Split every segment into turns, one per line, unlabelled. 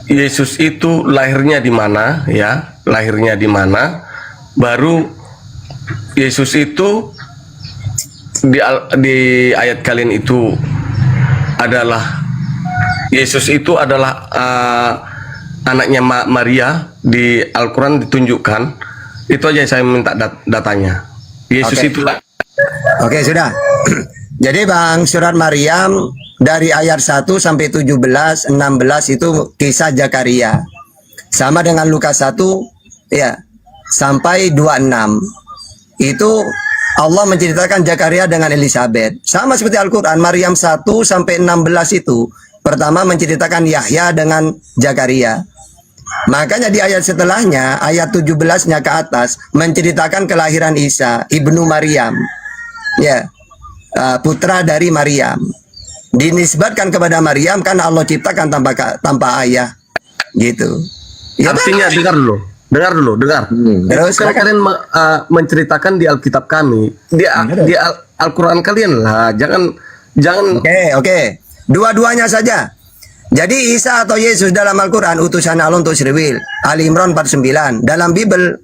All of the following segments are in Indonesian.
Yesus itu lahirnya di mana, ya, lahirnya di mana, baru Yesus itu di ayat kalian itu adalah Yesus itu adalah anaknya Maria, di Al-Quran ditunjukkan. Itu aja yang saya minta datanya. Yesus itu.
Oke, sudah. Jadi Bang, surat Maryam dari ayat 1 sampai 17, 16 itu kisah Zakaria. Sama dengan Lukas 1 ya, sampai 26. Itu Allah menceritakan Zakaria dengan Elizabeth. Sama seperti Al-Quran, Maryam 1 sampai 16 itu pertama menceritakan Yahya dengan Zakaria. Makanya di ayat setelahnya, ayat 17-nya ke atas menceritakan kelahiran Isa, ibnu Maryam. Ya, putra dari Maryam. Dinisbatkan kepada Maryam karena Allah ciptakan tanpa ayah. Gitu. Ya,
artinya dengar dulu.
Terus
kan kalian menceritakan di Alkitab kami, di Al-Quran kalian lah. Jangan.
Oke. Dua-duanya saja. Jadi Isa atau Yesus dalam Al-Quran utusan Allah untuk Israel. Ali Imran 49. Dalam Bible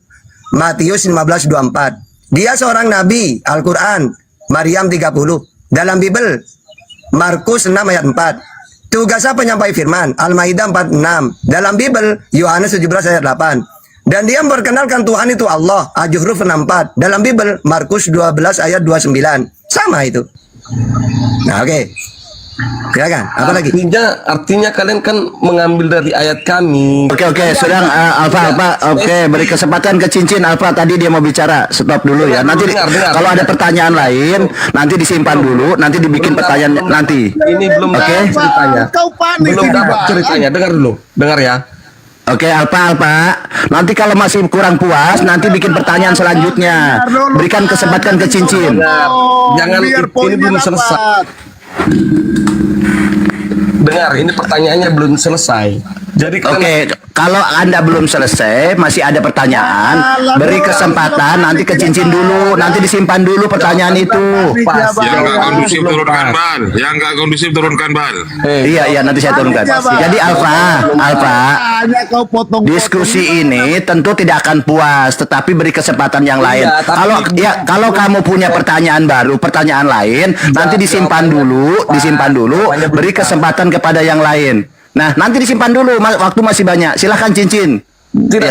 Matius 15:24. Dia seorang nabi. Al-Quran Maryam 30. Dalam Bible Markus 6 ayat 4. Tugasnya penyampai firman. Al-Maidah 46. Dalam Bible Yohanes 17 ayat 8. Dan dia memperkenalkan Tuhan itu Allah. Al-Zuhruf 64. Dalam Bible Markus 12 ayat 29. Sama itu. Nah, oke. Silakan, apa lagi?
Artinya kalian kan mengambil dari ayat kami.
Oke, sedang Alfa. Oke, beri kesempatan ke Cincin. Alfa tadi dia mau bicara. Stop dulu ya. Nanti kalau ada pertanyaan lain, nanti disimpan dulu. Nanti dibikin pertanyaan nanti.
Ini belum ceritanya. Belum dapat ceritanya. Dengar ya.
Oke, Alfa. Nanti kalau masih kurang puas, nanti bikin pertanyaan selanjutnya. Berikan kesempatan ke Cincin.
Jangan, ini belum selesai. Dengar, ini pertanyaannya belum selesai. Jadi
kalau Anda belum selesai, masih ada pertanyaan, beri kesempatan nanti ke Cincin dulu, nanti disimpan dulu pertanyaan itu.
Yang nggak kondusif turunkan ban, yang nggak kondusif turunkan ban.
Iya, nanti saya turunkan. Jadi Alfa, diskusi ini tentu tidak akan puas, tetapi beri kesempatan yang lain. Kalau kamu punya pertanyaan baru, pertanyaan lain, nanti disimpan dulu, beri kesempatan kepada yang lain. Nah, nanti disimpan dulu, waktu masih banyak. Silahkan Cincin.
Tidak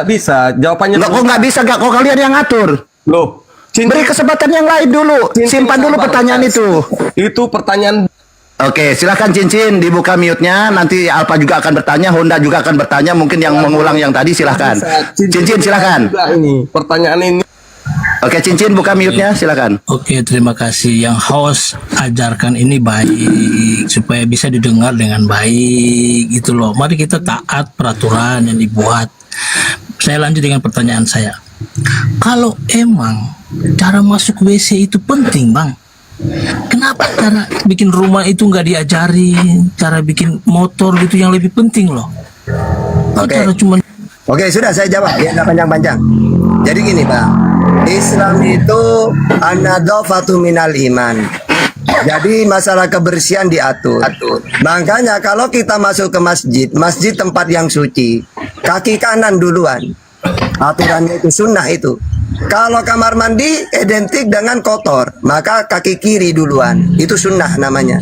bisa. Jawabannya.
Loh, kok nggak bisa? Kok kalian yang ngatur?
Loh,
beri kesempatan yang lain dulu. Simpan dulu pertanyaan itu.
Itu pertanyaan.
Oke, silahkan Cincin dibuka mute-nya. Nanti Alfa juga akan bertanya, Honda juga akan bertanya. Mungkin yang mengulang yang tadi silahkan. Cincin silahkan.
Ini pertanyaan ini.
Oke, Cincin buka mute-nya, silakan.
Oke, terima kasih. Yang host ajarkan ini baik supaya bisa didengar dengan baik gitu loh. Mari kita taat peraturan yang dibuat. Saya lanjut dengan pertanyaan saya. Kalau emang cara masuk WC itu penting, Bang, kenapa cara bikin rumah itu nggak diajari? Cara bikin motor gitu yang lebih penting loh.
Oke, sudah saya jawab ya, nggak panjang-panjang. Jadi gini Pak, Islam itu an-nadhafatu minal iman. Jadi masalah kebersihan diatur. Makanya kalau kita masuk ke masjid tempat yang suci, kaki kanan duluan. Aturannya itu sunnah itu. Kalau kamar mandi identik dengan kotor, maka kaki kiri duluan. Itu sunnah namanya.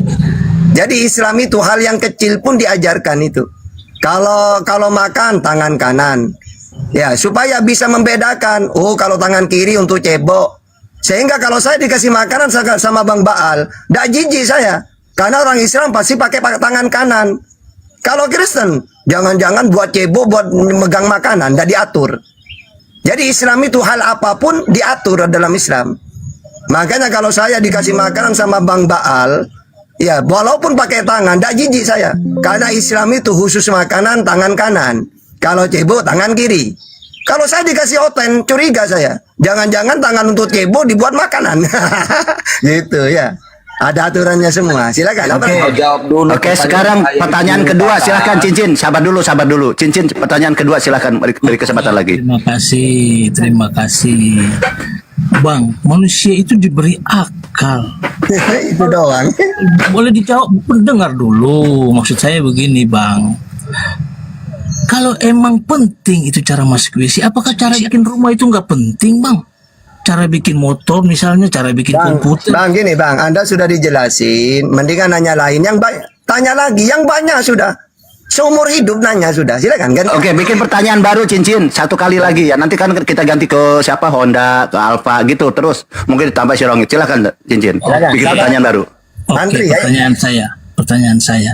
Jadi Islam itu hal yang kecil pun diajarkan itu. Kalau makan tangan kanan, ya supaya bisa membedakan. Oh, kalau tangan kiri untuk cebok. Sehingga kalau saya dikasih makanan sama Bang Baal, dak jijik saya. Karena orang Islam pasti pakai tangan kanan. Kalau Kristen, jangan-jangan buat cebok, buat megang makanan, dak diatur. Jadi Islam itu hal apapun diatur dalam Islam. Makanya kalau saya dikasih makanan sama Bang Baal, ya, walaupun pakai tangan, tidak jijik saya. Karena Islam itu khusus makanan tangan kanan. Kalau cebok tangan kiri. Kalau saya dikasih oten, curiga saya. Jangan-jangan tangan untuk cebok dibuat makanan. Gitu ya. Ada aturannya semua. Silakan.
Oke, sekarang pertanyaan kedua. Silakan Cincin. Sabar dulu. Cincin, pertanyaan kedua silakan, beri kesempatan lagi.
Terima kasih. Bang, manusia itu diberi akal.
Itu doang.
Boleh dijawab, dengar dulu. Maksud saya begini, Bang. Kalau emang penting itu cara masuk WC, apakah cara bikin rumah itu nggak penting, Bang? Cara bikin motor misalnya, cara bikin komputer.
Bang, gini bang, Anda sudah dijelasin, mendingan nanya lain yang banyak, tanya lagi yang banyak sudah. Seumur hidup nanya sudah, silakan kan.
Oke, bikin pertanyaan baru Cincin satu kali lagi ya. Nanti kan kita ganti ke siapa, Honda, ke Alfa gitu terus. Mungkin ditambah si Rongit. Silakan Cincin. Bikin pertanyaan baru.
Oke,
Andri, ya.
pertanyaan saya,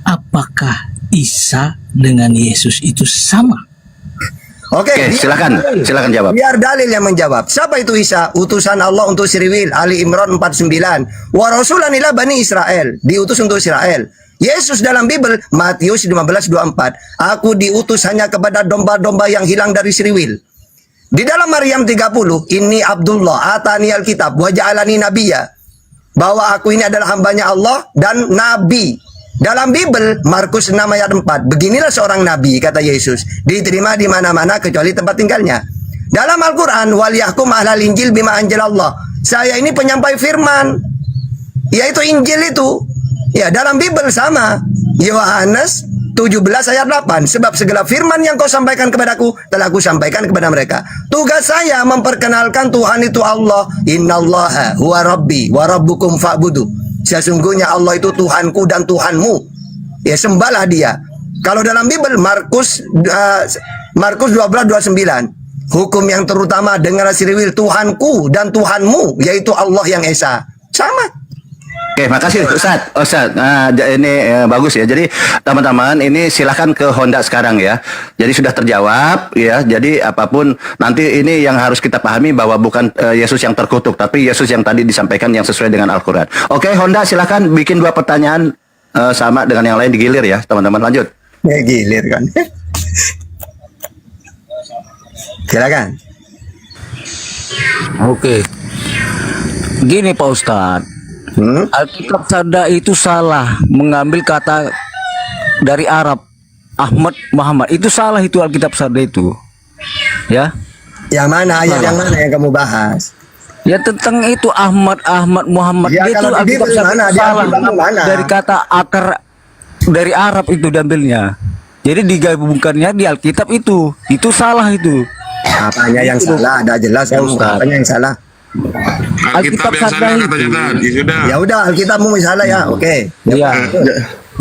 apakah Isa dengan Yesus itu sama?
Oke,
Oke, silakan jawab.
Biar dalil yang menjawab. Siapa itu Isa? Utusan Allah untuk Sriwil, Ali Imran 49. Wa rasulan ila Bani Israel. Diutus untuk Israel. Yesus dalam Bible, Matius 15:24. Aku diutus hanya kepada domba-domba yang hilang dari Sriwil. Di dalam Maryam 30, ini Abdullah, atani alkitab, wa ja'alani nabiyya. Bahwa aku ini adalah hambanya Allah dan nabi. Dalam Bible, Markus 6 ayat 4, beginilah seorang nabi, kata Yesus, diterima di mana-mana kecuali tempat tinggalnya. Dalam Al-Quran, wal yahkum ahlal injil bima anjalallah. Saya ini penyampai firman, yaitu Injil itu. Ya, dalam Bible sama. Yohanes 17 ayat 8, sebab segala firman yang kau sampaikan kepadaku, telah aku sampaikan kepada mereka. Tugas saya memperkenalkan Tuhan itu Allah. Innallaha huwa rabbi wa rabbukum fa'budu. Sesungguhnya Allah itu Tuhanku dan Tuhanmu. Ya, sembahlah dia. Kalau dalam Bible, Markus 12:29, hukum yang terutama dengar Sriwil, Tuhanku dan Tuhanmu, yaitu Allah yang Esa. Sama.
Oke, makasih Ustadz. Nah, ini bagus ya. Jadi teman-teman, ini silahkan ke Honda sekarang ya. Jadi sudah terjawab ya. Jadi apapun nanti ini yang harus kita pahami bahwa bukan Yesus yang terkutuk, tapi Yesus yang tadi disampaikan yang sesuai dengan Al-Quran. Oke, Honda silahkan bikin 2 pertanyaan sama dengan yang lain, digilir ya, teman-teman. Lanjut.
Ya, gilir kan. Silakan.
Oke. Gini Pak Ustadz, Alkitab Sabda itu salah mengambil kata dari Arab Ahmad Muhammad. Itu salah itu Alkitab Sabda itu. Ya.
Yang mana ayat yang mana yang kamu bahas?
Ya tentang itu Ahmad Muhammad
Ya,
itu
kalau di
Alkitab
Bible
Sabda
mana?
itu
Di
salah
Alkitab mana?
dari kata akar dari Arab itu diambilnya. Jadi digabungkannya di Alkitab itu. Itu salah itu.
Apanya yang salah? Ada jelas kan? Apanya yang salah?
Alkitab yang salah katanya tadi. Ya sudah.
Ya udah, Alkitabmu salah ya. Oke.
Iya.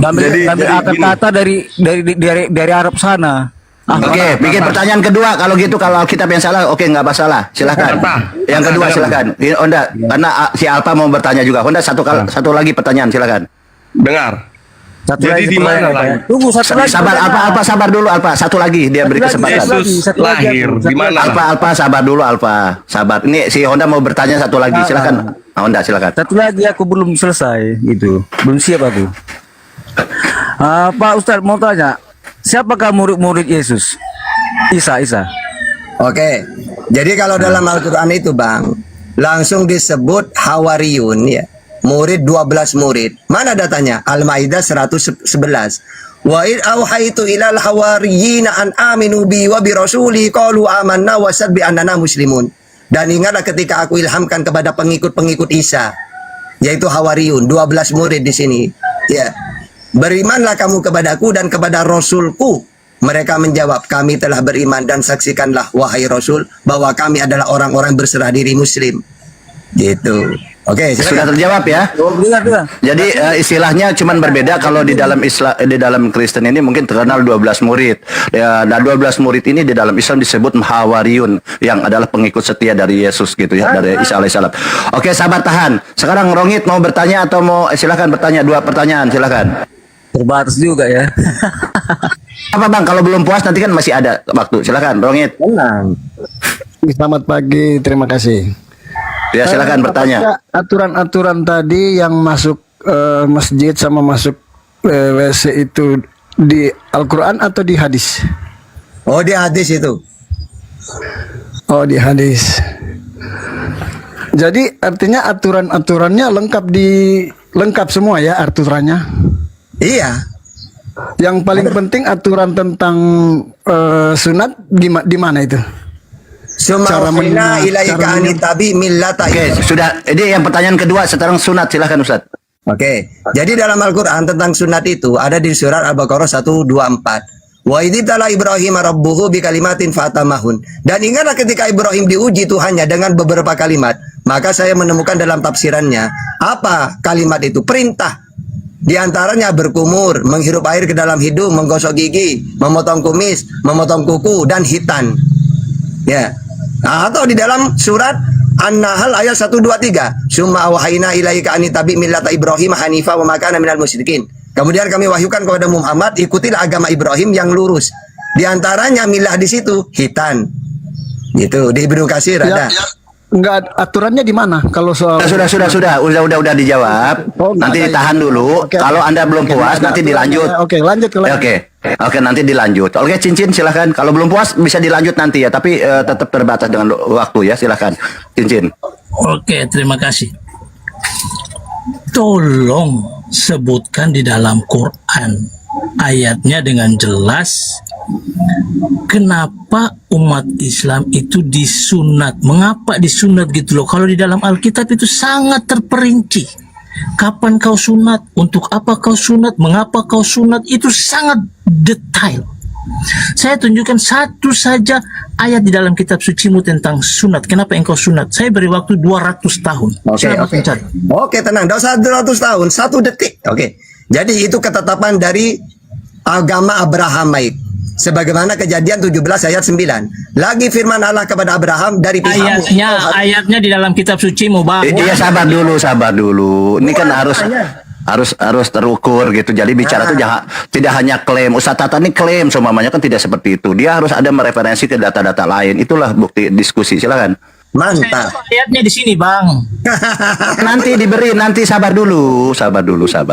Ambil akar kata dari Arab sana.
Oke, bikin pertanyaan kedua. Kalau gitu, kalau Alkitab yang salah, oke, nggak masalah. Silakan. Yang kedua silakan. Honda, karena si Alfa mau bertanya juga. Honda, satu lagi pertanyaan, silakan.
Dengar.
Satu
Jadi
lagi
di mana
pertanyaan,
lagi?
Pak. Tunggu satu lagi.
Sabar, Alfa sabar dulu, Alfa. Satu lagi, dia beri kesempatan.
Yesus
Satu lagi,
lahir
satu
di mana?
Alfa sabar dulu, Alfa. Sabar. Ini si Honda mau bertanya satu lagi. Silakan. Honda, silakan.
Satu lagi aku belum selesai itu. Belum siap aku. Pak Ustadz mau tanya, siapakah murid-murid Yesus? Isa.
Oke. Jadi kalau dalam Al-Qur'an itu, Bang, langsung disebut Hawariyun ya. Murid 12 murid. Mana datanya? Al-Maidah 111. Wa id auhaitu ilal hawariyina an aminu bi wa bi rasuli qalu amanna wa sabbi annana muslimun. Dan ingatlah ketika aku ilhamkan kepada pengikut-pengikut Isa, yaitu Hawariyun, 12 murid di sini. Ya. Berimanlah kamu kepadaku dan kepada Rasulku. Mereka menjawab, kami telah beriman dan saksikanlah wahai Rasul bahwa kami adalah orang-orang berserah diri Muslim. Gitu. Oke,
Sudah terjawab ya. Jadi istilahnya cuman berbeda. Kalau di dalam di dalam Kristen ini mungkin terkenal 12 murid. Ya, dan 12 murid ini di dalam Islam disebut Hawariyun, yang adalah pengikut setia dari Yesus gitu ya, dari Isa alaihissalam. Oke, sabar tahan. Sekarang Rongit mau bertanya atau mau silakan bertanya, 2 pertanyaan silakan.
Terbatas juga ya.
Apa Bang, kalau belum puas nanti kan masih ada waktu. Silakan Rongit.
Tenang.
Selamat pagi, terima kasih.
Ya, silakan bertanya.
Aturan-aturan tadi yang masuk masjid sama masuk WC itu di Al-Quran atau di hadis?
Oh, di hadis itu.
Oh, di hadis. Jadi artinya aturan-aturannya lengkap semua ya aturannya.
Iya.
Yang paling penting aturan tentang sunat di mana itu?
Summa ukhina ilaika anitabi millata.
Oke, sudah. Ini yang pertanyaan kedua sekarang sunat, silakan Ustaz.
Oke. Jadi dalam Al-Qur'an tentang sunat itu ada di surat Al-Baqarah 124. Wa idzibtala Ibrahim rabbuhu bi kalimatin fatamahun. Dan ingatlah ketika Ibrahim diuji Tuhannya dengan beberapa kalimat, maka saya menemukan dalam tafsirannya apa kalimat itu? Perintah. Di antaranya berkumur, menghirup air ke dalam hidung, menggosok gigi, memotong kumis, memotong kuku dan hitan. Ya. Atau di dalam surat An-Nahl ayat 123, "Summa awhayna ilaika an tabi millata Ibrahim hanifa wa ma kana minal musyrikin." Kemudian kami wahyukan kepada Muhammad, ikutilah agama Ibrahim yang lurus. Di antaranya milah di situ hitan. Gitu, di Ibnu Katsir ada.
Enggak, aturannya di mana kalau soal
Sudah dijawab.
Oh, enggak
Nanti
ada
ditahan
itu.
dulu.
Oke.
Kalau Anda belum
Oke,
puas,
enggak ada
nanti
aturannya.
dilanjut.
Oke, lanjut ke
Oke, nanti dilanjut. Oke, Cincin silahkan. Kalau belum puas bisa dilanjut nanti ya, tapi tetap terbatas dengan waktu ya. Silahkan, Cincin.
Oke, terima kasih. Tolong sebutkan di dalam Quran ayatnya dengan jelas kenapa umat Islam itu disunat. Mengapa disunat gitu loh? Kalau di dalam Alkitab itu sangat terperinci. Kapan kau sunat? Untuk apa kau sunat? Mengapa kau sunat? Itu sangat detail. Saya tunjukkan satu saja ayat di dalam kitab sucimu tentang sunat. Kenapa engkau sunat? Saya beri waktu 200 tahun. Silakan cari.
Oke, tenang. Tidak usah 200 tahun, 1 detik. Oke. Jadi itu ketetapan dari agama Abrahamaik. Sebagaimana Kejadian 17 ayat 9. Lagi firman Allah kepada Abraham dari pihakmu.
Ayatnya di dalam kitab sucimu, Bang.
Iya, sabar dulu. Ini kan harus terukur gitu. Jadi bicara tuh jangan tidak hanya klaim. Ustaz Tata ini klaim semuanya kan tidak seperti itu. Dia harus ada mereferensi ke data-data lain. Itulah bukti diskusi. Silakan.
Mantap.
Ayatnya di sini, Bang.
Nanti sabar dulu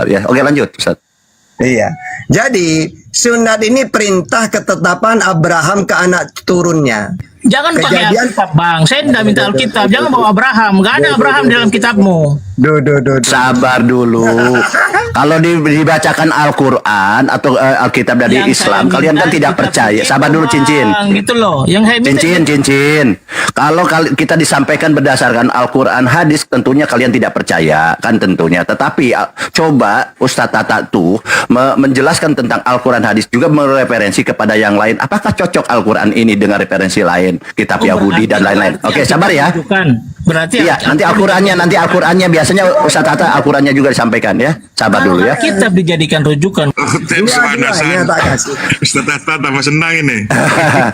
ya. Oke, lanjut, Ustaz.
Iya. Jadi sunat ini perintah ketetapan Abraham ke anak turunnya.
Jangan pakai Alkitab, Bang. Saya tidak minta Alkitab. Jangan bawa Abraham. Gak ada Abraham dalam kitabmu.
Sabar dulu. Kalau dibacakan Al-Quran atau Alkitab dari
Yang
Islam,
saya
kalian kan
minta
tidak
kitab
percaya.
suci,
Sabar dulu,
Bang.
Cincin.
Gitu loh. Yang saya minta
Cincin. Kalau kita disampaikan berdasarkan Al-Quran, hadis, tentunya kalian tidak percaya, kan tentunya. Tetapi coba Ustadz Tata tuh menjelaskan tentang Al-Quran, hadis, juga mereferensi kepada yang lain. Apakah cocok Al-Quran ini dengan referensi lain, kitab Yahudi dan lain-lain? Oke, sabar ya.
Berarti
Iya, nanti Al-Qurannya biasanya Ustadz Tata Al-Qurannya juga disampaikan ya. Sabar dulu ya.
Kitab dijadikan rujukan.
Tips
Dua-duanya tak
panasan.
kasih.
Ustaz Tata tambah senang ini.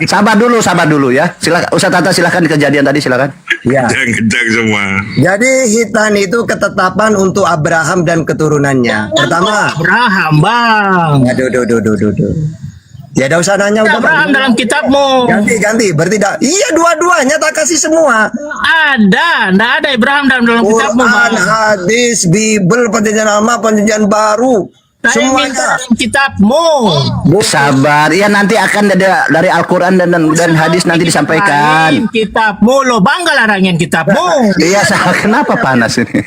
sabar dulu ya. Silakan Ustadz Tata, silakan kejadian tadi silakan.
Ya.
Ngejak semua.
Jadi hitan itu ketetapan untuk Abraham dan keturunannya. Pertama,
Abraham, Bang.
aduh. Ya udah usah nanya udah.
Abraham
Bang.
dalam kitabmu.
Ganti. Bertidak. Iya, dua-duanya tak kasih semua.
Ada, enggak ada Abraham dalam kitabmu,
Quran,
Bang.
hadis, Bible, perjanjian lama, perjanjian baru.
Saya minta
Semuanya.
dalam kitabmu.
Sabar, ya nanti akan ada dari Al-Quran dan hadis nanti disampaikan.
Lain kitabmu, lo bangga larangin kitabmu.
Iya, kenapa panas ini?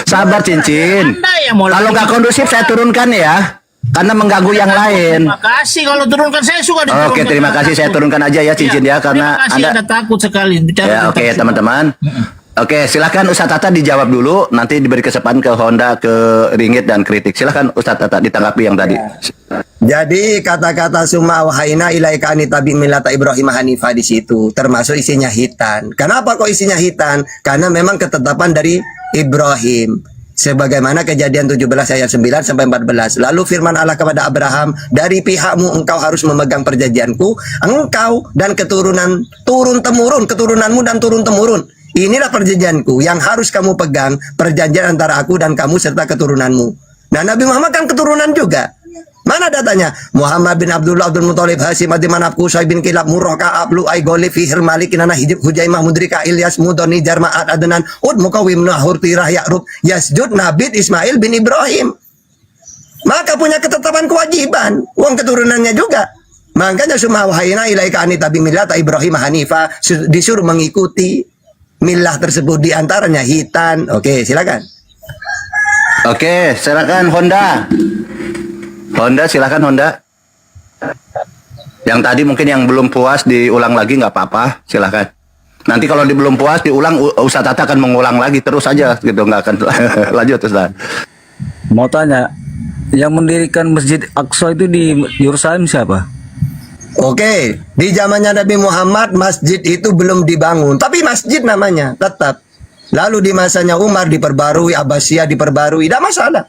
Sabar, Cincin.
Anda yang mau
Kalau nggak kondusif saya turunkan ya, karena mengganggu yang lain.
Terima kasih kalau turunkan, saya suka diturunkan.
Oke, terima kasih, saya turunkan aja ya, Cincin ya, karena
terima kasih, Anda takut sekali bicara
Ya,
tentang
oke,
sunat.
teman-teman. Oke, silakan Ustadz Tata dijawab dulu, nanti diberi kesempatan ke Honda, ke Ringgit dan Kritik. Silakan Ustadz Tata ditanggapi yang tadi.
Jadi kata-kata summa wahayna ilaika anitabi millata Ibrahim hanifa di situ termasuk isinya hitan. Kenapa kok isinya hitan? Karena memang ketetapan dari Ibrahim. Sebagaimana Kejadian 17 ayat 9 sampai 14. Lalu firman Allah kepada Abraham, dari pihakmu engkau harus memegang perjanjianku, engkau dan keturunan turun-temurun, keturunanmu dan turun-temurun. Inilah perjanjianku yang harus kamu pegang, perjanjian antara aku dan kamu serta keturunanmu. Nah, Nabi Muhammad kan keturunan juga. Mana datanya? Muhammad bin Abdullah Abdul Muthalib Hasim Adi Manaf Qusay bin Kilab Murrah Ka'ab Lu'ay Golib Fihir Malik Inana Hijib Hujaimah Mudrika Ilyas Mudoni Jarma'at Adnan Ud Mukawim Nahur Tirah Ya'rub Yasjud Nabid Ismail bin Ibrahim. Maka punya ketetapan kewajiban, uang keturunannya juga. Makanya summa wahayna ilaika anitabi millata Ibrahim hanifa, disuruh mengikuti milah tersebut, di antaranya hitan. Oke, silakan.
Oke, silakan Honda. Honda, silakan Honda. Yang tadi mungkin yang belum puas diulang lagi nggak apa-apa, silakan. Nanti kalau belum puas diulang, Ustadz Tata akan mengulang lagi terus aja gitu, nggak akan lanjut Ustadz.
Mau tanya, yang mendirikan Masjid Aqsa itu di Yerusalem siapa?
Oke, di zamannya Nabi Muhammad masjid itu belum dibangun, tapi masjid namanya tetap. Lalu di masanya Umar diperbarui, Abbasiyah diperbarui, tidak masalah.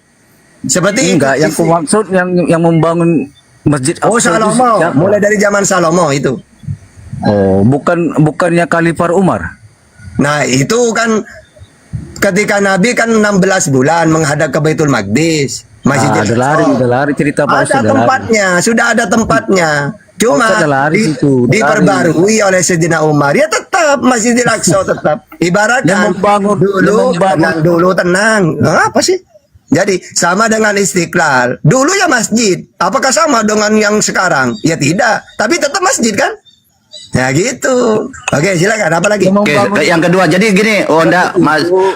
Seperti
Enggak,
itu.
yang ku maksud yang membangun Masjid
Oh,
Aqsa itu
Salomo,
siapa?
mulai dari zaman Salomo itu.
Oh, bukannya Khalifah Umar.
Nah, itu kan ketika Nabi kan 16 bulan menghadap ke Baitul Maqdis. Masjidil Aqsa.
Udah lari cerita Pak
Ada
Ustaz, udah lari.
tempatnya, sudah ada tempatnya. Cuma
Ustaz, udah lari situ, udah
diperbarui oleh Sayyidina Umar. Ya tetap Masjidil Aqsa tetap. Ibaratkan
Yang membangun-
dulu,
yang membangun-
tenang dulu tenang. Apa sih? Jadi sama dengan Istiqlal. Dulu ya masjid. Apakah sama dengan yang sekarang? Ya tidak. Tapi tetap masjid kan? Ya gitu. Oke, silakan. Apa lagi?
Oke, yang kedua, jadi gini,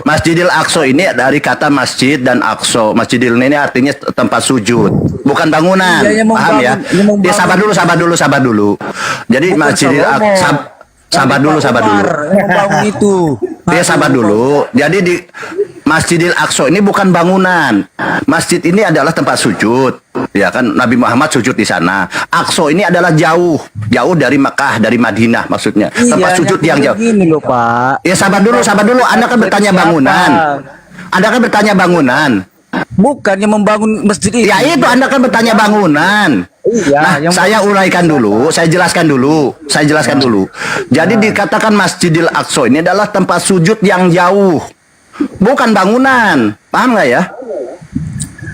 Masjidil Aqsa ini dari kata masjid dan Aqsa. Masjidil ini artinya tempat sujud, bukan bangunan.
Iya, yang
Paham ya?
membangun- yang membangun-
Ya sabar dulu. Jadi
Bukan
Masjidil
Salomo.
Aqsa, sabar dulu.
Umar yang membangun itu.
Dia sabar dulu. Jadi di Masjidil Aqsa ini bukan bangunan. Masjid ini adalah tempat sujud. Ya kan Nabi Muhammad sujud di sana. Aqsa ini adalah jauh dari Mekah, dari Madinah maksudnya. Tempat sujud yang jauh.
Gini loh, Pak.
Ya sabar dulu. Anda kan bertanya bangunan. Anda kan bertanya bangunan.
Bukan yang membangun masjid itu.
Ya itu Anda kan bertanya bangunan.
Iya,
Nah,
yang
saya uraikan dulu, saya jelaskan dulu. Jadi dikatakan Masjidil Aqsa ini adalah tempat sujud yang jauh, bukan bangunan. Paham nggak ya?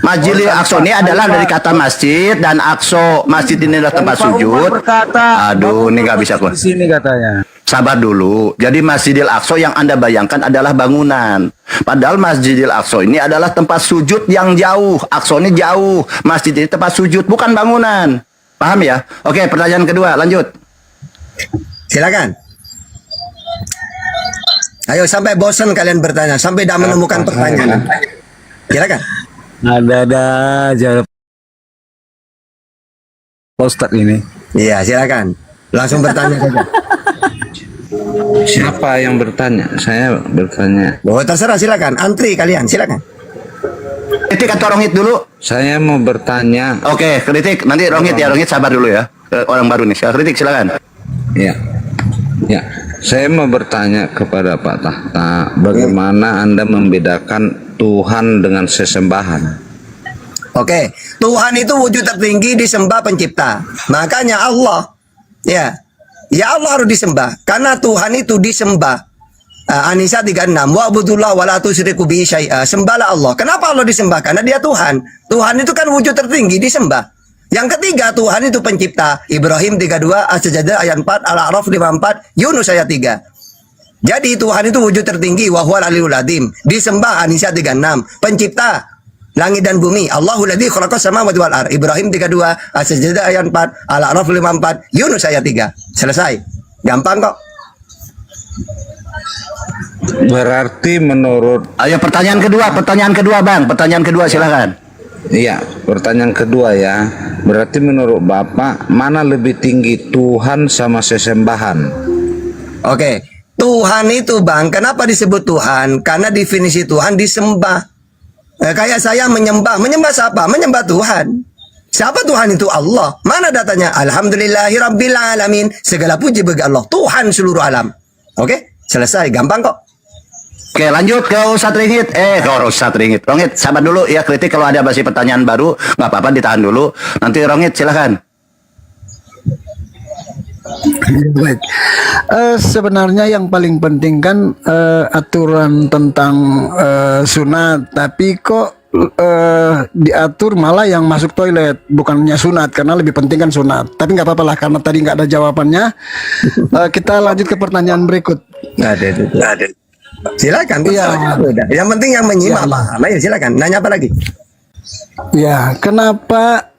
Masjidil Aqsa ini adalah dari kata masjid dan Aqsa. Masjid ini adalah tempat
Pak Umar
sujud.
berkata,
Aduh, ini nggak bisa kok.
di sini katanya.
Sabar dulu. Jadi Masjidil Aqsa yang Anda bayangkan adalah bangunan. Padahal Masjidil Aqsa ini adalah tempat sujud yang jauh. Aqsa ini jauh. Masjid ini tempat sujud, bukan bangunan. Paham ya? Oke, pertanyaan kedua, lanjut.
Silakan. Ayo sampai bosan kalian bertanya, sampai tidak menemukan pertanyaan. Silakan.
Ada aja Pak Ustadz ini.
Iya, silakan. Langsung bertanya saja.
Siapa yang bertanya? Saya bertanya.
Oh, terserah, silakan. Antri kalian, silakan.
Kritik atau Rongit dulu?
Saya mau bertanya.
Oke, kritik. Nanti Rongit ya, Rongit sabar dulu ya. Orang baru nih, kritik silakan.
Ya, ya. Saya mau bertanya kepada Pak Tahta, bagaimana Anda membedakan Tuhan dengan sesembahan?
Oke, Tuhan itu wujud tertinggi disembah pencipta. Makanya Allah, ya Allah harus disembah. Karena Tuhan itu disembah. An-Nisa 36, wa'budullah wa la tusyriku bihi syai'a. Sembahlah Allah. Kenapa Allah disembah? Karena dia Tuhan. Tuhan itu kan wujud tertinggi disembah. Yang ketiga, Tuhan itu pencipta. Ibrahim 32, As-Sajdah ayat 4, Al-A'raf 54, Yunus ayat 3. Jadi Tuhan itu wujud tertinggi, wa huwal aliyul azim. Disembah An-Nisa 36, pencipta langit dan bumi. Allahul ladzi khalaqas samawati wal ardh. Ibrahim 32, As-Sajdah ayat 4, Al-A'raf 54, Yunus ayat 3. Selesai. Gampang kok.
Berarti menurut,
Ayo pertanyaan kedua Bang. Pertanyaan kedua silakan.
iya, pertanyaan kedua ya. Berarti menurut Bapak, mana lebih tinggi Tuhan sama sesembahan?
Oke. Tuhan itu Bang, kenapa disebut Tuhan? Karena definisi Tuhan disembah. Kayak saya menyembah siapa? Menyembah Tuhan. Siapa Tuhan itu? Allah. Mana datanya? Alhamdulillahirabbil alamin. Segala puji bagi Allah, Tuhan seluruh alam. Oke? Selesai, gampang kok.
Oke, lanjut ke Ustadz Ringit. Ustadz Ringit. Rongit, sabar dulu ya, kritik kalau ada masih pertanyaan baru, nggak apa-apa ditahan dulu. Nanti Rongit silakan.
Baik. Sebenarnya yang paling penting kan aturan tentang sunat, tapi kok diatur malah yang masuk toilet, bukannya sunat, karena lebih penting kan sunat. Tapi nggak apa-apa lah, karena tadi nggak ada jawabannya. Kita lanjut ke pertanyaan berikut.
Nggak ada. Silakan.
Iya.
Yang penting yang menyimak paham. Ayo silakan. Nanya apa lagi?
Ya, kenapa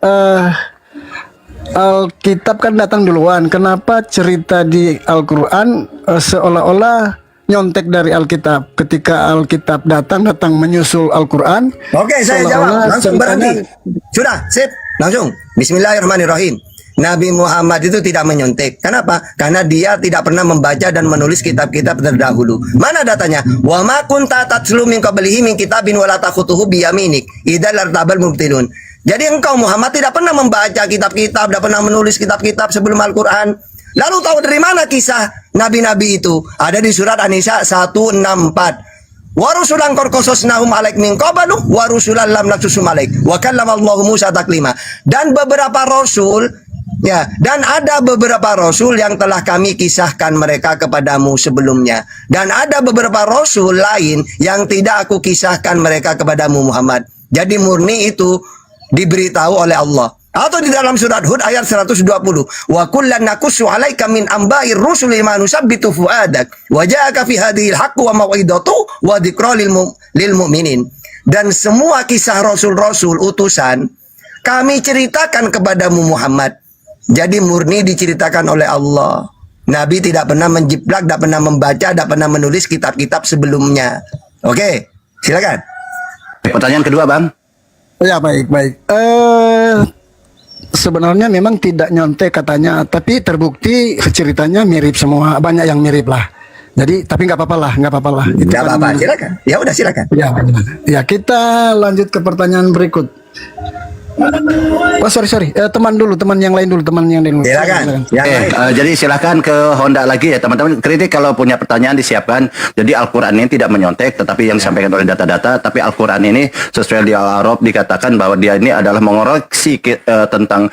Alkitab kan datang duluan? Kenapa cerita di Al-Quran seolah-olah nyontek dari Alkitab? Ketika Alkitab datang menyusul Al-Quran.
Oke, saya jawab. Langsung berhenti. Sudah, sip. Langsung. Bismillahirrahmanirrahim. Nabi Muhammad itu tidak menyontek. Kenapa? Karena dia tidak pernah membaca dan menulis kitab-kitab terdahulu. Mana datanya? Wa ma kunta tatslu min qablihi min kitabin wa la takhutuhu bi yaminik. Idzal lartabal mubtilun. Jadi engkau Muhammad tidak pernah membaca kitab-kitab, tidak pernah menulis kitab-kitab sebelum Al-Quran. Lalu tahu dari mana kisah nabi-nabi itu? Ada di surat An-Nisa 164. Wa rusulan qad qasasnahum 'alaik min qablu wa rusulan lam naqsusum 'alaik wa kallamallahu Musa taklima. Dan beberapa rasul, ya, dan ada beberapa rasul yang telah kami kisahkan mereka kepadamu sebelumnya, dan ada beberapa rasul lain yang tidak aku kisahkan mereka kepadamu Muhammad. Jadi murni itu diberitahu oleh Allah. Atau di dalam surat Hud ayat 120, wa kullan naqussu 'alaika min amba'ir rusuli ma nusabbitu fuadak wa ja'aka fi hadhil haqqu wa mau'izatu wa dzikra lil mu'minin. Dan semua kisah rasul-rasul utusan kami ceritakan kepadamu Muhammad. Jadi murni diceritakan oleh Allah. Nabi tidak pernah menjiplak, tidak pernah membaca, tidak pernah menulis kitab-kitab sebelumnya. Oke, silakan.
Pertanyaan kedua, Bang.
Ya, baik. Sebenarnya memang tidak nyontek katanya, tapi terbukti ceritanya mirip semua, banyak yang mirip lah. Jadi, tapi nggak apa-apa lah. Itu
Tidak
kan-
apa-apa, silakan. Ya udah silakan.
Ya, kita lanjut ke pertanyaan berikut. Oh, sorry. Teman yang lain dulu.
Silakan. Yang
Oke,
lain.
jadi silakan ke Honda lagi ya teman-teman. Kritik kalau punya pertanyaan disiapkan. Jadi Al-Quran ini tidak menyontek, tetapi yang disampaikan oleh data-data. Tapi Al-Quran ini sesuai di Al-Arab dikatakan bahwa dia ini adalah mengoreksi tentang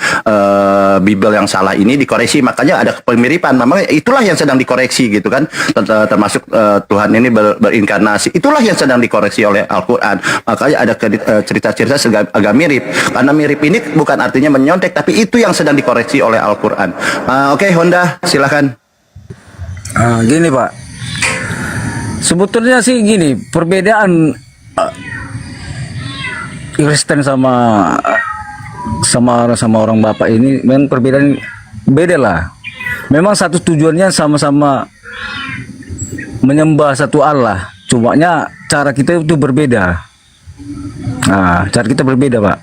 Bible yang salah ini dikoreksi. Makanya ada pemiripan. Memang itulah yang sedang dikoreksi gitu kan. Termasuk Tuhan ini berinkarnasi. Itulah yang sedang dikoreksi oleh Al-Quran. Makanya ada cerita-cerita agak mirip. Karena mirip ini bukan artinya menyontek, tapi itu yang sedang dikoreksi oleh Al-Quran. Oke, Honda, silakan.
Gini Pak, sebetulnya sih gini, perbedaan Kristen sama orang Bapak ini memang perbedaan beda lah. Memang satu tujuannya sama-sama menyembah satu Allah, cumanya cara kita itu berbeda. Cara kita berbeda Pak.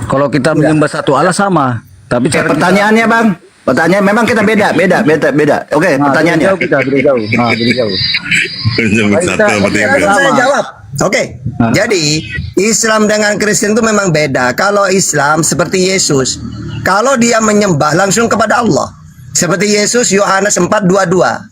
Kalau kita menyembah satu Allah sama, tapi cara
Pertanyaannya, Bang. Pertanyaan memang kita beda. Oke, pertanyaannya.
beda jauh.
Langsung saya jawab. Oke. Jadi Islam dengan Kristen itu memang beda. Kalau Islam seperti Yesus, kalau dia menyembah langsung kepada Allah. Seperti Yesus Yohanes 4:22.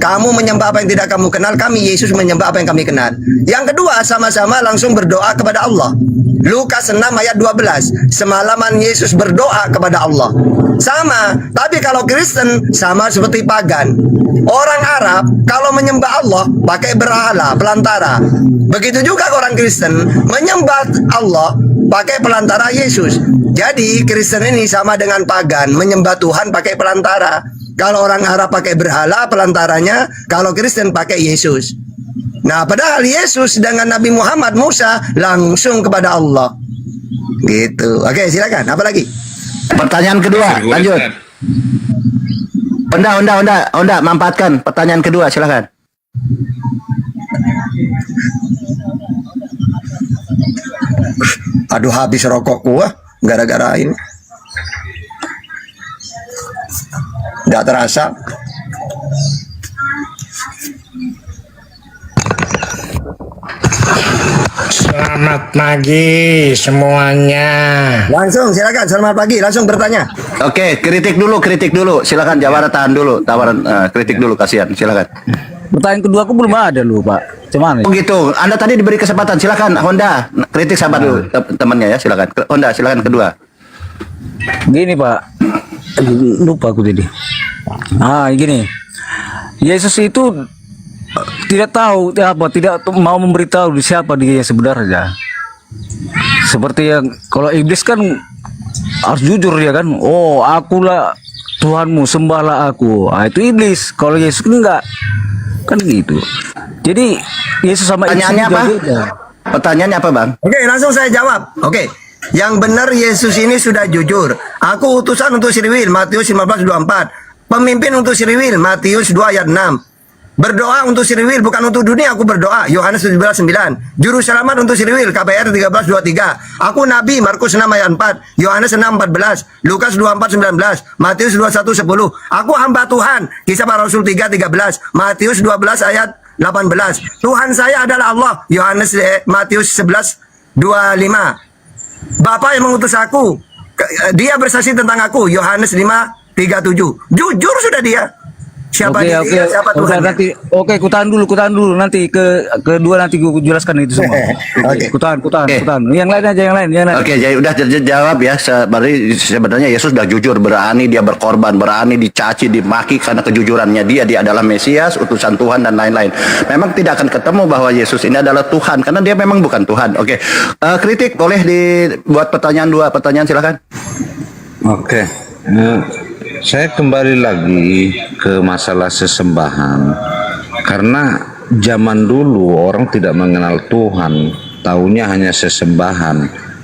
Kamu menyembah apa yang tidak kamu kenal, kami Yesus menyembah apa yang kami kenal. Yang kedua, sama-sama langsung berdoa kepada Allah. Lukas 6 ayat 12. Semalaman Yesus berdoa kepada Allah. Sama, tapi kalau Kristen sama seperti pagan. Orang Arab kalau menyembah Allah pakai berhala, pelantara. Begitu juga orang Kristen menyembah Allah pakai pelantara Yesus. Jadi Kristen ini sama dengan pagan, menyembah Tuhan pakai pelantara. Kalau orang Arab pakai berhala, pelantaranya. Kalau Kristen pakai Yesus. Nah, padahal Yesus dengan Nabi Muhammad Musa langsung kepada Allah. Gitu. Oke, silakan. Apa lagi?
Pertanyaan kedua, lanjut. Honda, manfaatkan pertanyaan kedua, silakan.
Aduh, habis rokok gua gara-gara ini. Nggak terasa.
Selamat pagi semuanya.
Langsung silakan. Selamat pagi. Langsung bertanya.
Oke, kritik dulu. Silakan Jawara tahan dulu. Kritik dulu, kasihan. Silakan.
Pertanyaan kedua aku belum ada lu Pak. Cuman
Oh gitu. Anda tadi diberi kesempatan. Silakan Honda. Kritik sahabat dulu temannya ya. Silakan. Honda, silakan kedua.
gini Pak, lupa aku tadi. Gini, Yesus itu tidak tahu tidak mau memberitahu siapa dia sebenarnya. Seperti yang kalau iblis kan harus jujur ya kan. Oh, akulah Tuhanmu, sembahlah aku. Itu iblis. Kalau Yesus enggak. Kan gitu. Jadi Yesus sama iblis
Pertanyaannya
juga
apa?
beda.
Pertanyaannya apa, Bang?
Oke, langsung saya jawab. Oke. Yang benar Yesus ini sudah jujur. Aku utusan untuk Sriwil, Matius 15:24. Pemimpin untuk Sriwil, Matius 2 ayat 6. Berdoa untuk Sriwil, bukan untuk dunia aku berdoa, Yohanes 17:9. Juru selamat untuk Sriwil, KPR 13:23. Aku nabi, Markus 6 ayat 4. Yohanes 6:14. Lukas 24:19. Matius 21:10. Aku hamba Tuhan, Kisah Para Rasul 3:13. Matius 12 ayat 18. Tuhan saya adalah Allah, Matius 11:25. Bapa yang mengutus aku. Dia bersaksi tentang aku. Yohanes 5:37. Jujur sudah dia. Siapa
Oke,
dirinya, siapa
Ustaz,
Tuhan.
nanti kutahan dulu nanti kedua nanti gue jelaskan itu semua.
Oke.
Kutahan.
Oke.
Yang lain aja yang lain.
Oke, jadi udah terjawab ya. Berarti sebenarnya Yesus sudah jujur, berani dia berkorban, berani dicaci, dimaki karena kejujurannya dia. Dia adalah Mesias, utusan Tuhan dan lain-lain. Memang tidak akan ketemu bahwa Yesus ini adalah Tuhan karena dia memang bukan Tuhan. Oke, kritik boleh dibuat pertanyaan 2 pertanyaan silakan.
Oke, saya kembali lagi ke masalah sesembahan. Karena zaman dulu orang tidak mengenal Tuhan, taunya hanya sesembahan.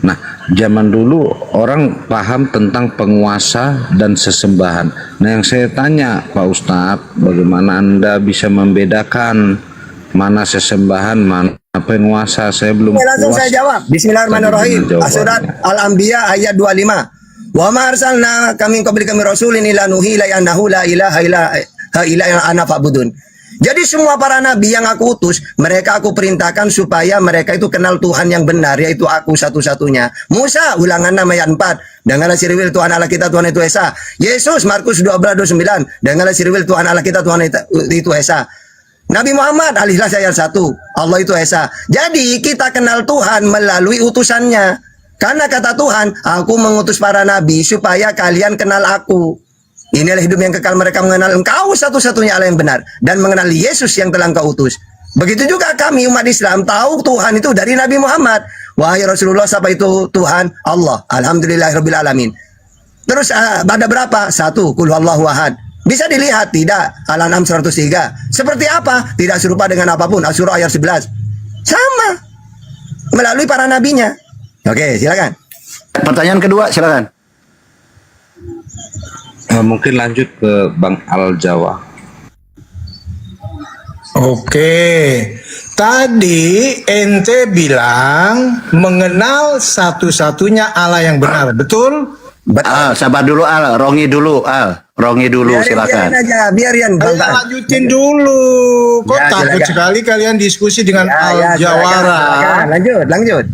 Nah, zaman dulu orang paham tentang penguasa dan sesembahan. Nah, yang saya tanya Pak Ustadz, bagaimana Anda bisa membedakan mana sesembahan, mana penguasa? Saya belum
Langsung
puas.
saya jawab. Bismillahirrahmanirrahim.
Tadi jawabannya.
Surat Al-Anbiya ayat 25. Wa ma arsalna kami rasulin ila nuhi la annahu la ilaha illa ana fa'budun. Jadi semua para nabi yang aku utus, mereka aku perintahkan supaya mereka itu kenal Tuhan yang benar, yaitu aku satu-satunya. Musa, ulangan 6 ayat 4. Dengarlah sirwil Tuhan Allah kita, Tuhan itu Esa. Yesus, Markus 12:29. Dengarlah sirwil Tuhan Allah kita, Tuhan itu Esa. Nabi Muhammad, Al-Ikhlas ayat 1. Allah itu Esa. Jadi kita kenal Tuhan melalui utusannya. Karena kata Tuhan, aku mengutus para nabi supaya kalian kenal aku. Inilah hidup yang kekal, mereka mengenal engkau satu-satunya Allah yang benar. Dan mengenal Yesus yang telah engkau utus. Begitu juga kami umat Islam tahu Tuhan itu dari Nabi Muhammad. Wahai Rasulullah, siapa itu Tuhan? Allah. Alhamdulillahirabbil alamin. Terus ada berapa? 1. Qul huwallahu ahad. Bisa dilihat tidak? Al-An'am 103. Seperti apa? Tidak serupa dengan apapun. Asy-Syura ayat 11. Sama. Melalui para nabinya. Oke, silakan.
Pertanyaan kedua silakan.
Mungkin lanjut ke Bang Al Jawa.
Oke, tadi ente bilang mengenal satu-satunya Allah yang benar, betul?
Sabar dulu Al, Rongi dulu silakan.
Biarin aja, biarin.
Kita lanjutin dulu. Kok
Ya,
takut
silakan.
sekali kalian diskusi dengan
Ya,
Al Jawara?
silakan. Lanjut.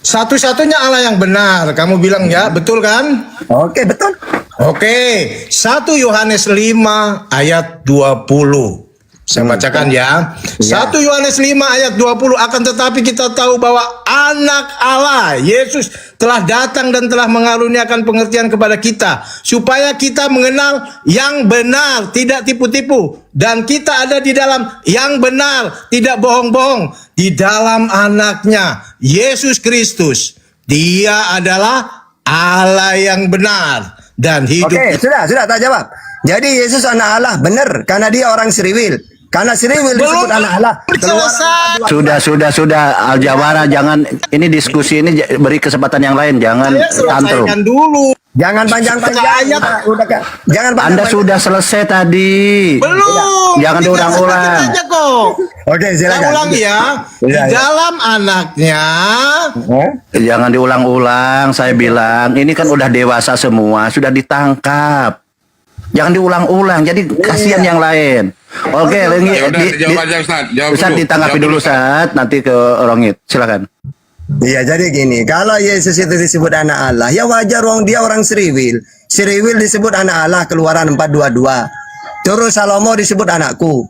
Satu-satunya Allah yang benar, kamu bilang ya, betul kan?
Oke, betul.
Oke, 1 Yohanes 5 ayat 20. Saya bacakan ya. 1 Yohanes 5 ayat 20, akan tetapi kita tahu bahwa anak Allah, Yesus telah datang dan telah mengaruniakan pengertian kepada kita, supaya kita mengenal yang benar, tidak tipu-tipu. Dan kita ada di dalam yang benar, tidak bohong-bohong. Di dalam anaknya, Yesus Kristus. Dia adalah Allah yang benar dan hidup.
Oke, sudah tak jawab. Jadi Yesus anak Allah, benar, karena dia orang Seriwil. Karena Seriwil disebut anak Allah.
Selesai.
Sudah Al Jawara, jangan ini diskusi ini beri kesempatan yang lain, jangan
Saya
tantrum.
selesaikan dulu.
Jangan panjang-panjang.
Ayat.
Jangan panjang-panjang.
Anda sudah selesai tadi.
Belum.
Jangan
Ini
diulang-ulang.
aja kok.
Oke,
Saya
silakan.
ulangi ya. Di
Iya.
dalam anaknya.
Jangan diulang-ulang, saya bilang. Ini kan udah dewasa semua, sudah ditangkap. Jangan diulang-ulang, jadi kasihan yang lain. Oke, Rongi,
Ya udah, jawab aja Ustaz. Jawab
Ustaz
dulu.
ditanggapi
Jawab
dulu saat nanti ke Rongit. Silakan.
Iya, jadi gini, kalau Yesus itu disebut anak Allah, ya wajar dia orang Seriwil. Seriwil disebut anak Allah, Keluaran 4:22. Terus Salomo disebut anakku.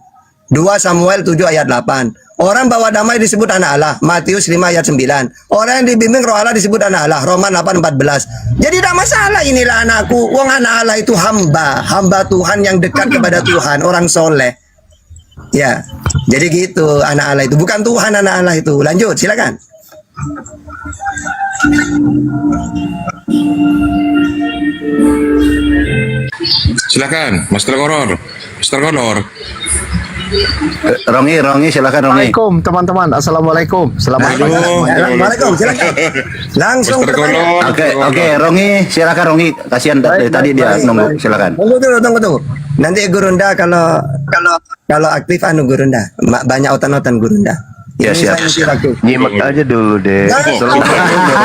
2 Samuel 7 ayat 8. Orang bawa damai disebut anak Allah, Matius 5 ayat 9. Orang yang dibimbing roh Allah disebut anak Allah, Roma 8:14. Jadi tidak masalah, inilah anakku. Wong anak Allah itu hamba Tuhan yang dekat kepada Tuhan, orang soleh. Ya, jadi gitu anak Allah itu, bukan Tuhan anak Allah itu. Lanjut, silakan.
Silakan, Master Koror. Master Koror.
Rongi, silakan Rongi.
Assalamualaikum teman-teman. Assalamualaikum. Selamat pagi.
Assalamualaikum, silakan. Langsung
Master
bertanya.
Koror.
Oke, Rongi, silakan Rongi. Kasihan dari tadi dia nunggu. Silakan.
Tunggu dulu. Nanti Gurunda kalau aktif Gurunda. Banyak otan-otan Gurunda.
Ya,
Ini
siap.
saya mesti waktu.
Nyimak aja dulu deh.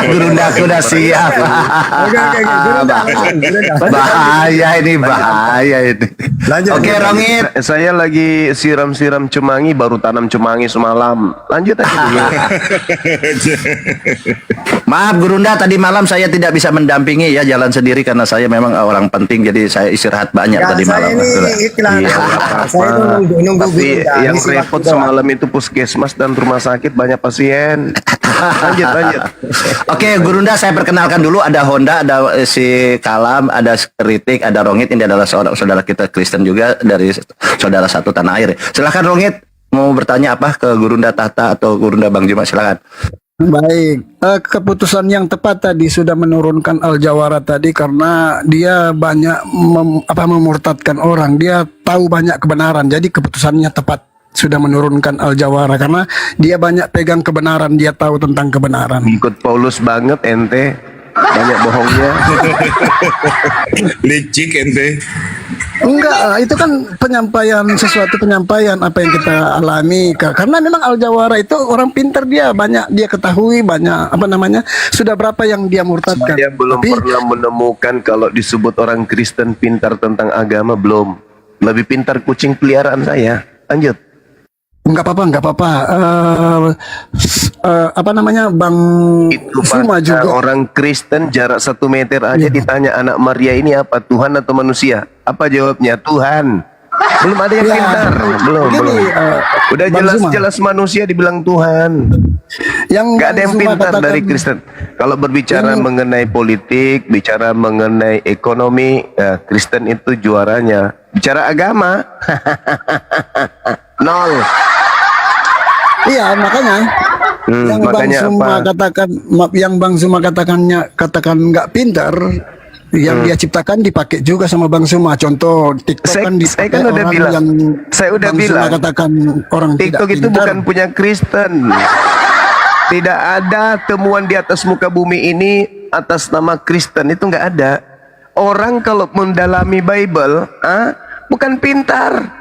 Gurunda sudah siap.
Oke, Gurunda.
Bahaya ini.
Lanjut.
Oke, Rongit.
Saya lagi siram-siram cumangi, baru tanam cumangi semalam. Lanjut aja dulu.
Maaf Gurunda, tadi malam saya tidak bisa mendampingi ya, jalan sendiri karena saya memang orang penting, jadi saya istirahat banyak
Ya,
tadi
saya
malam.
ini iklan.
Iya,
Saya itu nunggu
Tapi
Gurunda.
yang
Ngisi
repot
waktu doang.
semalam itu puskesmas dan rumah sakit banyak pasien. Lanjut.
Oke, Gurunda, saya perkenalkan dulu, ada Honda, ada si Kalam, ada Ritik, ada Rongit. Ini adalah saudara kita Kristen juga dari saudara satu tanah air. Silakan Rongit, mau bertanya apa ke Gurunda Tahta atau Gurunda Bang Juma, silakan.
Baik, keputusan yang tepat tadi sudah menurunkan Al-Jawara tadi karena dia banyak memurtadkan orang. Dia tahu banyak kebenaran, jadi keputusannya tepat, sudah menurunkan Al-Jawara karena dia banyak pegang kebenaran, dia tahu tentang kebenaran.
Ikut Paulus banget ente. Banyak bohongnya.
Licik ente.
Enggak, itu kan sesuatu penyampaian apa yang kita alami. Karena memang Al-Jawara itu orang pintar, dia banyak, dia ketahui banyak sudah berapa yang dia murtadkan.
Saya belum pernah menemukan kalau disebut orang Kristen pintar tentang agama, belum. Lebih pintar kucing peliharaan saya. Lanjut.
Enggak apa-apa. Bang
Itu
Suma
pada
juga.
orang Kristen jarak 1 meter aja ditanya anak Maria ini apa, Tuhan atau manusia? Apa jawabnya? Tuhan. Belum ada yang
Ya,
pintar. Belum. Udah
Bang
jelas-jelas manusia dibilang Tuhan.
Yang
Gak ada yang
Suma
pintar
katakan-
dari Kristen. Kalau berbicara mengenai politik, bicara mengenai ekonomi, ya, Kristen itu juaranya. Bicara agama, nol.
Iya, makanya yang Bang
makanya
Suma
apa?
katakan nggak pintar, yang dia ciptakan dipakai juga sama Bang Suma. Contoh TikTok
Saya
kan dipakai
kan udah
orang
bilang.
yang
Saya udah
Bang Suma
bilang.
katakan orang
TikTok
tidak
itu
pintar.
bukan punya Kristen. Tidak ada temuan di atas muka bumi ini atas nama Kristen, itu nggak ada. Orang kalau mendalami Bible, bukan pintar.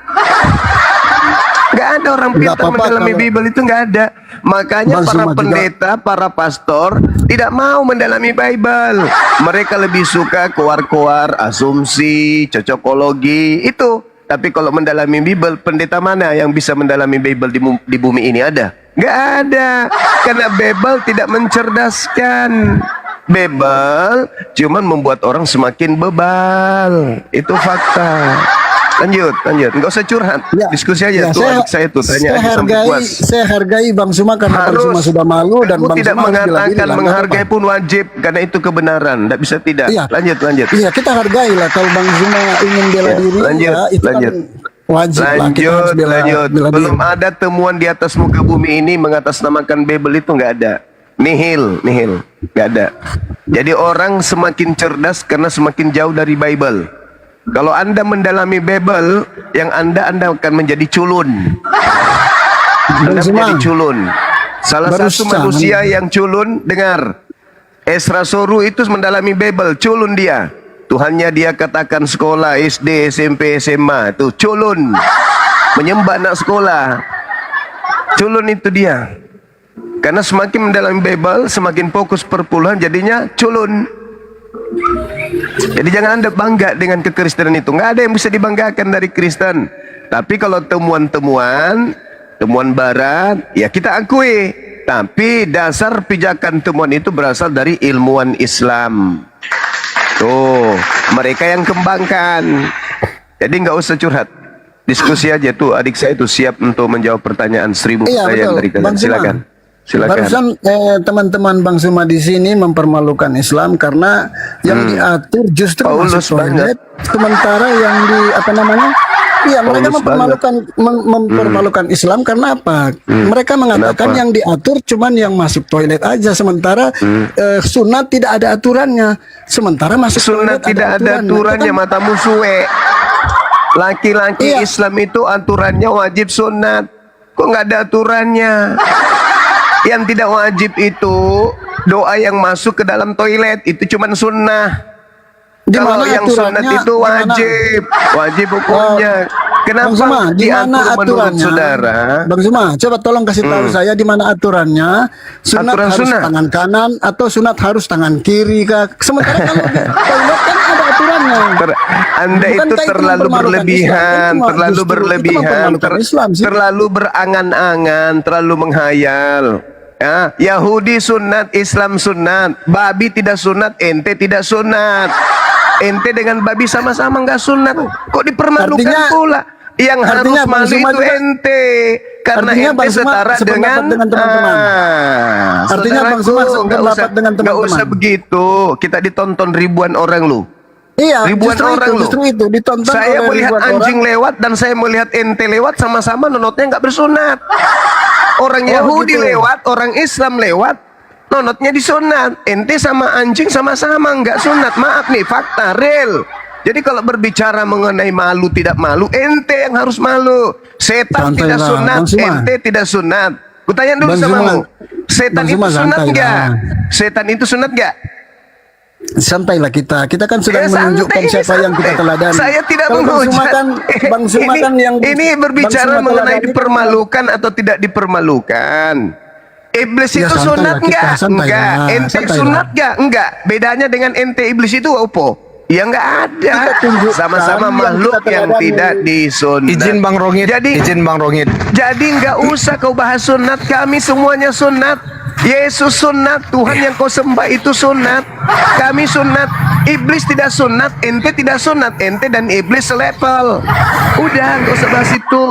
Nggak ada orang
Nggak
pintar
apa-apa
mendalami
kalau-
Bible, itu nggak ada. Makanya
Bang
para
Suma juga-
pendeta, para pastor tidak mau mendalami Bible. Mereka lebih suka koar-koar, asumsi, cocokologi itu. Tapi kalau mendalami Bible, pendeta mana yang bisa mendalami Bible di bumi ini ada? Nggak ada. Karena Bible tidak mencerdaskan. Bible cuman membuat orang semakin bebal. Itu fakta. Lanjut. Nggak usah curhat.
Ya,
Diskusi aja.
ya,
Tuh adik saya tuh tanya aja sampai puas.
Saya hargai Bang Suma karena Bang Suma sudah malu dan
Aku
Bang
tidak
Suma harus bela diri
mengatakan
lah,
menghargai
nggak apa-apa.
pun wajib karena itu kebenaran. Tidak bisa tidak.
Iya.
Lanjut.
Iya, kita hargai lah kalau Bang Suma ingin bela
Ya,
diri.
lanjut,
ya, itu
lanjut.
kan wajib lah, kita harus bela diri.
Belum ada temuan di atas muka bumi ini mengatasnamakan Bible, itu nggak ada. Nihil, nggak ada. Jadi orang semakin cerdas karena semakin jauh dari Bible. Kalau Anda mendalami Bible, yang Anda akan menjadi culun. Anda menjadi culun. Salah satu
Barusan.
manusia yang culun, dengar. Ezra Soru itu mendalami Bible, culun dia. Tuhannya dia katakan sekolah SD, SMP, SMA, itu culun. Menyembah anak sekolah. Culun itu dia. Karena semakin mendalami Bible, semakin fokus perpuluhan, jadinya culun. Jadi jangan Anda bangga dengan kekristenan itu. Nggak ada yang bisa dibanggakan dari Kristen. Tapi kalau temuan barat, ya kita akui. Tapi dasar pijakan temuan itu berasal dari ilmuwan Islam. Tuh, mereka yang kembangkan. Jadi nggak usah curhat. Diskusi aja tuh, adik saya tuh siap untuk menjawab pertanyaan 1000
Iya,
pertanyaan
betul.
dari kalian.
Bang Suma.
Silakan.
Barusan teman-teman Bang Suma di sini mempermalukan Islam karena yang diatur justru
Paulus
masuk toilet,
banget.
sementara yang mereka
Paulus
mempermalukan Islam karena apa? Mereka mengatakan
Kenapa?
yang diatur cuman yang masuk toilet aja, sementara sunat tidak ada aturannya. Sementara masuk
Sunat
toilet
tidak ada aturannya,
Itu kan-
matamu suwe. Laki-laki
Iya.
Islam itu aturannya wajib sunat. Kok nggak ada aturannya? Yang tidak wajib itu doa yang masuk ke dalam toilet, itu cuman sunnah.
Di
Kalau
mana
yang sunat
aturannya?
itu
Di mana?
wajib hukumnya.
Bang Suma,
Kenapa
di mana
diatur menurut
aturannya?
saudara?
Bang Suma, coba tolong kasih tahu saya di mana aturannya. Sunat
Aturan
harus
sunat.
tangan kanan atau sunat harus tangan kiri kah? Sementara kalau di toilet kan ada aturannya.
Anda
Bukankah
itu
itu
terlalu
mempermalukan
berlebihan,
Islam? Itu
terlalu
justru itu
berlebihan,
mempermalukan Islam sih.
terlalu berangan-angan, terlalu menghayal. Ya, Yahudi sunat, Islam sunat, babi tidak sunat, ente tidak sunat. Ente dengan babi sama-sama nggak sunat, kok dipermalukan
Artinya-
pula? Yang harus
artinya Bang
malu
Zuma
itu
juga-
ente, karena
artinya
ente
Bang Zuma
setara
sependapat dengan teman-teman. Artinya Bang Zuma
saudaraku,
sependapat dengan
nggak
teman-teman.
usah begitu. Kita ditonton ribuan orang lu.
Iya,
Ribuan orang loh.
justru itu ditonton
Saya
oleh
melihat
ribuan
anjing
orang.
lewat dan saya melihat ente lewat, sama-sama nonotnya nggak bersunat. Orang Yahudi
gitu.
lewat, orang Islam lewat, nonotnya disunat. Ente sama anjing sama-sama nggak sunat. Maaf nih, fakta real. Jadi kalau berbicara mengenai malu tidak malu, ente yang harus malu. Setan
Santai
tidak
lah,
sunat,
Bang Zuma.
ente tidak sunat. Kutanya dulu
Bang
sama
Zuma.
lu. Setan
Bang
itu
Zuma,
sunat
santai
nggak?
lah.
Setan itu sunat nggak?
Santailah kita kan sedang
santai,
menunjukkan
ini
siapa yang kita
santai.
teladani.
Saya tidak
Kalau Bang Zuma
menghujat.
kan, Bang Zuma kan yang
ini
Bang
berbicara
Zuma
mengenai
teladani
dipermalukan atau tidak dipermalukan. Iblis
Ya,
itu
santai
sunat
lah kita,
enggak?
santai
Enggak.
lah,
Ente
santai
sunat enggak? Enggak. Bedanya dengan ente iblis itu apa? Ya enggak ada.
Kita tunjukkan
Sama-sama
yang
makhluk
kita
yang
teladani.
tidak disunat.
Izin Bang Rongit. Izin Bang Rongit.
Jadi nggak usah kau bahas sunat, kami semuanya sunat. Yesus sunat, Tuhan yang kau sembah itu sunat. Kami sunat, iblis tidak sunat, ente tidak sunat, ente dan iblis selevel. Udah, nggak usah bahas itu.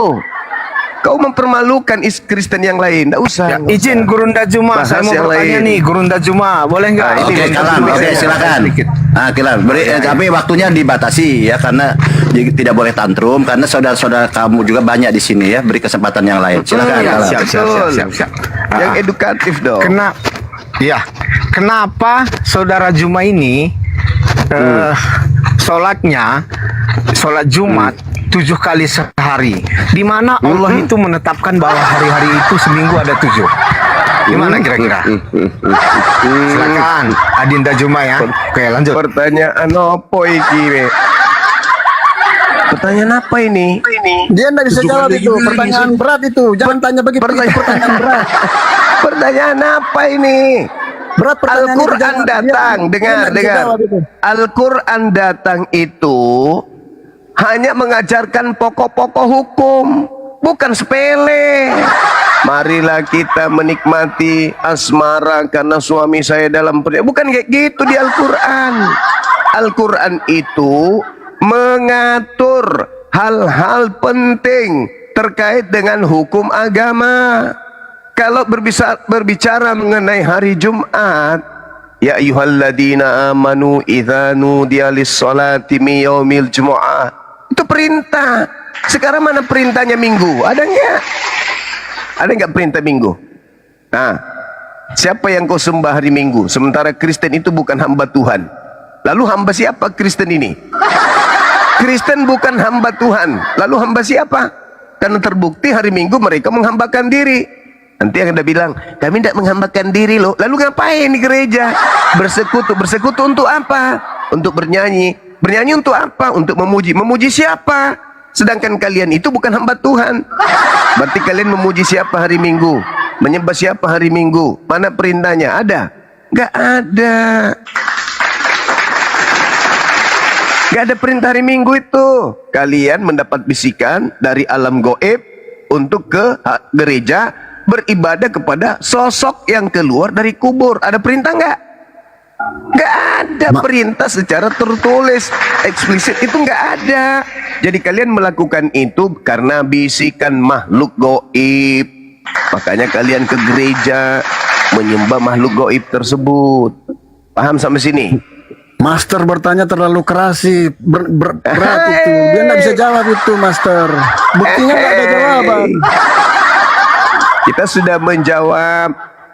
Kau mempermalukan Kristen yang lain, nggak usah. nggak
Izin
usah.
Gurunda Juma,
Bahas
saya mau
yang
bertanya
lain.
nih, Gurunda Juma, boleh nggak?
Ini
Oke,
bentar
Kalam,
dulu,
oke
saya
silakan.
sedikit.
Kalam, tapi waktunya dibatasi ya karena tidak boleh tantrum karena saudara-saudara kamu juga banyak di sini ya. Beri kesempatan yang lain. Silakan.
Ya,
Kalam.
siap. Yang edukatif dong.
Kenapa saudara Juma ini sholatnya sholat Jumat 7 kali sehari, di mana Allah itu menetapkan bahwa hari-hari itu seminggu ada 7. Gimana kira-kira? Silakan Adinda Juma ya. Oke, lanjut.
Pertanyaan apa iki? We? Pertanyaan apa ini?
Dia nggak bisa jawab itu. Pertanyaan berat itu. Jangan tanya begitu. Itu pertanyaan berat.
Pertanyaan apa ini?
Berat pertanyaan itu,
Al-Quran
jangan-
datang,
dia
dengar.
nggak bisa jawab itu.
Al-Quran datang itu hanya mengajarkan pokok-pokok hukum, bukan sepele. Marilah kita menikmati asmara karena suami saya dalam pernikahan. Bukan kayak gitu di Al-Quran. Al-Quran itu mengatur hal-hal penting terkait dengan hukum agama. Kalau berbicara mengenai hari Jumat, ya ayyuhalladzina amanu idza nudiya lis-salati min yaumil jumu'ah. Itu perintah. Sekarang mana perintahnya Minggu? Ada enggak? Ada enggak perintah Minggu? Nah, siapa yang kau sembah hari Minggu? Sementara Kristen itu bukan hamba Tuhan. Lalu hamba siapa Kristen ini? Kristen bukan hamba Tuhan. Lalu hamba siapa? Karena terbukti hari Minggu mereka menghambakan diri. Nanti yang ada bilang, kami tidak menghambakan diri loh. Lalu ngapain di gereja? Bersekutu. Bersekutu untuk apa? Untuk bernyanyi. Bernyanyi untuk apa? Untuk memuji. Memuji siapa? Sedangkan kalian itu bukan hamba Tuhan. Berarti kalian memuji siapa hari Minggu? Menyembah siapa hari Minggu? Mana perintahnya? Ada? Gak ada. Gak ada perintah hari Minggu itu. Kalian mendapat bisikan dari alam goib untuk ke gereja beribadah kepada sosok yang keluar dari kubur. Ada perintah nggak? Nggak ada perintah secara tertulis eksplisit, itu nggak ada. Jadi kalian melakukan itu karena bisikan makhluk goib. Makanya kalian ke gereja menyembah makhluk goib tersebut. Paham sampai sini?
Master bertanya terlalu keras sih, berat itu. Dia nggak bisa jawab itu, Master. Buktinya nggak ada jawaban.
Kita sudah menjawab,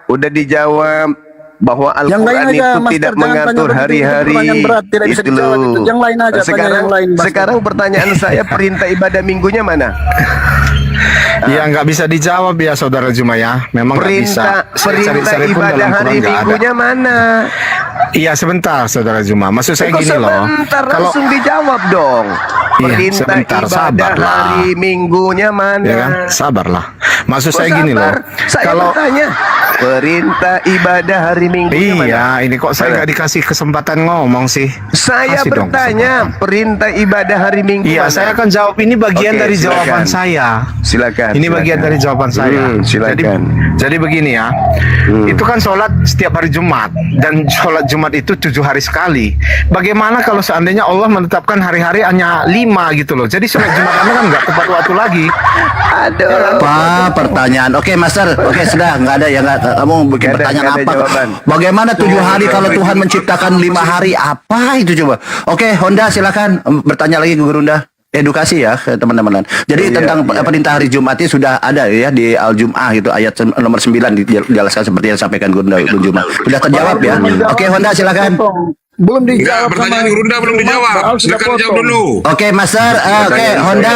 udah dijawab bahwa
Yang lain
Al-Quran
aja,
itu
Master,
tidak
jangan
mengatur
tanya begitu,
hari-hari.
pertanyaan berat, tidak bisa dijawab itu. Yang lain aja, tanya
Sekarang,
yang lain, Master.
sekarang pertanyaan saya, perintah ibadah minggunya mana?
Ya nggak bisa dijawab ya saudara Juma ya. Memang nggak bisa.
Perintah
Cari-cari pun
ibadah
dalam Quran
hari
nggak ada.
minggunya mana?
Iya sebentar saudara Juma. Maksud saya
Kok
gini loh.
sebentar,
Kalau
langsung dijawab dong.
Iya,
Perintah
sebentar,
ibadah
sabarlah.
hari minggunya mana?
ya kan, sabarlah. Maksud
Kok
saya gini loh.
sabar? Saya
Kalau
bertanya, Perintah ibadah hari Minggu.
Iya, ini kok saya nggak dikasih kesempatan ngomong sih.
Saya
Kasih dong
bertanya, perintah ibadah hari Minggu.
Iya,
mana?
saya akan jawab. Ini bagian
Oke,
dari
silakan.
jawaban saya.
Silakan.
Ini bagian dari jawaban saya.
Silakan.
Jadi begini ya. Itu kan sholat setiap hari Jumat, dan sholat Jumat itu 7 hari sekali. Bagaimana kalau seandainya Allah menetapkan hari-hari hanya 5 gitu loh? Jadi sholat Jumat Anda kan nggak tepat waktu lagi.
Aduh.
Apa pertanyaan? Oke, Master. Oke, sudah nggak ada ya, nggak. Kamu bikin
Nggak ada
pertanyaan apa?
jawaban.
Bagaimana 7 hari kalau Tuhan menciptakan 5 hari? Apa itu coba? Oke, Honda silakan bertanya lagi ke Guru Honda. Edukasi ya ke teman-teman. Jadi tentang perintah hari Jumat itu sudah ada ya di Al-Jum'ah itu ayat nomor 9 dijelaskan seperti yang disampaikan Guru Honda. Sudah terjawab ya. Oke, Honda silakan.
Belum
Enggak,
dijawab.
pertanyaan Gurunda belum dijawab. Silakan jawab dulu.
Oke, Master. Oke, Honda.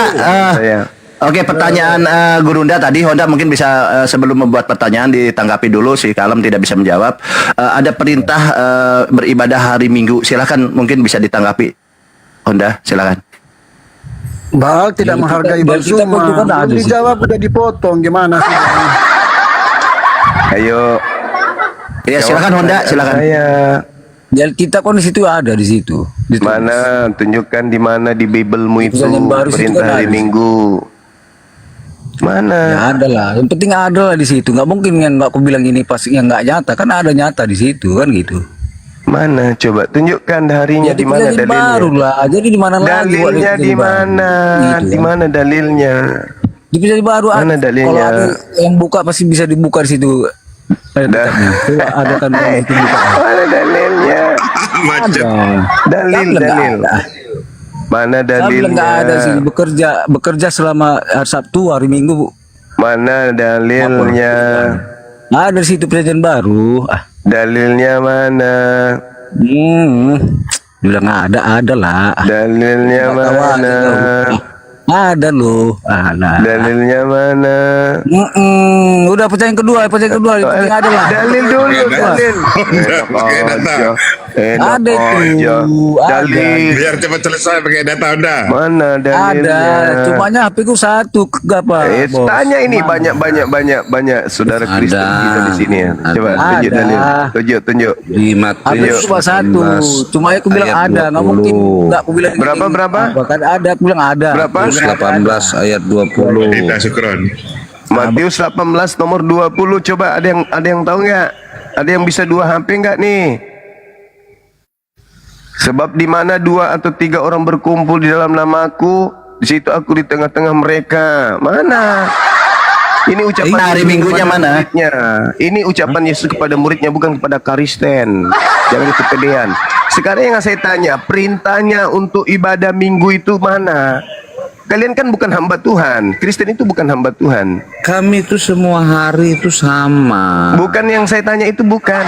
Oke, pertanyaan Gurunda tadi, Honda mungkin bisa sebelum membuat pertanyaan ditanggapi dulu, si Kalem tidak bisa menjawab. Ada perintah beribadah hari Minggu, silakan mungkin bisa ditanggapi, Honda, silakan.
Bal tidak menghargai Balsuma. Belum dijawab udah dipotong, gimana sih?
Ayo.
Ya, silakan Honda, silakan.
Jadi kita kan di situ ada di situ.
Mana? Tunjukkan di mana di Biblemu itu
Yang baru situ
perintah
kan
hari
ada.
Minggu. Mana?
Ya ada lah. Yang penting ada lah di situ. Nggak mungkin yang nggak aku bilang ini pas yang nggak nyata. Kan ada nyata di situ kan gitu.
Mana? Coba tunjukkan harinya di mana
Jadi baru
dalilnya.
lah. Jadi di mana lagi? buat
Dalilnya
jadi
di
baru?
mana?
Gitu,
Di
kan.
mana dalilnya?
Bisa baru.
Mana dalilnya?
Kalau ada yang buka pasti bisa dibuka di situ. Kitabnya. Coba ada kan yang itu buka.
Mana dalilnya?
Macet.
Dalil, dalil. Mana
Saya bilang nggak ada sih
dalilnya?
bekerja selama hari Sabtu, hari Minggu, Bu.
Mana dalilnya?
Ada di situ presiden baru.
Dalilnya mana?
Bilang ada lah.
Dalilnya
Nggak tahu aja
mana?
kau. Ada loh. Ada.
Dalilnya mana?
Udah pertanyaan kedua. Yang penting ada lah.
Dalil dulu, dalil.
Pakai data.
Ada itu.
Dalil.
Biar cepat selesai pakai data Anda.
Mana dalilnya?
Ada. Cumanya HP ku satu. Gapa?
Tanya ini banyak saudara Kristen kita di sini ya. Coba tunjuk dalil. Tunjuk.
Di
HP
Matius
ku cuma satu. Cuma aku bilang
ayat
ada. Nggak
20.
mungkin. Nggak aku bilang.
Berapa?
Bahkan ada. Aku bilang ada.
Berapa?
18 ayat 20.
Kita syukron.
Matius 18 nomor 20. Coba ada yang tahu nggak? Ada yang bisa 2 HP nggak nih? Sebab di mana 2 atau 3 orang berkumpul di dalam namaku, di situ aku di tengah-tengah mereka. Mana? Ini ucapan
Hari
Yesus
Minggunya
kepada
mana?
muridnya. Ini ucapan Yesus kepada muridnya, bukan kepada Kristen. Jangan kepedean. Sekarang yang saya tanya, perintahnya untuk ibadah Minggu itu mana? Kalian kan bukan hamba Tuhan. Kristen itu bukan hamba Tuhan.
Kami itu semua hari itu sama.
Bukan yang saya tanya itu, bukan.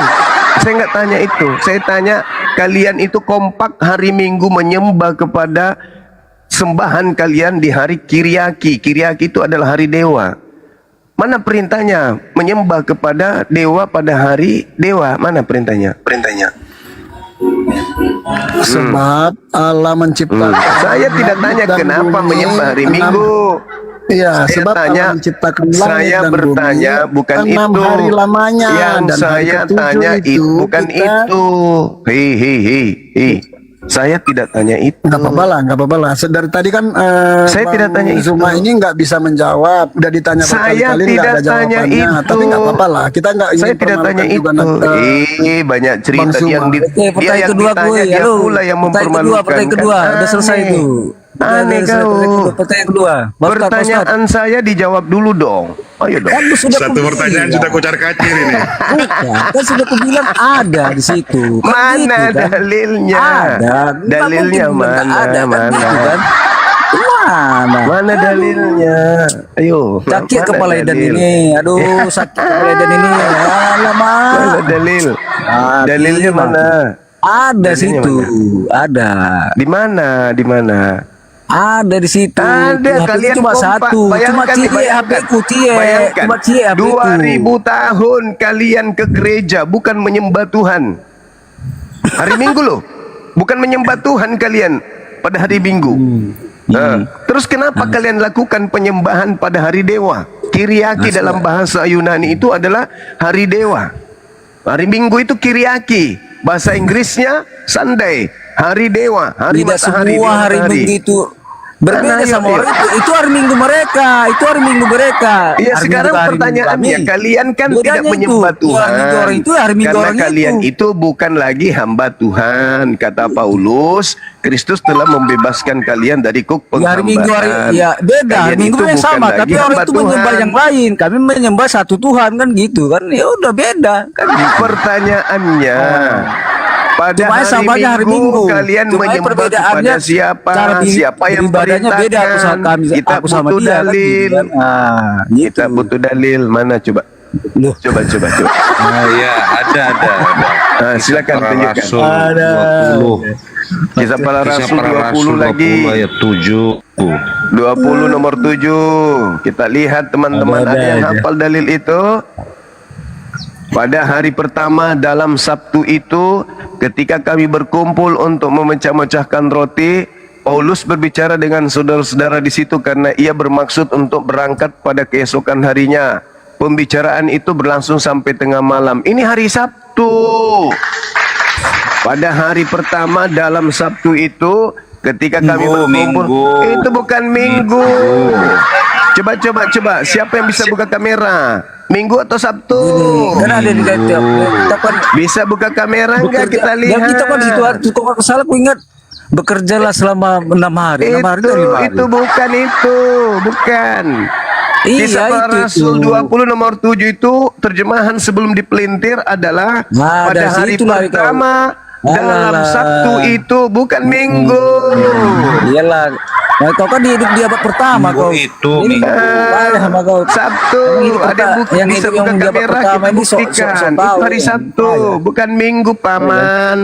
Saya nggak tanya itu. Saya tanya kalian itu kompak hari Minggu menyembah kepada sembahan kalian di hari Kiriaki. Kiriaki itu adalah hari dewa. Mana perintahnya menyembah kepada dewa pada hari dewa? Mana perintahnya?
Sebab Allah menciptakan.
Saya tidak tanya
dan
kenapa
bumi
menyembah hari
6
Minggu.
Iya,
Saya
sebab
tanya,
Allah menciptakan langit
saya
dan
bertanya
bumi
bukan
6
itu.
hari lamanya,
Yang
dan hari
saya
ketujuh
tanya itu bukan
kita-
itu. Hei. Saya tidak tanya itu.
Nggak apa-apa lah. Dari tadi kan
Saya
Bang
tidak tanya itu.
Zuma ini nggak bisa menjawab. Udah ditanya
Saya
berkali-kali nggak
tidak
ada
tanya
jawabannya.
itu.
Tapi nggak apa-apa lah. Kita nggak ingin
Saya tidak tanya
permalukan
itu.
juga,
Banyak cerita
Bang Zuma.
yang
Oke,
dia
pertanyaan
yang
kedua
ditanya
gue.
dia
Halo.
pula yang mempermalukan.
Pertanyaan kedua.
Kan
Udah selesai
aneh.
itu.
Aneh kau.
Pertanyaan kedua.
Pertanyaan saya dijawab dulu dong. Ayo dong.
Kan sudah
Satu pertanyaan sudah kocar kacir ini.
Bukan, kan sudah aku bilang ada di situ. Kan
Mana
gitu, kan?
dalilnya?
Ada.
Dalilnya
Nggak mungkin bilang nggak
mana?
ada, kan
Mana?
gitu, kan? Mana?
Mana dalilnya? Ayo.
Sakit
mana
kepala Edan
dalil?
ini. Aduh, sakit kepala Edan ini. Alamak.
Mana dalil? Dalilnya mana?
Ada
Dalilnya
situ. Ada.
Di mana?
Ada di situ.
Ada,
HP
kalian
cuma
kompak.
satu. Cuma
Bayangkan,
cie
bayangkan.
HP ku cie.
Bayangkan.
Cuma cie HP ku.
2000 tahun kalian ke gereja bukan menyembah Tuhan. Hari Minggu loh. Bukan menyembah Tuhan kalian pada hari Minggu. Terus kenapa kalian lakukan penyembahan pada hari dewa? Kiriaki dalam bahasa Yunani itu adalah hari dewa. Hari Minggu itu Kiriaki. Bahasa Inggrisnya Sunday. Hari dewa, hari
Tidak
matahari.
semua hari begitu berbeda
Karena
sama
ayo,
orang itu hari Minggu mereka, itu hari Minggu mereka.
Iya,
Hari
sekarang
Minggu, hari Minggu
pertanyaannya,
kami.
kalian kan
Bedanya
tidak
itu.
menyembah Tuhan.
Hari Minggu orang itu, hari Minggu
Karena
orang
kalian itu bukan lagi hamba Tuhan. Kata Paulus, Kristus telah membebaskan kalian dari kuk
Ya, hari Minggu hari
penghambaan.
ya beda, hari
Kalian
Minggu
itu
yang
bukan
sama,
lagi
tapi orang
hamba
itu menyembah
Tuhan.
yang lain. Kami menyembah satu Tuhan kan gitu kan. Ya udah beda kan.
Pertanyaannya, pada
Cuma samanya hari Minggu.
kalian
Cuma
menyembah
perbedaannya
kepada siapa?
cara
Siapa yang
beribadahnya beda aku sama
perintahkan?
kami,
Kita
aku sama
butuh
dia kan,
dalil.
gitu kan. Ah, gitu.
Kita butuh dalil. Mana coba?
Loh.
Coba.
Nah, ya, ada.
Nah, silakan
Para
tunjukkan.
Rasul
Ada.
20.
Kisah para
Kisah
Rasul
para
20
Rasul
lagi.
20 ayat 7.
20 nomor 7. Kita lihat teman-teman, ada yang hafal dalil itu. Pada hari pertama dalam Sabtu itu, ketika kami berkumpul untuk memecah-mecahkan roti, Paulus berbicara dengan saudara-saudara di situ karena ia bermaksud untuk berangkat pada keesokan harinya. Pembicaraan itu berlangsung sampai tengah malam. Ini hari Sabtu. Pada hari pertama dalam Sabtu itu, ketika kami berkumpul, itu bukan Minggu. Coba. Siapa yang bisa buka kamera? Minggu atau Sabtu?
Kan ada di tiap kan
Bisa buka kamera enggak kita
Ya
lihat?
kita kan situ kok aku salah aku ingat bekerjalah selama 6 hari. 6 hari itu 5 hari.
Itu bukan.
Iya,
Kisah para
itu.
Rasul 20 nomor 7 itu terjemahan sebelum dipelintir adalah
Nah,
pada
dari
hari
situ lari kau.
pertama dalam
Alah.
Sabtu itu bukan Minggu.
Iyalah. Nah, kau kan hidup di abad pertama
Minggu
kau.
itu,
Ini
Minggu.
bahaya sama kau.
Sabtu,
Yang
ada
yang
bisa
hidup
buka
yang di abad
kamera
pertama
kita
ini sok
buktikan.
tahu.
Itu hari Sabtu, bukan Minggu, paman.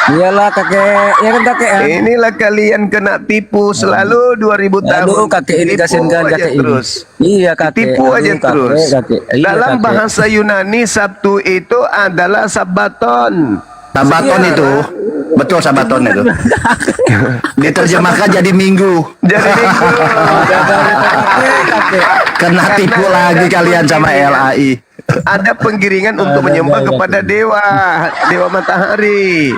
Iyalah kakek, ya kan kakek ya.
Inilah kalian kena tipu selalu 2000 tahun.
Aduh kakek ini
Tipu
kasihan kan
aja
kakek ini.
terus.
Iya kakek.
Tipu
Aduh,
aja
kakek,
terus.
kakek. Iya,
Dalam
kakek.
bahasa Yunani Sabtu itu adalah Sabaton.
Sabaton
Iya.
itu. Betul Sabaton itu. Diterjemahkan jadi Minggu.
Jadi Minggu.
Kena tipu lagi kalian sama LAI.
Ada penggiringan untuk menyembah kepada dewa matahari.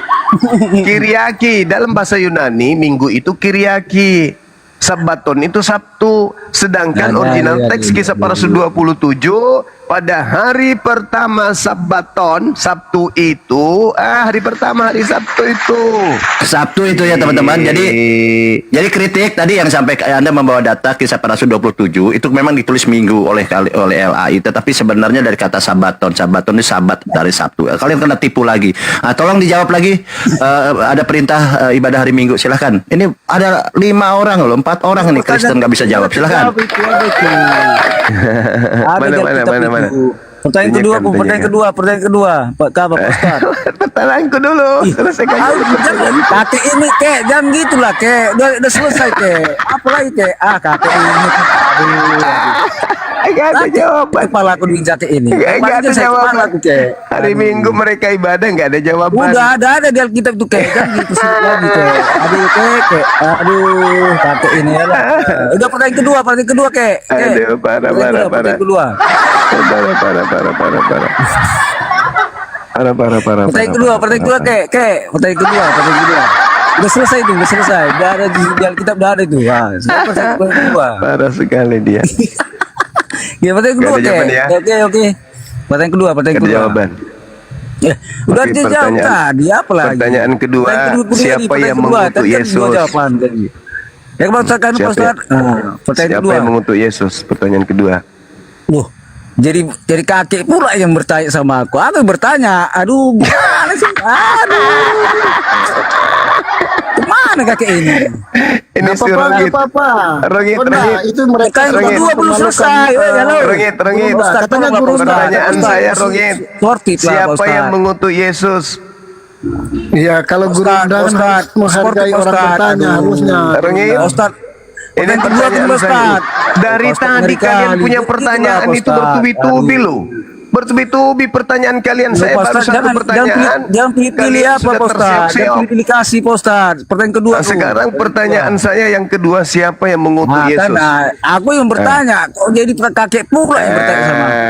Kiriaki dalam bahasa Yunani Minggu itu Kiriaki. Sabaton itu Sabtu. Sedangkan original teks Kisah para Rasul 27 pada hari pertama Sabaton, Sabtu itu, hari pertama hari Sabtu itu.
Sabtu itu ya teman-teman. Jadi kritik tadi yang sampai Anda membawa data Kisah para Rasul 27 itu memang ditulis Minggu oleh LAI, tetapi sebenarnya dari kata Sabaton. Sabaton itu Sabat dari Sabtu. Kalian kena tipu lagi. Tolong dijawab lagi. Ada perintah ibadah hari Minggu. Silahkan. Ini ada 5 orang loh, 4 orang ini Kristen nggak bisa jawab. Silahkan.
Mana?
Pertanyaan kedua, pertanyaan kedua, Pak Ustaz.
Pertanyaanku dulu. Selesaikan dulu.
Kakek ini kek, jangan gitulah kek. Udah selesai kek. Apa lagi kek? Kakek ini.
Gak ada jawaban.
Kepala aku di kakek ini.
Gak ada jawaban. Hari Minggu mereka ibadah gak ada jawaban.
Udah ada di Alkitab tuh kek. Kan gitu sih lagi kek. Aduh kek. Aduh kakek ini ya lah. Udah pertanyaan kedua kek.
Aduh parah.
Pertanyaan kedua.
Parah.
Pertanyaan kedua kek. Pertanyaan kedua. Udah selesai. Udah ada di Alkitab, udah ada itu. Sekarang pertanyaan kedua.
Parah sekali dia.
Ya, pertanyaan kedua
Gak ada jawaban ya?
Oke. Pertanyaan kedua.
Gak ada jawaban.
Ya, udah
Oke,
dijawab tadi apa lagi?
Pertanyaan kedua, siapa
pertanyaan
yang
kedua,
mengutuk
tadi kan
Yesus?
dua jawaban tadi. Ya Pak Ustaz kan Pak Ustaz. Pertanyaan
Siapa
kedua.
yang mengutuk Yesus? Pertanyaan kedua.
Loh, jadi kakek pula yang bertanya sama aku. Aku yang bertanya. Aduh, gimana sih? Kemana kakek ini?
Ini si Rongit. Rongit.
Itu mereka
Yang kedua belum selesai. Halo.
Rongit.
Ustaz,
Katanya
tolong,
guru
Pak Ustaz.
Pertanyaan
Ustaz,
saya Rongit.
Sportif lah, Pak
Siapa
Ustaz.
yang mengutuk Yesus?
Ya kalau guru
Ustaz,
undangan
Ustaz,
harus menghargai
Sportif,
orang
Ustaz.
bertanya
Aduh.
harusnya.
Rongit.
Ustaz,
Ini
pertanyaan kedua
pertanyaan
Pak
saya.
Ustaz.
Dari
Ustaz,
tadi
ngeri
kalian
kali.
punya
Gitu
pertanyaan
lah,
itu
Ustaz.
bertubi-tubi
Aduh.
loh. Bertubi-tubi pertanyaan kalian.
Loh,
Saya
Pak
baru
Ustadz,
satu pertanyaan.
jangan pilih
Kalian
apa,
sudah
Pak Ustadz. Jangan
terseok-seok.
pilih kasih, Pak Ustadz. Pertanyaan kedua.
Nah, sekarang pertanyaan saya yang kedua, siapa yang mengutus Yesus?
Aku yang bertanya, kok jadi kakek pula yang bertanya sama aku.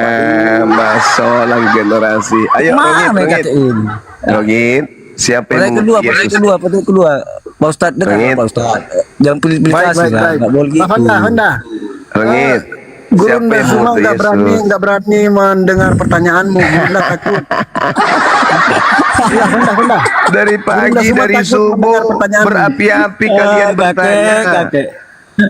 Masalah generasi. Ayo,
Mana
Rongit.
kakek ini?
Rongit, siapa yang mengutus Yesus?
Pertanyaan kedua. Pak Ustadz, dengar
Rongit.
Pak Ustadz. Jangan pilih-pilih kasih lah, nggak boleh gitu.
Honda.
Rongit, siapa
Gurunda
yang
semua
mengutus Yesus?
nggak berani mendengar pertanyaanmu. Gurunda takut. Ya, Honda.
Dari pagi,
semua
dari
takut
subuh,
mendengar pertanyaanmu.
berapi-api kalian bertanya.
kakek.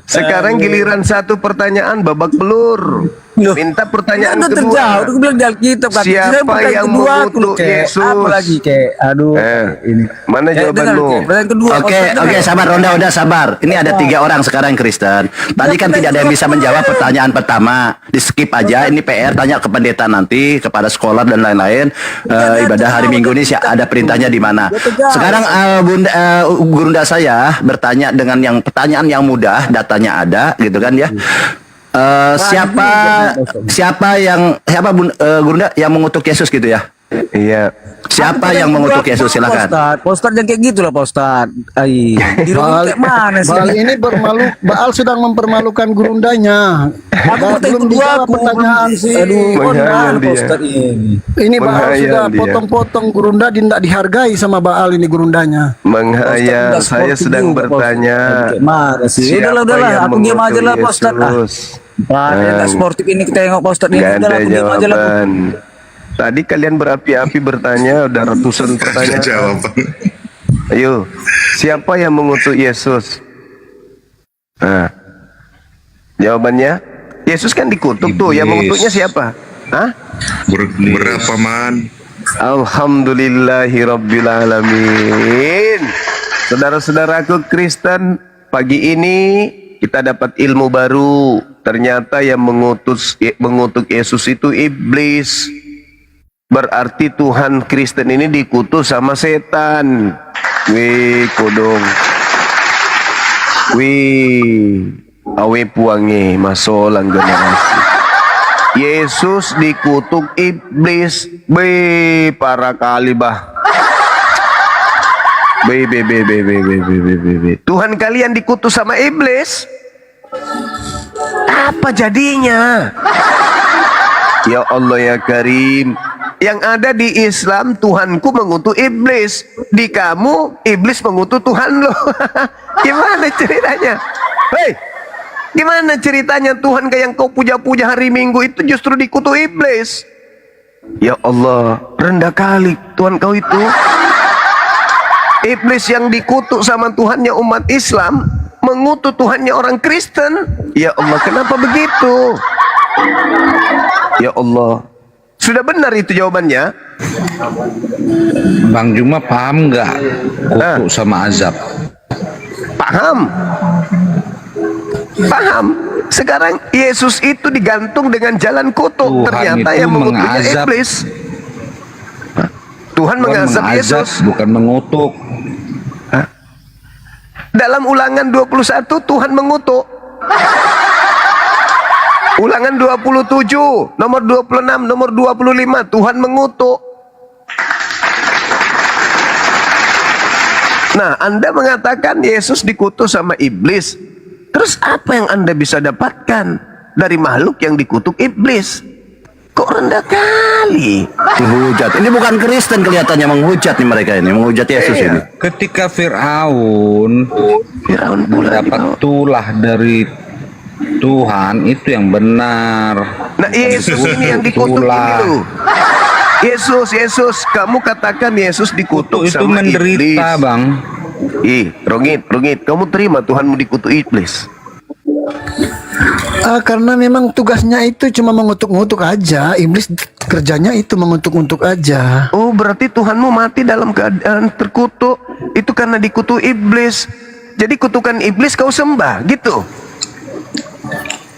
Sekarang giliran satu pertanyaan babak belur.
Loh,
Minta pertanyaan
udah
kedua.
terjauh, udah bilang di Alkitab kakek.
Siapa
Saya pertanyaan
yang
kedua aku,
mengutuk
Kek.
Yesus?
Apa lagi kek? Aduh.
Ini mana jawabanmu?
Pertanyaan kedua. Pak
Oke,
Ustadz,
oke,
dengar.
sabar, Ronda, sabar. Ini ada 3 orang sekarang Kristen. Tadi kan tidak ada yang bisa menjawab pertanyaan pertama. Di skip aja. Ini PR tanya ke pendeta nanti, kepada sekolah dan lain-lain. Ibadah hari Minggu ini ada perintahnya di mana. Sekarang Gurunda saya bertanya dengan yang pertanyaan yang mudah, datanya ada, gitu kan ya. Gurunda yang mengutuk Yesus gitu ya?
Iya.
Siapa yang mengutuk Yesus? Silakan.
Pak Ustadz jangan kayak gitu lah Pak Ustadz. Di rumah kayak mana sih?
Baal ini Baal sedang mempermalukan gurundanya.
Aku
Belum dijawab pertanyaan sih.
Aduh,
Menghayal
Pak
dia.
Ustadz ini.
Ini Baal
Menghayal
sudah
dia.
potong-potong gurunda, tidak dihargai sama Baal ini gurundanya.
Menghayal, saya sedang bertanya.
Mana sih?
Siapa
Udahlah,
yang
aku diam aja lah Pak
mengutuk
Ustadz.
Yesus?
Nggak sportif ini kita tengok Pak Ustadz ini.
Gak
Udahlah,
ada
aku diam aja lah.
jawaban. Tadi kalian berapi-api bertanya, udah ratusan
Ada
pertanyaan.
jawaban.
Ayo, siapa yang mengutuk Yesus? Nah, jawabannya, Yesus kan dikutuk tuh. Yang
Iblis.
mengutuknya siapa? Hah?
Berapa man?
Alhamdulillahirrabbilalamin. Saudara-saudaraku Kristen, pagi ini kita dapat ilmu baru. Ternyata yang mengutuk Yesus itu iblis. Berarti Tuhan Kristen ini dikutus sama setan. Wih, kodong. Wih, awe puange masolang generasi. Yesus dikutuk iblis. Be, para kali bah. Be. Tuhan kalian dikutus sama iblis. Apa jadinya? Ya Allah ya Karim. Yang ada di Islam, Tuhanku mengutuk iblis. Di kamu, iblis mengutuk Tuhan lo. Gimana ceritanya? Hei, gimana ceritanya Tuhan yang kau puja-puja hari Minggu itu justru dikutuk iblis? Ya Allah, rendah kali Tuhan kau itu. Iblis yang dikutuk sama Tuhannya umat Islam, mengutuk Tuhannya orang Kristen. Ya Allah, kenapa begitu? Ya Allah, sudah benar itu jawabannya.
Bang Juma paham nggak kutuk sama azab?
Paham? Paham. Sekarang Yesus itu digantung dengan jalan kutuk.
Tuhan
Ternyata
itu
yang mengutuknya
mengazab.
iblis. Tuhan mengazab Yesus.
Bukan mengutuk.
Dalam Ulangan 21 Tuhan mengutuk. Ulangan 27, nomor 26, nomor 25 Tuhan mengutuk. Nah, Anda mengatakan Yesus dikutuk sama iblis. Terus apa yang Anda bisa dapatkan dari makhluk yang dikutuk iblis? Kok rendah kali?
Menghujat. Ini bukan Kristen kelihatannya, menghujat nih mereka ini, menghujat Yesus ini.
Ketika Fir'aun
pula
mendapat tulah dari Tuhan, itu yang benar.
Nah, Yesus ini yang dikutuk ini loh. Yesus, kamu katakan Yesus dikutuk
Itu
sama
menderita,
iblis.
Bang.
Rongit, kamu terima Tuhanmu dikutuk iblis?
Karena memang tugasnya itu cuma mengutuk-ngutuk aja. Iblis kerjanya itu mengutuk-ngutuk aja.
Oh, berarti Tuhanmu mati dalam keadaan terkutuk. Itu karena dikutuk iblis. Jadi kutukan iblis kau sembah, gitu?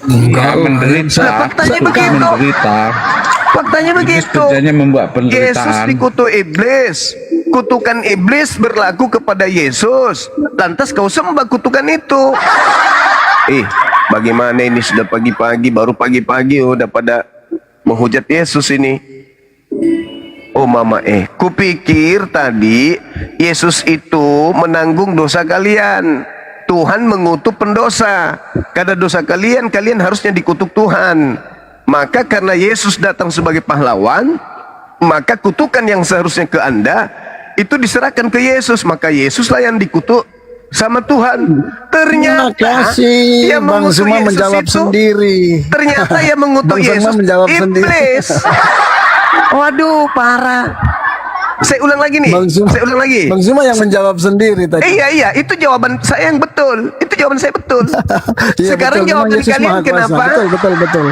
Enggak menderita.
Nah, faktanya
Bukan
begitu.
menderita.
Faktanya
Iblis
begitu.
kerjanya membuat
Yesus
penderitaan.
dikutuk iblis. Kutukan iblis berlaku kepada Yesus. Lantas kau sembah kutukan itu. Bagaimana ini sudah pagi-pagi, baru pagi-pagi udah pada menghujat Yesus ini. Oh mama kupikir tadi Yesus itu menanggung dosa kalian. Tuhan mengutuk pendosa. Karena dosa kalian, kalian harusnya dikutuk Tuhan. Maka karena Yesus datang sebagai pahlawan, maka kutukan yang seharusnya ke Anda itu diserahkan ke Yesus. Maka Yesuslah yang dikutuk sama Tuhan. Ternyata
Kasih
yang
Bang
mengutuk
Suma
Yesus
menjawab
itu,
sendiri.
ternyata yang mengutuk
Bang Suma
Yesus
menjawab sendiri.
iblis. Waduh, parah. Saya ulang lagi nih. Saya ulang lagi.
Bang Suma yang menjawab sendiri tadi.
Iya, itu jawaban saya yang betul. Itu jawaban saya betul.
Iya,
Sekarang
betul.
jawaban
Memang Yesus
kalian
Maha Kuasa.
kenapa?
Betul.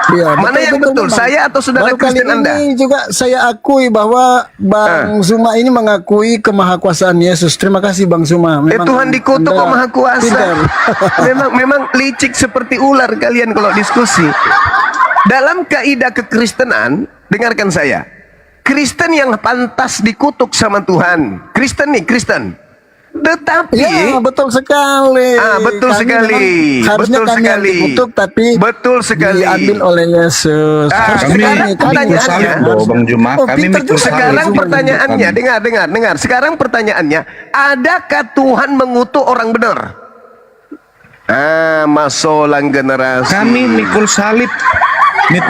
Iya,
Mana yang betul?
Bang.
Saya atau saudara
Baru kali
Kristen Anda?
ini juga saya akui bahwa Bang Suma ini mengakui kemahakuasaan Yesus. Terima kasih Bang Suma.
Tuhan dikutuk kok Maha Kuasa.
pintar.
memang licik seperti ular kalian kalau diskusi. Dalam kaidah kekristenan, dengarkan saya. Kristen yang pantas dikutuk sama Tuhan. Kristen. Tetapi
Ya, betul sekali.
betul
Kami
sekali.
memang harusnya
Betul
kami yang
sekali.
dikutuk, tapi
Betul sekali.
diambil oleh Yesus.
Sekarang
Kami
pertanyaannya,
Bang Juma, kami
pintar
mikul
juga.
salib.
sekarang pertanyaannya, dengar. Sekarang pertanyaannya, adakah Tuhan mengutuk orang benar? Masolang generasi.
Kami mikul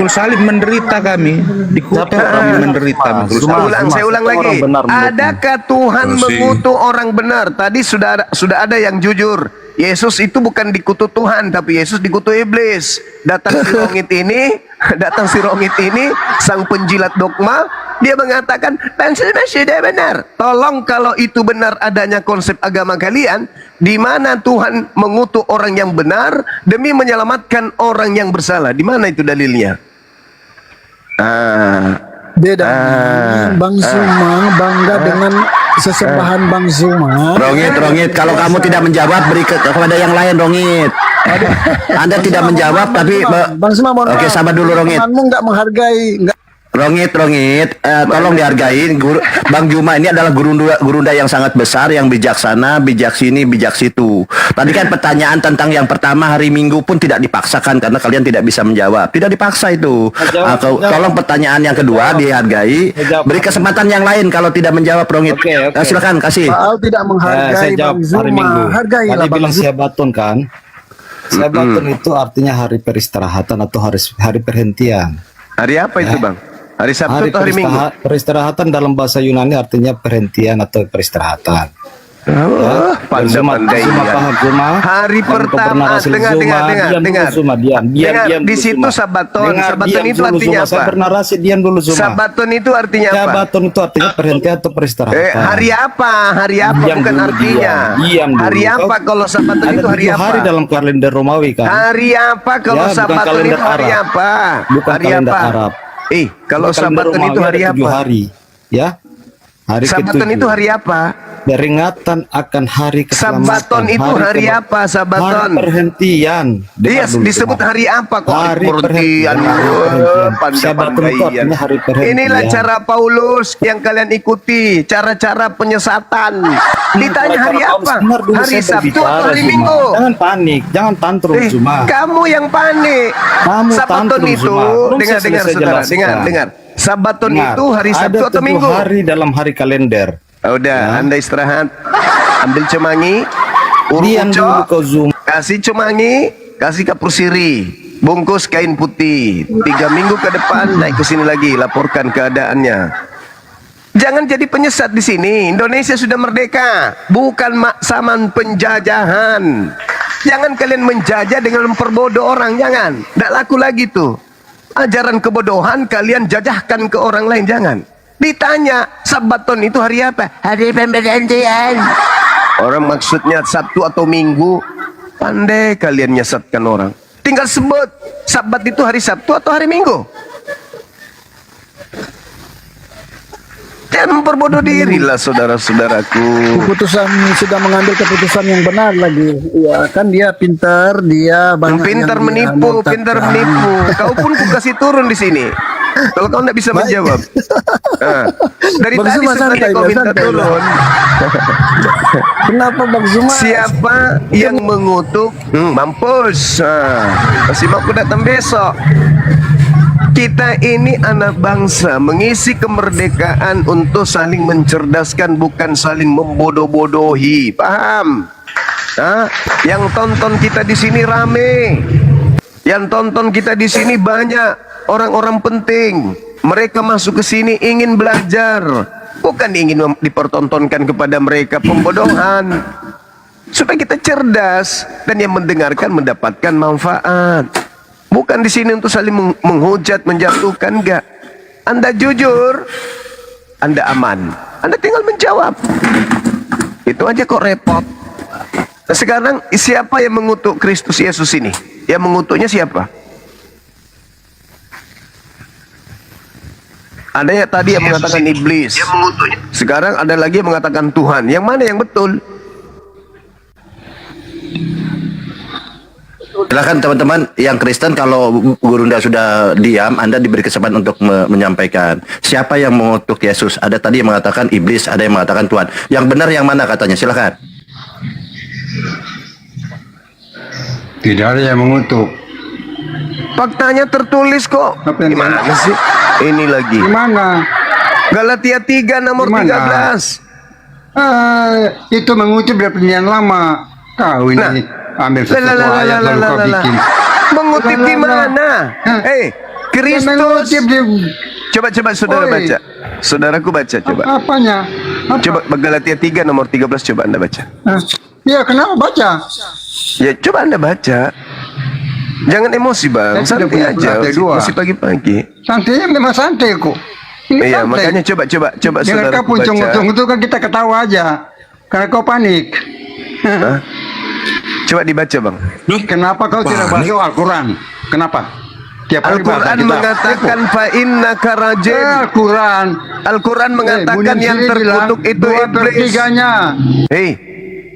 salib menderita kami, dikutuk kami menderita. Mikul salib.
Saya ulang lagi. Adakah Tuhan mengutuk orang benar? Tadi sudah ada yang jujur. Yesus itu bukan dikutuk Tuhan, tapi Yesus dikutuk iblis. Datang si rongit ini, sang penjilat dogma, dia mengatakan, sudah benar. Tolong kalau itu benar adanya konsep agama kalian, di mana Tuhan mengutuk orang yang benar demi menyelamatkan orang yang bersalah. Di mana itu dalilnya?
Beda. Bang Suma bangga dengan sesembahan Bang Suma.
Rongit, kalau kamu tidak menjawab beri kepada yang lain, Rongit. Anda tidak menjawab tapi
Bang Suma mohon
Oke,
maaf.
sabar dulu, Rongit.
Temanmu nggak menghargai,
Rongit, tolong dihargai. Bang Juma ini adalah gurunda yang sangat besar, yang bijaksana, bijak sini, bijak situ. Tadi kan pertanyaan tentang yang pertama hari Minggu pun tidak dipaksakan karena kalian tidak bisa menjawab. Tidak dipaksa itu. Tolong pertanyaan yang kedua dihargai. Beri kesempatan yang lain kalau tidak menjawab, Rongit. Silakan kasih.
Pak Al tidak menghargai Bang Zuma. Hargailah Bang Zuma.
Sabaton kan? Sabaton itu artinya hari peristirahatan atau hari perhentian.
Hari apa itu, Bang? Hari Sabtu atau hari Minggu?
Peristirahatan dalam bahasa Yunani artinya perhentian atau peristirahatan.
Pandai-pandai. Hari pertama, dengar.
Diam
Di situ Sabaton. Sabaton itu artinya apa?
Saya bernarasi, diam dulu Zuma.
Sabaton itu artinya apa?
Sabaton itu artinya perhentian atau peristirahatan.
Hari apa? Hari apa
Diam
bukan
dulu,
artinya.
diam dulu.
Hari apa kalau Sabaton
Ada
itu hari
7
apa?
hari dalam kalender Romawi kan?
Hari apa kalau
Ya, bukan
Sabaton
kalender
itu hari
Arab.
apa?
Bukan
Hari
kalender
apa?
Arab.
Kalau
Kalender
Sabaton itu
Romawi
hari
ada 7
apa?
hari, ya. Hari
Sabaton
ke-7.
itu hari apa?
Peringatan akan hari keselamatan.
Sabaton itu hari apa? Sabaton.
Hari perhentian.
Iya,
Dengar dulu,
disebut
Zuma.
hari apa kok?
Hari
Perhentian.
perhentian. Sabaton itu artinya hari perhentian.
Inilah cara Paulus yang kalian ikuti, cara-cara penyesatan. Ditanya hari apa?
Benar dulu,
Hari
saya
Sabtu
berbicara,
atau hari
Zuma.
Minggu?
Jangan panik, jangan tantrum Zuma.
Kamu yang panik.
Kamu
Sabaton
tantrum,
itu,
Zuma. Belum
dengar
saya selesai
saudara,
jelaskan.
dengar. Sabaton
Dengar,
itu hari Sabtu
ada
atau
7
Minggu?
hari dalam hari kalender.
Udah, Anda istirahat. Ambil cemangi,
Diam
urucok,
dulu kau Zuma.
kasih cemangi, kasih kapur siri, bungkus kain putih. 3 minggu ke depan naik ke sini lagi, laporkan keadaannya. Jangan jadi penyesat di sini. Indonesia sudah merdeka, bukan maksaman penjajahan. Jangan kalian menjajah dengan memperbodoh orang, jangan. Tidak laku lagi tuh. Ajaran kebodohan kalian jajahkan ke orang lain, jangan. Ditanya, Sabaton itu hari apa? Hari pemberhentian. Orang maksudnya Sabtu atau Minggu. Pandai kalian nyesatkan orang. Tinggal sebut, Sabat itu hari Sabtu atau hari Minggu. Jangan memperbodoh diri lah saudara-saudaraku.
Keputusan sudah mengambil keputusan yang benar lagi. Ya kan dia pintar, dia banyak
Pintar
yang dia
menipu,
mantapkan.
pintar menipu. Kau pun ku kasih turun di sini. Kalau kau tidak bisa menjawab. Dari
Bang
tadi
Zuma
sebenarnya
santai,
kau
Bang,
minta
santai,
turun.
Kenapa Bang Zuma?
Siapa yang mengutuk? Mampus. Masih mau aku datang besok. Kita ini anak bangsa mengisi kemerdekaan untuk saling mencerdaskan, bukan saling membodoh-bodohi. Paham? Nah, yang tonton kita di sini rame. Yang tonton kita di sini banyak orang-orang penting. Mereka masuk ke sini ingin belajar, bukan ingin dipertontonkan kepada mereka pembodohan. Supaya kita cerdas dan yang mendengarkan mendapatkan manfaat. Bukan di sini untuk saling menghujat, menjatuhkan, enggak. Anda jujur, Anda aman. Anda tinggal menjawab. Itu aja kok repot. Nah, sekarang siapa yang mengutuk Kristus Yesus ini? Yang mengutuknya siapa? Ada ya tadi yang mengatakan iblis. Sekarang ada lagi yang mengatakan Tuhan. Yang mana yang betul?
Silakan teman-teman yang Kristen, kalau Gurunda sudah diam, Anda diberi kesempatan untuk menyampaikan. Siapa yang mengutuk Yesus? Ada tadi yang mengatakan iblis, ada yang mengatakan Tuhan. Yang benar yang mana katanya? Silakan.
Tidak ada yang mengutuk.
Faktanya tertulis kok. Gimana sih? Ini lagi.
Gimana?
Galatia 3 nomor 13.
Itu mengutip dari perjanjian lama. Kau ini ambil sesuatu ayat lalu kau bikin.
Mengutip di mana? Kristus. Coba saudara baca. Saudaraku baca coba.
Apanya?
Coba Galatia 3 nomor 13 coba Anda baca.
Ya, kenapa baca?
Ya coba Anda baca. Jangan emosi bang, santai aja. Masih pagi-pagi.
Santainya memang santai kok.
Iya, makanya coba
Jangan
saudara
kau puncung-puncung itu kan kita ketawa aja. Karena kau panik.
Hah? Coba dibaca bang.
Kenapa kau tidak baca Al-Quran? Kenapa? Tiap hari
Al-Quran mengatakan fa innaka rajim. Al-Quran mengatakan yang terkutuk itu iblis. Hei,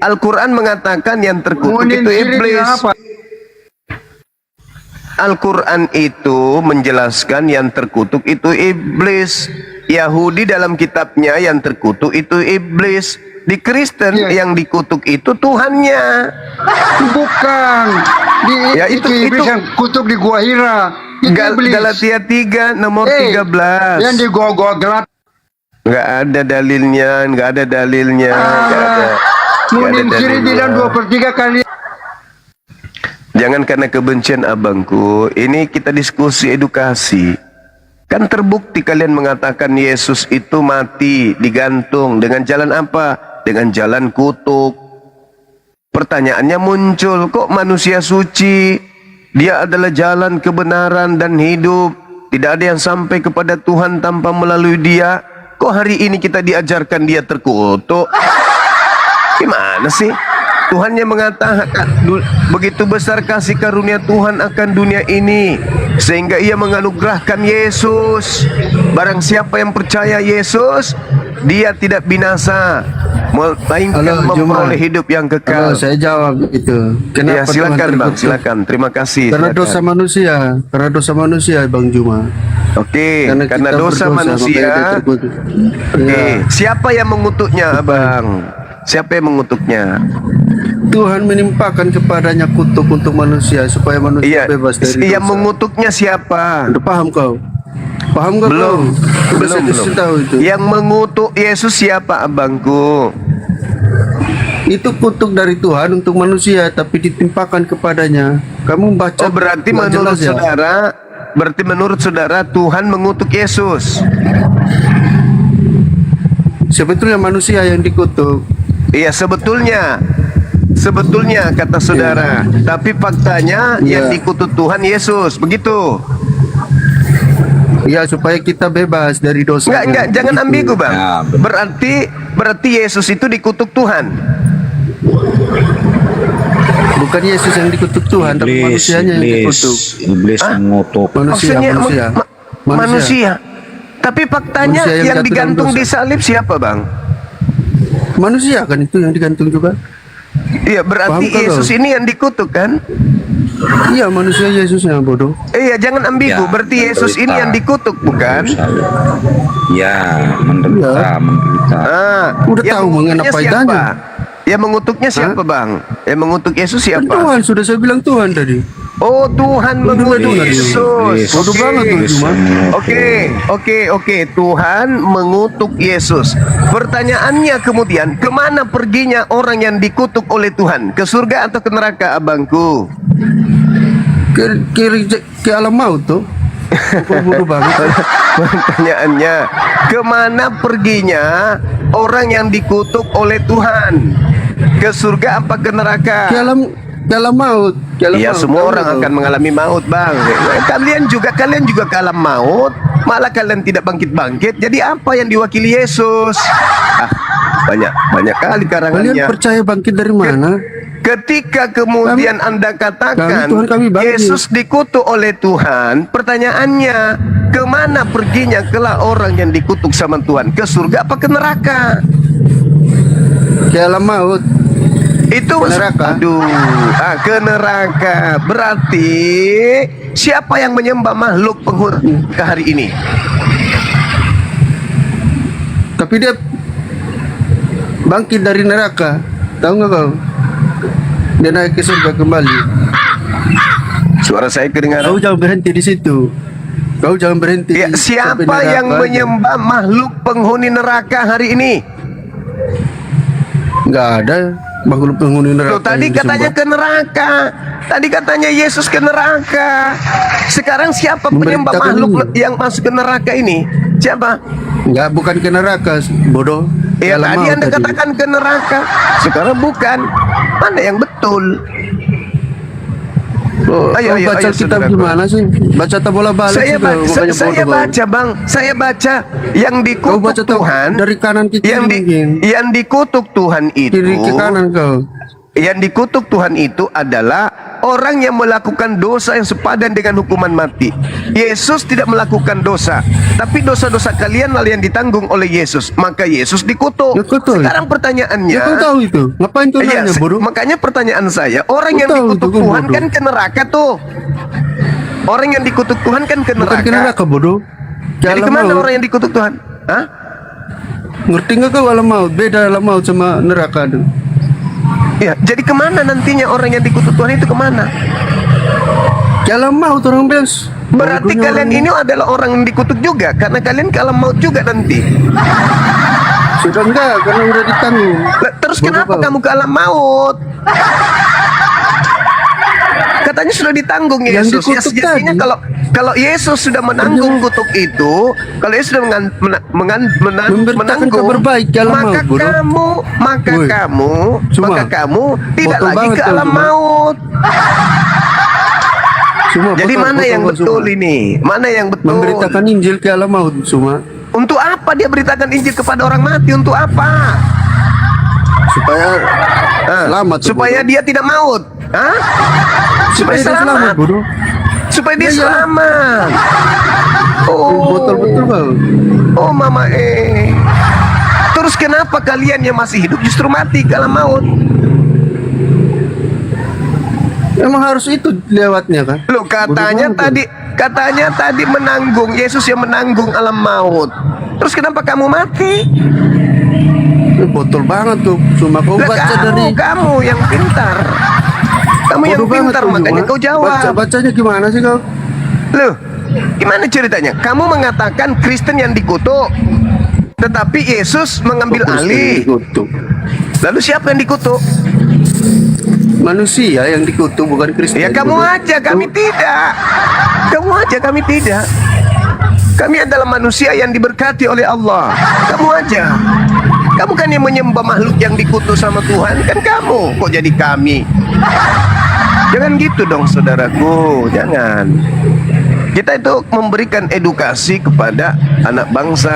Al-Quran mengatakan yang terkutuk itu iblis. Al-Quran itu menjelaskan yang terkutuk itu iblis. Yahudi dalam kitabnya yang terkutuk itu iblis. Di Kristen yang dikutuk itu Tuhannya.
Bukan. Itu iblis yang kutuk di Gua Hira.
Galatia 3 nomor 13.
Yang di Gua gelap.
Nggak ada dalilnya. Nggak ada.
Munim Siri bilang 2/3 kali.
Jangan karena kebencian abangku. Ini kita diskusi edukasi. Kan terbukti kalian mengatakan Yesus itu mati, digantung. Dengan jalan apa? Dengan jalan kutuk. Pertanyaannya muncul, kok manusia suci? Dia adalah jalan kebenaran dan hidup. Tidak ada yang sampai kepada Tuhan tanpa melalui dia. Kok hari ini kita diajarkan dia terkutuk? Gimana sih? Tuhan yang mengatakan begitu besar kasih karunia Tuhan akan dunia ini sehingga ia menganugerahkan Yesus. Barang siapa yang percaya Yesus, dia tidak binasa, melainkan memperoleh hidup yang kekal.
Saya jawab itu.
Ya, silakan bang, silakan. Terima kasih.
Karena
silakan.
dosa manusia, Bang Juma.
Oke, karena dosa manusia. Oke, siapa yang mengutuknya, abang? Siapa yang mengutuknya?
Tuhan menimpakan kepadanya kutuk untuk manusia supaya manusia bebas dari dosa.
Yang mengutuknya siapa?
Udah paham kau? Paham gak
belum?
kau?
Belum.
Tahu itu.
Yang mengutuk Yesus siapa, abangku?
Itu kutuk dari Tuhan untuk manusia, tapi ditimpakan kepadanya. Kamu baca.
Oh, berarti menurut saudara, Tuhan mengutuk Yesus.
Sebetulnya manusia yang dikutuk.
Iya, sebetulnya kata saudara, tapi faktanya yang dikutuk Tuhan Yesus, begitu.
Ya, supaya kita bebas dari dosa.
Enggak, jangan ambigu bang. Berarti Yesus itu dikutuk Tuhan.
Bukan Yesus yang dikutuk Tuhan, tapi manusianya yang dikutuk.
Iblis mengutuk.
Manusia. Tapi faktanya yang digantung di salib siapa bang?
Manusia kan itu yang digantung juga.
Iya, berarti Yesus ini yang dikutuk kan?
Iya, manusia Yesus yang bodoh.
Iya, jangan ambigu. Berarti Yesus ini yang dikutuk, bukan?
Ya, menderita.
Udah tahu mengenai faedahnya.
Yang mengutuknya siapa bang? Yang mengutuk Yesus siapa?
Tuhan, sudah saya bilang Tuhan tadi.
Oh, Tuhan mengutuk Yesus.
Bodoh banget tuh cuma.
Oke. Tuhan mengutuk Yesus. Pertanyaannya kemudian, kemana perginya orang yang dikutuk oleh Tuhan? Ke surga atau ke neraka, abangku?
Ke alam maut tuh. Bodoh banget.
Pertanyaannya, kemana perginya orang yang dikutuk oleh Tuhan? Ke surga apa ke neraka?
Ke alam maut.
Ya, semua orang akan mengalami maut, Bang. Kalian juga ke alam maut, malah kalian tidak bangkit-bangkit. Jadi apa yang diwakili Yesus? Banyak kali karangannya.
Kalian percaya bangkit dari mana?
Ketika kemudian Anda katakan
Tuhan kami bangkit.
Yesus dikutuk oleh Tuhan, pertanyaannya, kemana perginya kelak orang yang dikutuk sama Tuhan? Ke surga apa ke neraka?
Ke alam maut.
Itu
Ke neraka.
Ke neraka. Berarti siapa yang menyembah makhluk penghuni ke hari ini?
Tapi dia bangkit dari neraka. Tahu nggak kau? Dia naik ke surga kembali.
Suara saya kedengaran.
Kau jangan berhenti di situ. Kau jangan berhenti.
Ya, siapa
sampai
yang
neraka
menyembah makhluk penghuni neraka hari ini?
Nggak ada makhluk penghuni neraka.
Loh, tadi
yang
katanya
disembah.
ke neraka. Tadi katanya Yesus ke neraka. Sekarang siapa penyembah
Memerintahkan
makhluk yang masuk ke neraka ini? Siapa?
Nggak, bukan ke neraka, bodoh.
Ya,
Alam
tadi
maut
Anda katakan ke neraka. Sekarang bukan. Mana yang betul?
Ayo, baca kitab
saudaraku.
gimana sih? Baca bola balik.
Saya baca, Bang. Saya baca yang
Kau baca
dikutuk Tuhan
dari kanan ke kiri mungkin.
yang dikutuk Tuhan itu.
Kiri ke kanan kau.
Yang dikutuk Tuhan itu adalah orang yang melakukan dosa yang sepadan dengan hukuman mati. Yesus tidak melakukan dosa, tapi dosa-dosa kalian malah yang ditanggung oleh Yesus. Maka Yesus dikutuk.
Ya, betul.
Sekarang pertanyaannya,
Ya kau tahu itu. Ngapain kau
iya,
nanya, bodoh?
makanya pertanyaan saya, orang
Kau
yang
tahu
dikutuk
itu, kau
Tuhan
bodoh.
kan ke neraka tuh. Orang yang dikutuk Tuhan kan ke
Bukan
neraka.
ke neraka, bodoh. Ke
Jadi
alam
kemana
maut.
orang yang dikutuk Tuhan? Hah?
Ngerti nggak kau alam maut? Beda alam maut sama neraka tuh.
Ya, jadi kemana nantinya orang yang dikutuk Tuhan itu kemana?
Ke alam maut orang bes.
Berarti
Bodohnya
kalian
orang
ini adalah orang yang dikutuk juga, karena kalian ke alam maut juga nanti.
sudah enggak, karena udah ditanggung.
Lah, terus
Bodoh
kenapa
kau.
kamu ke alam maut? Katanya sudah ditanggung
Yang
Yesus. Ya,
dikutuk
sejatinya
tadi.
kalau Yesus sudah menanggung kutuk itu, kalau Yesus sudah
Memberitakan
menanggung,
kabar baik ke alam
maka
maut, bodoh. Woi. Cuma,
kamu tidak
potong
lagi
banget
ke
kau,
alam
cuma.
maut.
Semua
Jadi
potong,
mana yang
kau
betul
semua.
ini? Mana yang betul?
Memberitakan Injil ke alam maut semua.
Untuk apa dia beritakan Injil kepada orang mati? Untuk apa?
Supaya selamat tuh,
Supaya
bodoh.
dia tidak maut. Hah? Supaya
dia
selamat.
bodoh.
Supaya dia
Iya.
selamat. Oh,
Betul kau.
oh mama Terus kenapa kalian yang masih hidup justru mati ke alam maut?
Emang harus itu lewatnya kan?
Loh, katanya
Bodoh banget,
tadi menanggung, Yesus yang menanggung alam maut. Terus kenapa kamu mati?
Botol banget tuh. Cuma kau
Lah,
baca dari
kamu yang pintar. Kamu yang
bodoh banget
pintar,
tuh,
makanya
cuma.
kau jawab.
Bacanya gimana sih kau?
Loh, gimana ceritanya? Kamu mengatakan Kristen yang dikutuk, tetapi Yesus mengambil alih.
Dikutuk.
Lalu siapa yang dikutuk?
Manusia yang dikutuk, bukan Kristen.
Ya kamu
bodoh.
aja, kami tidak. Kamu aja, kami tidak. Kami adalah manusia yang diberkati oleh Allah. Kamu aja. Kamu kan yang menyembah makhluk yang dikutuk sama Tuhan. Kan kamu, kok jadi kami? Jangan gitu dong, saudaraku. Jangan. Kita itu memberikan edukasi kepada anak bangsa.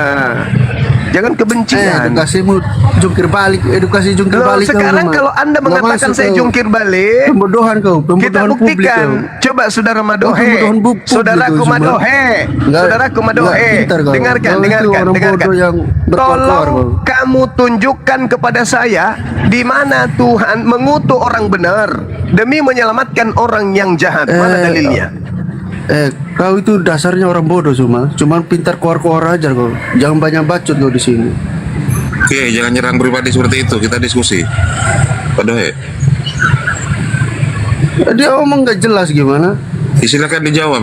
Jangan kebencian.
Edukasimu jungkir balik, edukasi jungkir
Loh,
balik.
sekarang
kau,
kalau Anda
Nggak
mengatakan
masuk
saya
kau.
jungkir balik,
Pembodohan kau,
kita
pembodohan publik
buktikan.
kau.
Coba saudara Madohe,
pembodohan publik
saudaraku
kau,
Madohe,
Nggak-
saudaraku
nggak
Madohe,
pintar kau.
dengarkan,
Kau itu
dengarkan,
orang
dengarkan.
bodoh yang berkoar-koar
Tolong
kau.
kamu tunjukkan kepada saya di mana Tuhan mengutuk orang benar demi menyelamatkan orang yang jahat. Mana dalilnya?
Kau itu dasarnya orang bodoh cuman pintar koar-koar aja kau. Jangan banyak bacot kau di sini.
Oke, jangan nyerang pribadi seperti itu. Kita diskusi. Waduh,
Dia omong nggak jelas gimana?
Silakan dijawab.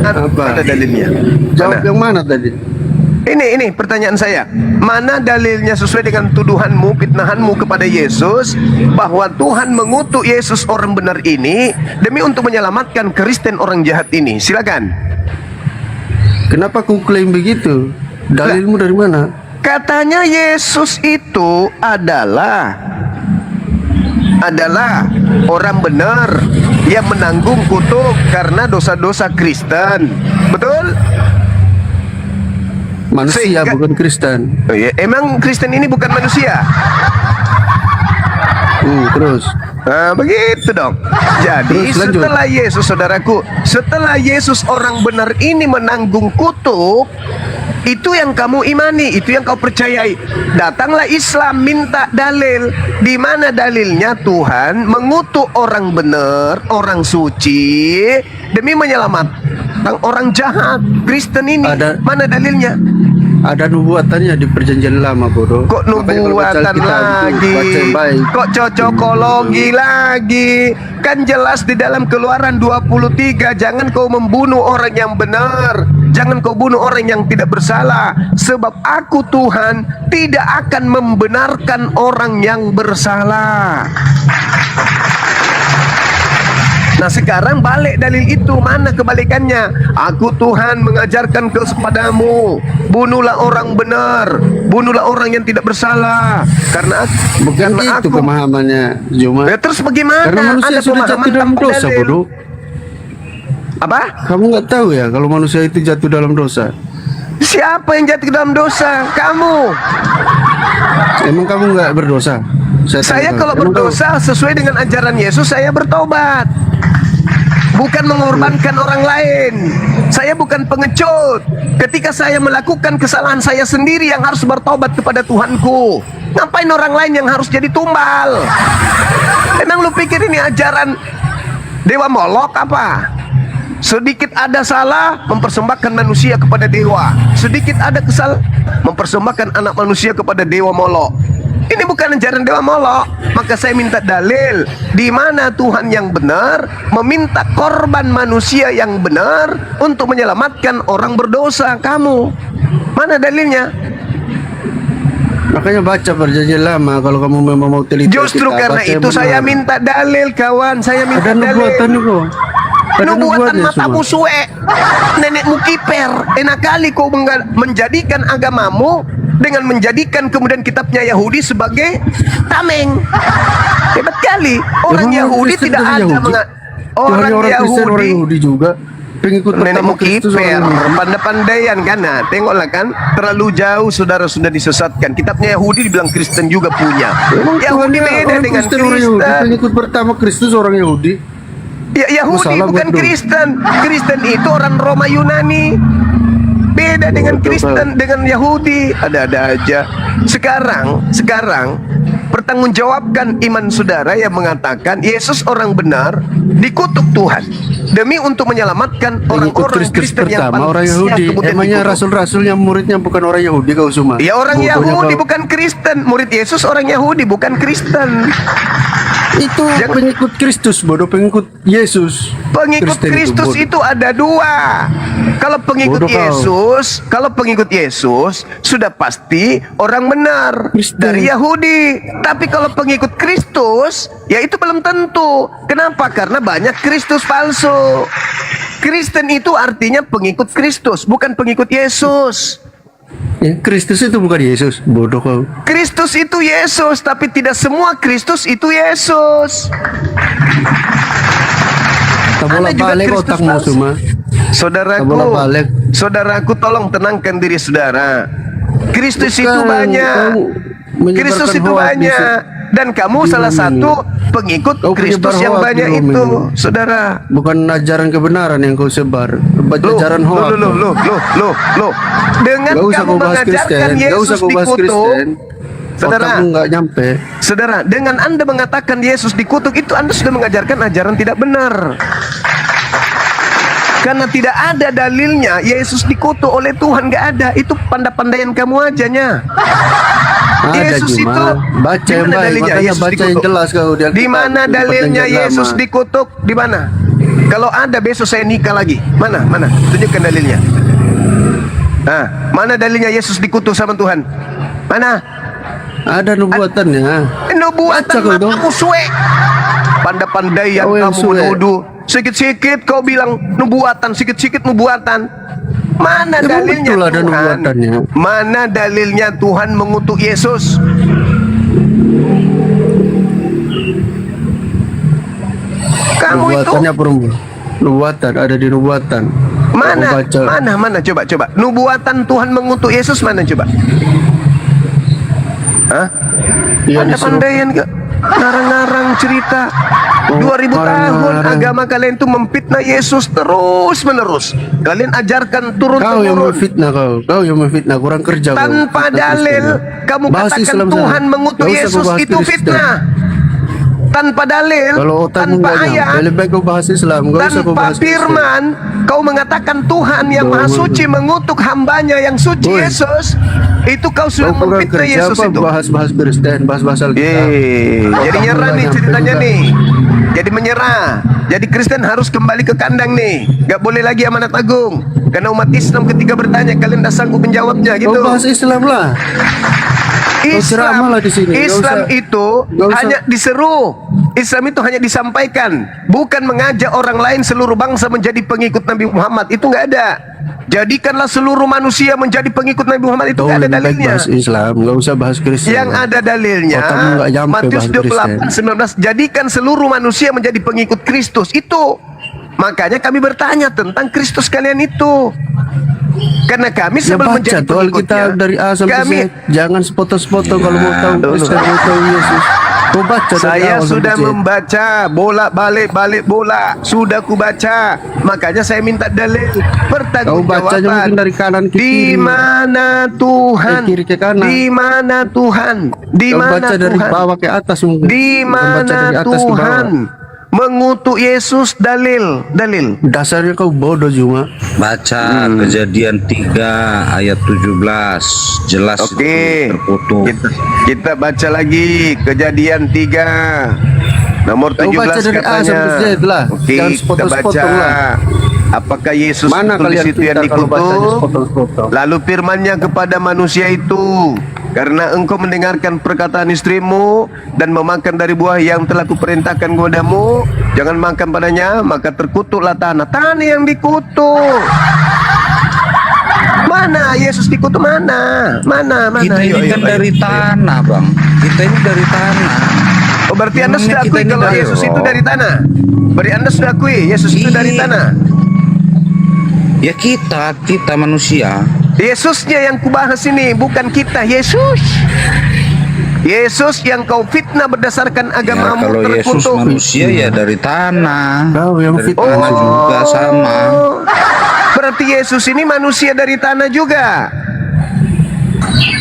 Apa? Ada dalilnya.
Jawab yang mana tadi?
Ini pertanyaan saya. Mana dalilnya sesuai dengan tuduhanmu, fitnahanmu kepada Yesus, bahwa Tuhan mengutuk Yesus orang benar ini demi untuk menyelamatkan Kristen orang jahat ini? Silakan.
Kenapa kau klaim begitu? Dalilmu dari mana?
Katanya Yesus itu adalah orang benar yang menanggung kutuk karena dosa-dosa Kristen. Betul?
Manusia bukan Kristen.
Oh iya, emang Kristen ini bukan manusia?
Terus.
Nah, begitu dong. Jadi
Terus, lanjut.
setelah Yesus, saudaraku, setelah Yesus orang benar ini menanggung kutuk, itu yang kamu imani, itu yang kau percayai. Datanglah Islam minta dalil. Di mana dalilnya Tuhan mengutuk orang benar, orang suci demi menyelamatkan orang jahat Kristen ini? Mana dalilnya?
Ada nubuatannya di perjanjian lama, bodoh.
Kok nubuatan lagi? Kok cocokologi lagi? Kan jelas di dalam Keluaran 23, jangan kau membunuh orang yang benar, jangan kau bunuh orang yang tidak bersalah, sebab aku Tuhan tidak akan membenarkan orang yang bersalah. Nah sekarang balik dalil itu, mana kebalikannya? Aku Tuhan mengajarkan kepadamu, bunuhlah orang benar, bunuhlah orang yang tidak bersalah. Karena
Bukan itu pemahamannya, Juma.
Ya, terus bagaimana?
Karena manusia
Ada
sudah
pemahaman
jatuh dalam
tanpa
dosa,
dalil.
bodoh.
Apa?
Kamu nggak tahu ya kalau manusia itu jatuh dalam dosa?
Siapa yang jatuh ke dalam dosa? Kamu.
Emang kamu nggak berdosa?
Saya kalau berdosa sesuai dengan ajaran Yesus, saya bertobat. Bukan mengorbankan orang lain. Saya bukan pengecut. Ketika saya melakukan kesalahan saya sendiri yang harus bertobat kepada Tuhanku. Ngapain orang lain yang harus jadi tumbal? Emang lu pikir ini ajaran Dewa Molok apa? Sedikit ada salah, mempersembahkan manusia kepada dewa. Sedikit ada kesalahan, mempersembahkan anak manusia kepada Dewa Molok. Ini bukan ajaran Dewa Molok. Maka saya minta dalil di mana Tuhan yang benar meminta korban manusia yang benar untuk menyelamatkan orang berdosa. Kamu mana dalilnya?
Makanya baca perjanjian lama kalau kamu memang mau teliti.
Justru karena itu saya minta dalil, kawan. Saya minta
ada
dalil.
nubuatan kok.
Nubuatan matamu suwe, nenekmu kiper. Enak kali kau menjadikan agamamu dengan menjadikan kemudian kitabnya Yahudi sebagai tameng. Hebat kali. Orang Yahudi tidak ada orang Yahudi
juga pengikut
nenekmu kiper, pandai-pandaian kan? Nah, tengoklah kan, terlalu jauh saudara sudah disesatkan. Kitabnya Yahudi dibilang Kristen juga punya. Yahudi beda dengan Kristen.
Pengikut pertama Kristus orang Yahudi.
Ya, Yahudi bukan Kristen. Kristen itu orang Roma Yunani. Beda dengan Kristen, dengan Yahudi. Ada-ada aja. Sekarang pertanggungjawabkan iman saudara yang mengatakan Yesus orang benar dikutuk Tuhan demi untuk menyelamatkan orang-orang Kristen yang
pertama orang Yahudi. Emangnya rasul-rasulnya muridnya bukan orang Yahudi kau semua?
Ya orang Yahudi bukan Kristen. Murid Yesus orang Yahudi bukan Kristen.
Itu pengikut Kristus, bodoh. Pengikut Yesus.
Pengikut Kristus itu ada dua. Kalau pengikut Yesus sudah pasti orang benar dari Yahudi. Tapi kalau pengikut Kristus, ya itu belum tentu. Kenapa? Karena banyak Kristus palsu. Kristen itu artinya pengikut Kristus, bukan pengikut Yesus.
Ya, Kristus itu bukan Yesus, bodoh kau.
Kristus itu Yesus, tapi tidak semua Kristus itu Yesus.
Tabola balik otakmu semua.
Saudaraku, tolong tenangkan diri saudara. Kristus itu banyak. Kristus itu banyak. Dan kamu salah satu pengikut Kristus yang banyak itu, saudara.
Bukan ajaran kebenaran yang kau sebar, ajaran hoax.
Loh. Dengan kamu mengajarkan Yesus dikutuk, saudara,
nggak nyampe.
Saudara, dengan Anda mengatakan Yesus dikutuk, itu Anda sudah mengajarkan ajaran tidak benar. Karena tidak ada dalilnya Yesus dikutuk oleh Tuhan, nggak ada. Itu pandai-pandaian kamu ajanya. Yesus itu
Baca
di
yang
mana
baik,
dalilnya
makanya
Yesus
baca yang
dikutuk?
jelas kau di Alkitab.
Di mana
Di
dalilnya
Perjanjian
Yesus
Lama.
dikutuk? Di mana? Kalau ada besok saya nikah lagi. Mana? Tunjukkan dalilnya. Nah, mana dalilnya Yesus dikutuk sama Tuhan? Mana?
Ada nubuatannya.
Nubuatan
Baca kau dong.
matamu suwe. Pandai-pandai yang
Kau yang
kamu
suwe.
menuduh. Sikit-sikit kau bilang nubuatan, sikit-sikit nubuatan. Mana
Emang
dalilnya
betul ada
Tuhan?
nubuatannya.
Mana dalilnya Tuhan mengutuk Yesus? Kamu itu
Nubuatannya perempuan. Nubuatan ada di nubuatan.
mana?
Kau baca.
Mana? Coba. Nubuatan Tuhan mengutuk Yesus mana coba? Hah?
Iya,
Pandai-pandaian ke ngarang-ngarang cerita. 2000 tahun agama kalian itu memfitnah Yesus terus menerus. Kalian ajarkan turun
Kau yang
temurun
memfitnah kau yang memfitnah, kurang kerja kau.
tanpa
Fitnah
dalil.
Kristen.
Kamu
Bahas
katakan
Islam
Tuhan
sana.
mengutuk
Nggak usah kau
Yesus
bahas
itu
Kristen.
fitnah. Tanpa dalil,
Kalau otakmu
tanpa
nggak nyampe,
ayat,
lebih baik kau bahas Islam. Nggak usah kau
tanpa
bahas Kristen.
firman, kau mengatakan Tuhan yang maha suci mengutuk hambanya yang suci
Boy.
Yesus. Itu kau sudah
Kau kurang
memfitnah
kerja
Yesus
apa
itu.
bahas Kristen, bahas Alkitab.
Jadi nyerah nih ceritanya nih. Jadi menyerah. Jadi Kristen harus kembali ke kandang nih. Gak boleh lagi amanat agung. Karena umat Islam ketika bertanya kalian dah sanggup menjawabnya gitu.
Kau bahas Islam lah. Kau ceramah lah di sini. Nggak
Islam
usah-
itu
nggak usah-
hanya diseru. Islam itu hanya disampaikan, bukan mengajak orang lain seluruh bangsa menjadi pengikut Nabi Muhammad. Itu nggak ada. Jadikanlah seluruh manusia menjadi pengikut Nabi Muhammad. Itu
Kau
nggak ada
lebih baik
dalilnya.
bahas Islam, nggak usah bahas Kristen.
Yang ada dalilnya
Otakmu nggak nyampe
Matius
bahas
28:19, jadikan seluruh manusia menjadi pengikut Kristus. Itu makanya kami bertanya tentang Kristus kalian itu. Karena kami
Ya
sebelum
baca
menjadi
tuh
pengikutnya,
Alkitab dari A sampai
kami
Z. Jangan sepotong-sepotong kalau mau tahu Kristen, mau tahu Yesus. Kau baca dari
saya
awal
sudah
sampai Z.
membaca bolak-balik bola. Sudah ku baca. Makanya saya minta dalil
Kau bacanya mungkin dari kanan ke
Di
kiri.
mana Tuhan?
Dari kiri ke kanan.
Di mana Tuhan? Di
Kau
mana
baca dari
Tuhan?
bawah ke atas mungkin.
Di
Kau baca
mana
dari atas ke bawah.
Tuhan mengutuk Yesus? Dalil.
Dasarnya kau bodoh cuma.
Baca Kejadian 3 ayat 17. Jelas
Oke.
itu terkutuk.
Kita baca lagi Kejadian 3 nomor
Kau
17
baca dari A
katanya.
sampai Z lah.
Oke,
Jangan
kita
sepotong-sepotong
baca.
lah.
Apakah Yesus
Mana
betul di
kalian
situ yang
pintar kalau bacanya
dikutuk?
sepotong-sepotong?
Lalu firman-Nya kepada manusia itu, karena engkau mendengarkan perkataan istrimu dan memakan dari buah yang telah kuperintahkan kepadamu, jangan makan padanya, maka terkutuklah tanah. Tanah yang dikutuk. Mana Yesus dikutuk? Mana?
Kita ini kan dari tanah, Bang. Kita ini dari tanah.
Oh, berarti Anda
Memangnya
sudah
kita
akui
ini
kalau
dari
Yesus itu
roh?
dari tanah? Berarti Anda sudah akui Yesus itu dari
Iya.
tanah?
Ya kita manusia.
Yesusnya yang kubahas ini, bukan kita. Yesus yang kau fitnah berdasarkan
Ya,
agamamu
kalau Yesus
terkutuk.
manusia ya dari tanah.
Kau yang
Dari
fitnah.
tanah juga sama.
Berarti Yesus ini manusia dari tanah juga.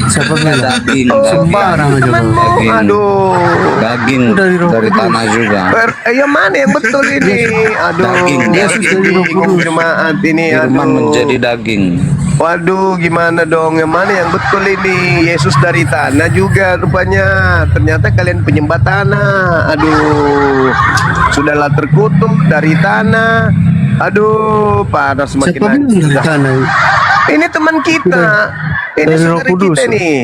Siapa bilang?
Daging.
Sembarang aja kau.
Temanmu,
Daging.
aduh.
Daging
Dari Roh
dari
Kudus.
tanah juga.
Yang mana yang betul ini? Aduh,
Daging.
Yesus dari Roh Kudus.
jemaat ini.
Firman
Aduh.
menjadi daging.
Waduh, gimana dong? Yang mana yang betul ini? Yesus dari tanah juga rupanya. Ternyata kalian penyembah tanah. Aduh, sudahlah terkutuk dari tanah. Aduh, panas semakin
Siapa bilang dari
hancur.
tanah?
Ini teman kita. Ini
Dari Roh
saudara
Kudus.
kita nih.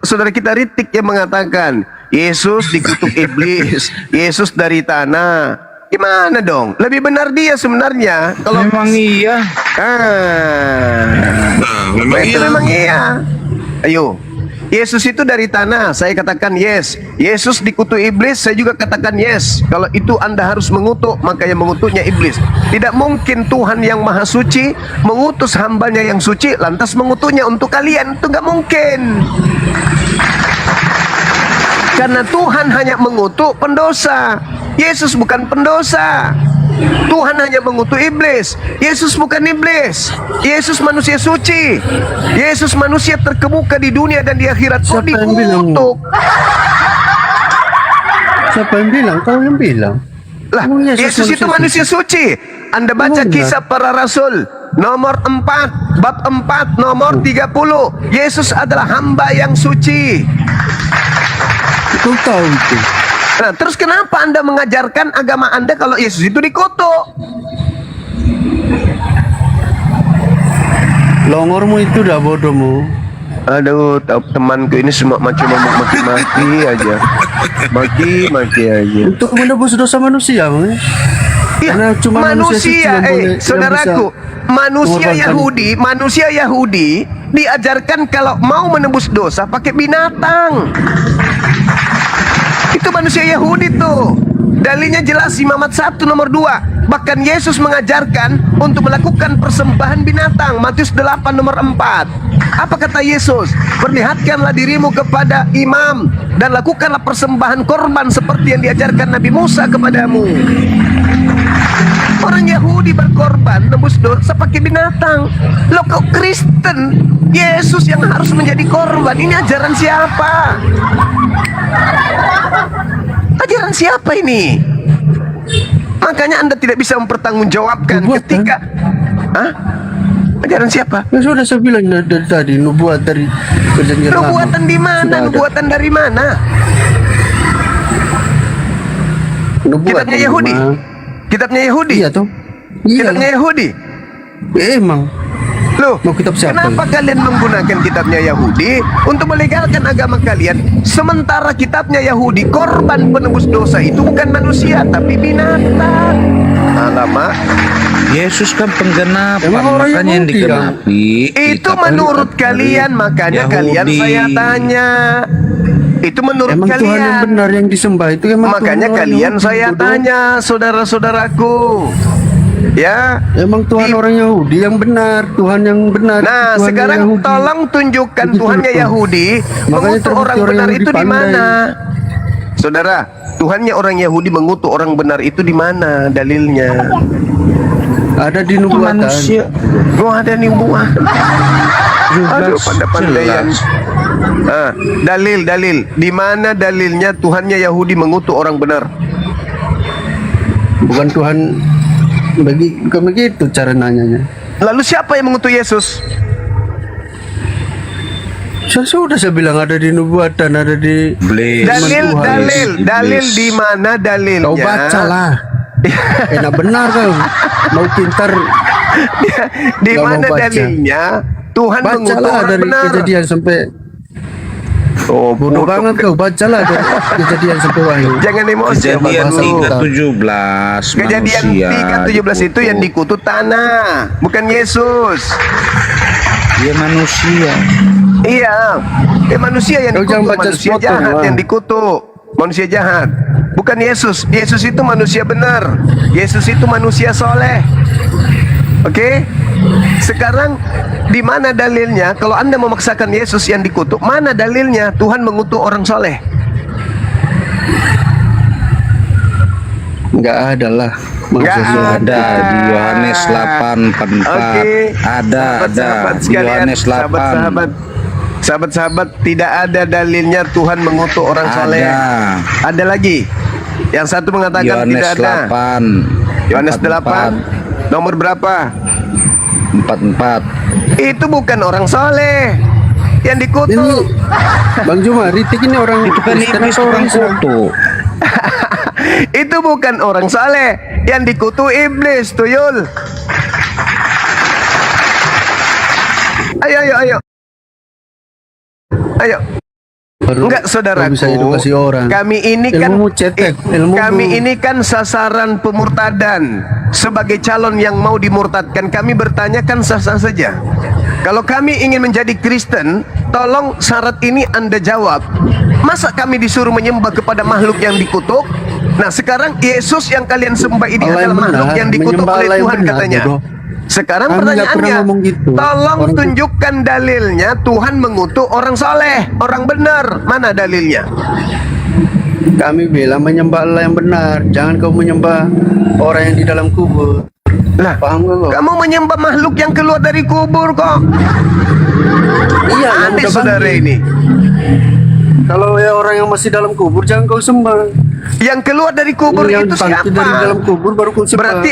Saudara kita Ritik yang mengatakan Yesus dikutuk iblis, Yesus dari tanah. Gimana dong? Lebih benar dia sebenarnya. Kalau
Memang iya.
Memang iya. Ayo. Yesus itu dari tanah. Saya katakan yes. Yesus dikutuk iblis, saya juga katakan yes. Kalau itu Anda harus mengutuk, maka yang mengutuknya iblis. Tidak mungkin Tuhan yang maha suci mengutus hambanya yang suci lantas mengutuknya untuk kalian. Itu nggak mungkin. Karena Tuhan hanya mengutuk pendosa. Yesus bukan pendosa. Tuhan hanya mengutuk iblis. Yesus bukan iblis. Yesus manusia suci. Yesus manusia terkemuka di dunia dan di akhirat. Kok
Siapa yang bilang?
dikutuk?
Siapa yang bilang? Kau yang bilang.
Lah,
Oh,
Yesus itu manusia suci. Anda baca
Benar.
kisah para rasul. nomor 4, bab 4 nomor 30. Yesus adalah hamba yang suci.
Kau tahu itu.
Nah, terus kenapa Anda mengajarkan agama Anda kalau Yesus itu dikutuk?
Longormu itu udah bodohmu.
Aduh, temanku ini semua macam maki-maki aja. Maki-maki aja.
Untuk menebus dosa manusia, Bang.
Iya,
Karena cuma manusia suci yang boleh, yang
saudaraku, manusia Yahudi diajarkan kalau mau menebus dosa pakai binatang. Itu manusia Yahudi tuh. Dalilnya jelas di Muhammad 1 nomor 2. Bahkan Yesus mengajarkan untuk melakukan persembahan binatang. Matius 8 nomor 4. Apa kata Yesus? Perlihatkanlah dirimu kepada imam dan lakukanlah persembahan korban seperti yang diajarkan Nabi Musa kepadamu. Orang Yahudi berkorban nebus dosa pakai binatang. Loh, kau Kristen, Yesus yang harus menjadi korban. Ini ajaran siapa? Ajaran siapa ini? Makanya Anda tidak bisa mempertanggungjawabkan ketika ajaran siapa?
Ya sudah saya bilang dari tadi, nubuat dari perjanjian lama.
Nubuatan di mana? Nubuatan dari mana? Kitabnya Yahudi. Kitabnya Yahudi.
Iya toh. Iya.
Kitabnya Yahudi.
Emang.
Loh,
mau kitab siapa?
Kenapa kalian menggunakan kitabnya Yahudi untuk melegalkan agama kalian? Sementara kitabnya Yahudi, korban penebus dosa itu bukan manusia tapi binatang. Alamak.
Yesus kan penggenapan, makanya yang digenapi.
Itu menurut kalian, makanya
Yahudi.
kalian saya tanya. Itu menurut
Emang
kalian.
Tuhan yang benar yang disembah itu emang
Makanya
Tuhan
kalian
Yahudi,
saya
bodoh.
tanya, saudara-saudaraku. Ya,
emang Tuhan orang Yahudi yang benar, Tuhan yang benar.
Nah,
Tuhan
sekarang
Yahudi.
tolong tunjukkan
Begitu,
Tuhannya
betul.
Yahudi,
Makanya
mengutuk
terbukti
orang
orang
benar
Yahudi
itu di
pandai.
mana? Saudara, Tuhannya orang Yahudi mengutuk orang benar itu di mana dalilnya?
Ada di nubuatan.
Oh, ada nih buah. Aduh, pandai-pandaian. Dalil. Di mana dalilnya Tuhannya Yahudi mengutuk orang benar?
Bukan Tuhan bukan begitu cara nanyanya.
Lalu siapa yang mengutuk Yesus?
Sudah saya bilang ada di nubuatan, ada di
Dalil di mana dalilnya?
Kau bacalah. Enak benar kau. Mau pintar.
Di
Gak
mana
mau baca.
dalilnya Tuhan mengutuk
Bacalah
orang
dari
benar?
kejadian sampai bodoh banget kau, bacalah dari kejadian sampai wahyu.
Jangan emosi.
Kejadian
Bapak.
3:17
Kejadian
manusia
3:17 itu yang dikutuk tanah, bukan Yesus.
Dia manusia.
Iya, manusia yang
Kau jangan
dikutuk,
baca
manusia
sepotong,
jahat
Bang.
yang dikutuk, manusia jahat. Bukan Yesus. Yesus itu manusia benar. Yesus itu manusia soleh. Oke? Sekarang di mana dalilnya? Kalau Anda memaksakan Yesus yang dikutuk, mana dalilnya Tuhan mengutuk orang soleh?
Enggak ada lah.
Nggak
Ada di Yohanes 8:44.
Oke.
Ada
Sahabat-sahabat
di
sekalian,
Yohanes 8.
sahabat-sahabat, tidak ada dalilnya Tuhan mengutuk orang soleh. Ada lagi. Yang satu mengatakan
Yohanes
tidak ada.
8.
Yohanes 8. Nomor berapa?
44.
Itu bukan orang soleh yang
Ini
dikutuk.
Bang Juma, Ritik ini orang
Itu kan
Kristen
iblis
atau
orang
Islam?
kutuk.
Itu bukan orang soleh yang dikutuk iblis, tuyul. Ayo.
Baru
Enggak, saudaraku.
bisa edukasi orang.
Kami ini kan
Ilmumu cetek, ilmumu.
kami ini kan sasaran pemurtadan. Sebagai calon yang mau dimurtadkan, kami bertanya kan sah-sah saja. Kalau kami ingin menjadi Kristen, tolong syarat ini Anda jawab. Masa kami disuruh menyembah kepada makhluk yang dikutuk? Nah, sekarang Yesus yang kalian sembah ini
Allah yang
adalah makhluk
benar,
yang dikutuk
menyembah
oleh
Allah yang
Tuhan
benar,
katanya.
bodoh.
Sekarang
Kami nggak pernah
pertanyaannya,
ngomong gitu.
tolong
Orang-
tunjukkan dalilnya Tuhan mengutuk orang soleh, orang benar. Mana dalilnya?
Kami bilang menyembah Allah yang benar. Jangan kau menyembah orang yang di dalam kubur.
Lah,
Paham gak kau?
kamu menyembah makhluk yang keluar dari kubur kok.
Iya, yang
Aneh
udah
saudara
bangkit.
ini.
Kalau ya orang yang masih dalam kubur jangan kau sembah.
Yang keluar dari kubur
Yang
itu
bangkit
siapa?
dari dalam kubur baru kau sembah.
Berarti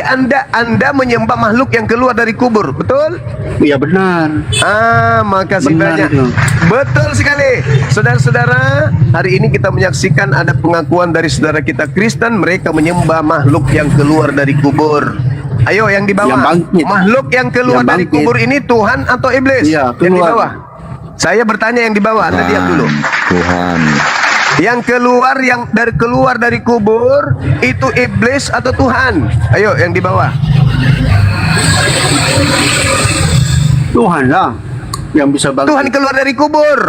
Anda menyembah makhluk yang keluar dari kubur, betul?
Iya benar.
Makasih
Benar
banyak.
itu.
Betul sekali. Saudara-saudara, hari ini kita menyaksikan ada pengakuan dari saudara kita Kristen, mereka menyembah makhluk yang keluar dari kubur. Ayo yang di bawah.
Yang bangkit.
Makhluk yang keluar
Yang
dari
bangkit.
kubur ini Tuhan atau iblis?
Iya,
Yang di
keluar.
bawah. Saya bertanya yang di bawah, Anda diam dulu.
Tuhan.
Yang keluar dari kubur itu iblis atau Tuhan? Ayo yang di bawah.
Tuhan lah yang bisa bangkit.
Tuhan keluar dari kubur.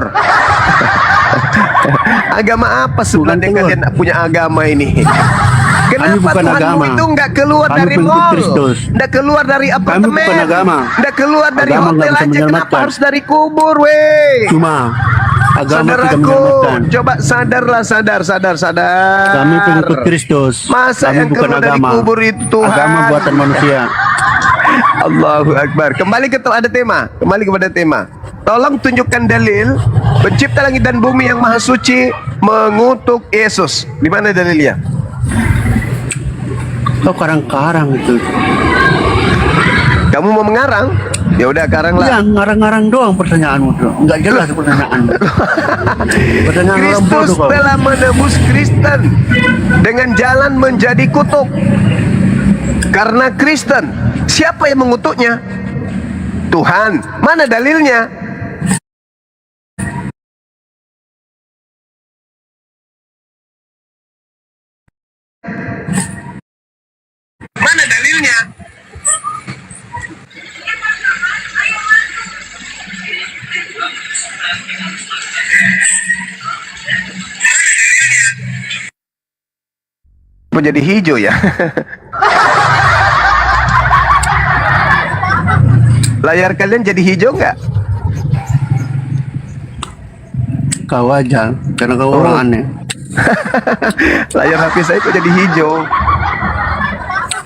Agama apa sebenarnya
keluar.
kalian punya agama ini? Kenapa
bukan
Tuhanmu
agama.
itu nggak keluar
Kami
dari
pengikut
mall,
Kristus.
nggak keluar dari apartemen,
bukan agama.
nggak keluar dari
Agama nggak
hotel
bisa
aja? Kenapa
menyelamatkan.
harus dari kubur, weh?
Cuma agama tidak
Saudaraku,
menyelamatkan.
coba sadarlah, sadar.
Kami pengikut Kristus.
Masa
Kami
yang
bukan
keluar dari
agama.
kubur itu Tuhan?
Agama buatan manusia.
Allahu Akbar. Kembali kepada tema. Tolong tunjukkan dalil pencipta langit dan bumi yang maha suci mengutuk Yesus. Di mana dalilnya?
Kau karang-karang itu.
Kamu mau mengarang? Ya udah karanglah.
Ya, ngarang-ngarang doang pertanyaanmu tuh. Enggak jelas pertanyaan. Pertanyaan orang
Kristus
bodoh kau.
telah menebus Kristen dengan jalan menjadi kutuk. Karena Kristen, siapa yang mengutuknya? Tuhan. Mana dalilnya? Mana dalilnya? Menjadi hijau ya. Layar kalian jadi hijau nggak?
Kau aja, karena kau orang aneh.
Layar HP saya kok jadi hijau.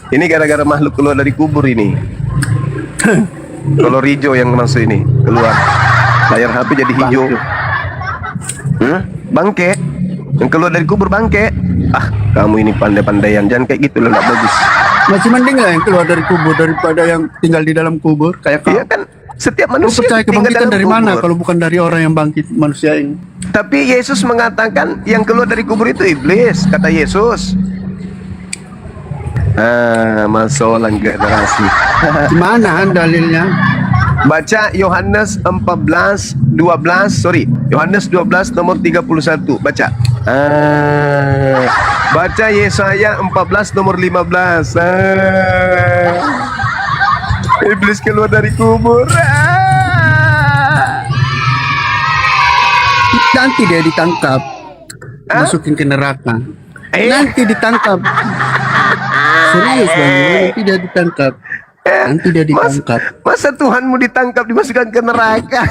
Ini gara-gara makhluk keluar dari kubur ini. Kalau hijau yang masuk ini keluar, layar HP jadi hijau. Bangke. Yang keluar dari kubur bangke. Kamu ini pandai-pandaian, jangan kayak gitu loh, nggak bagus.
Masih mending lah yang keluar dari kubur daripada yang tinggal di dalam kubur kayak kau.
Iya kan, setiap
Kau
manusia
percaya
tinggal
kebangkitan
dalam
dari mana
kubur.
kalau bukan dari orang yang bangkit manusia ini?
Tapi Yesus mengatakan yang keluar dari kubur itu iblis, kata Yesus. Masalah generasi.
Gimana dalilnya?
Baca Yohanes 12 nomor 31. Baca. Baca Yesaya 14 nomor 15. Iblis keluar dari kubur.
Nanti dia ditangkap, masukin ke neraka. Nanti ditangkap. Serius bang, nanti dia ditangkap. Nanti dia ditangkap.
Masa Tuhanmu ditangkap dimasukkan ke neraka?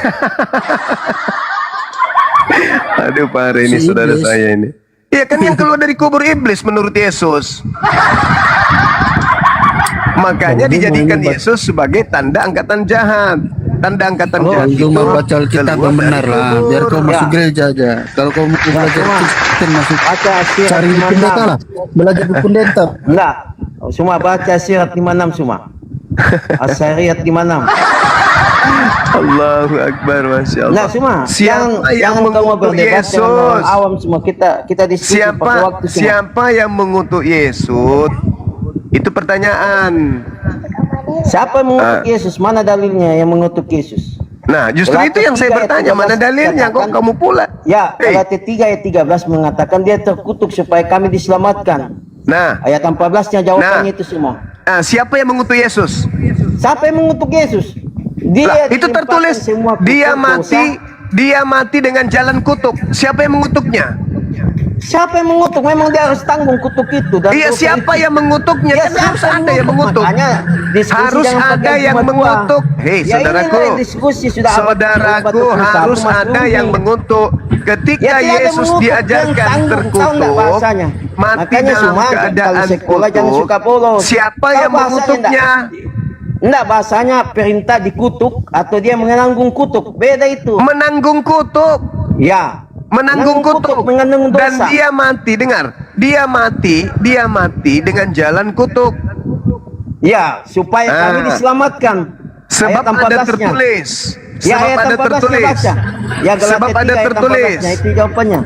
Aduh parah ini
Si
saudara
iblis.
saya ini. Iya kan yang keluar dari kubur iblis menurut Yesus. Makanya dijadikan Yesus sebagai tanda angkatan jahat. Tanda angkatan jahat
Itu mah baca Alkitab
keluar
yang
dari
benar lah.
kubur.
Biar kau masuk gereja aja. Kalau kau mau belajar Kristen masuk cari di pendeta lah. Belajar di pendeta.
Enggak. Semua baca sirat 56 semua. Asyariat 56.
Allahu Akbar, Masya Allah.
Nah, semua.
Siapa yang
kamu
mengutuk
berdebat dengan
Yesus?
orang awam semua. Kita diskusi pada waktu semua.
Siapa yang mengutuk Yesus? Itu pertanyaan.
Siapa yang mengutuk Yesus? Mana dalilnya yang mengutuk Yesus?
Nah, justru
Galatia
itu yang saya
3 ayat
bertanya, mana
13
dalilnya? Kok
katakan-
kamu pula?
Ya,
Hei.
Galatia 3 ayat 13 mengatakan dia terkutuk supaya kami diselamatkan.
Nah,
Ayat 14-nya jawabannya itu semua.
siapa yang mengutuk Yesus?
Siapa yang mengutuk Yesus? Dia
Lah, itu
dilimpahkan
tertulis
semua
dia
kutuk
mati dengan jalan kutuk. Siapa yang mengutuknya?
Siapa yang mengutuk? Memang dia harus tanggung kutuk itu. Dan
Iya,
dosa
siapa
itu.
yang mengutuknya?
Ya,
Kan
siapa
harus ada yang mengutuk.
Makanya diskusi
Harus
jangan
ada
pakai
yang
cuma dua.
mengutuk. Hei,
Ya,
saudaraku.
inilah diskusi sudah abad
Saudaraku,
21
harus
Mas
ada
Rudi.
yang mengutuk. Ketika
Ya, tidak ada
Yesus
mengutuk,
diajarkan
yang tanggung. Tahu nggak
terkutuk,
bahasanya?
mati
Makanya
dalam
semua
keadaan
kalau sekolah jangan
kutuk.
suka bolos.
Siapa
Tahu
yang
bahasanya
mengutuknya?
Enggak, bahasanya perintah dikutuk atau dia menanggung kutuk. Beda itu.
Menanggung kutuk.
Ya.
Menanggung kutuk.
Mengandung
Dan
dosa.
dia mati. Dengar. dia mati dengan jalan kutuk.
Ya, supaya kami diselamatkan.
Sebab
Ayat
ada
14-nya.
tertulis.
Ya,
Sebab
ayat
ada
14-nya
tertulis.
baca. Ya, Galatia
Sebab
3
ada
ayat
tertulis.
14-nya, itu jawabannya.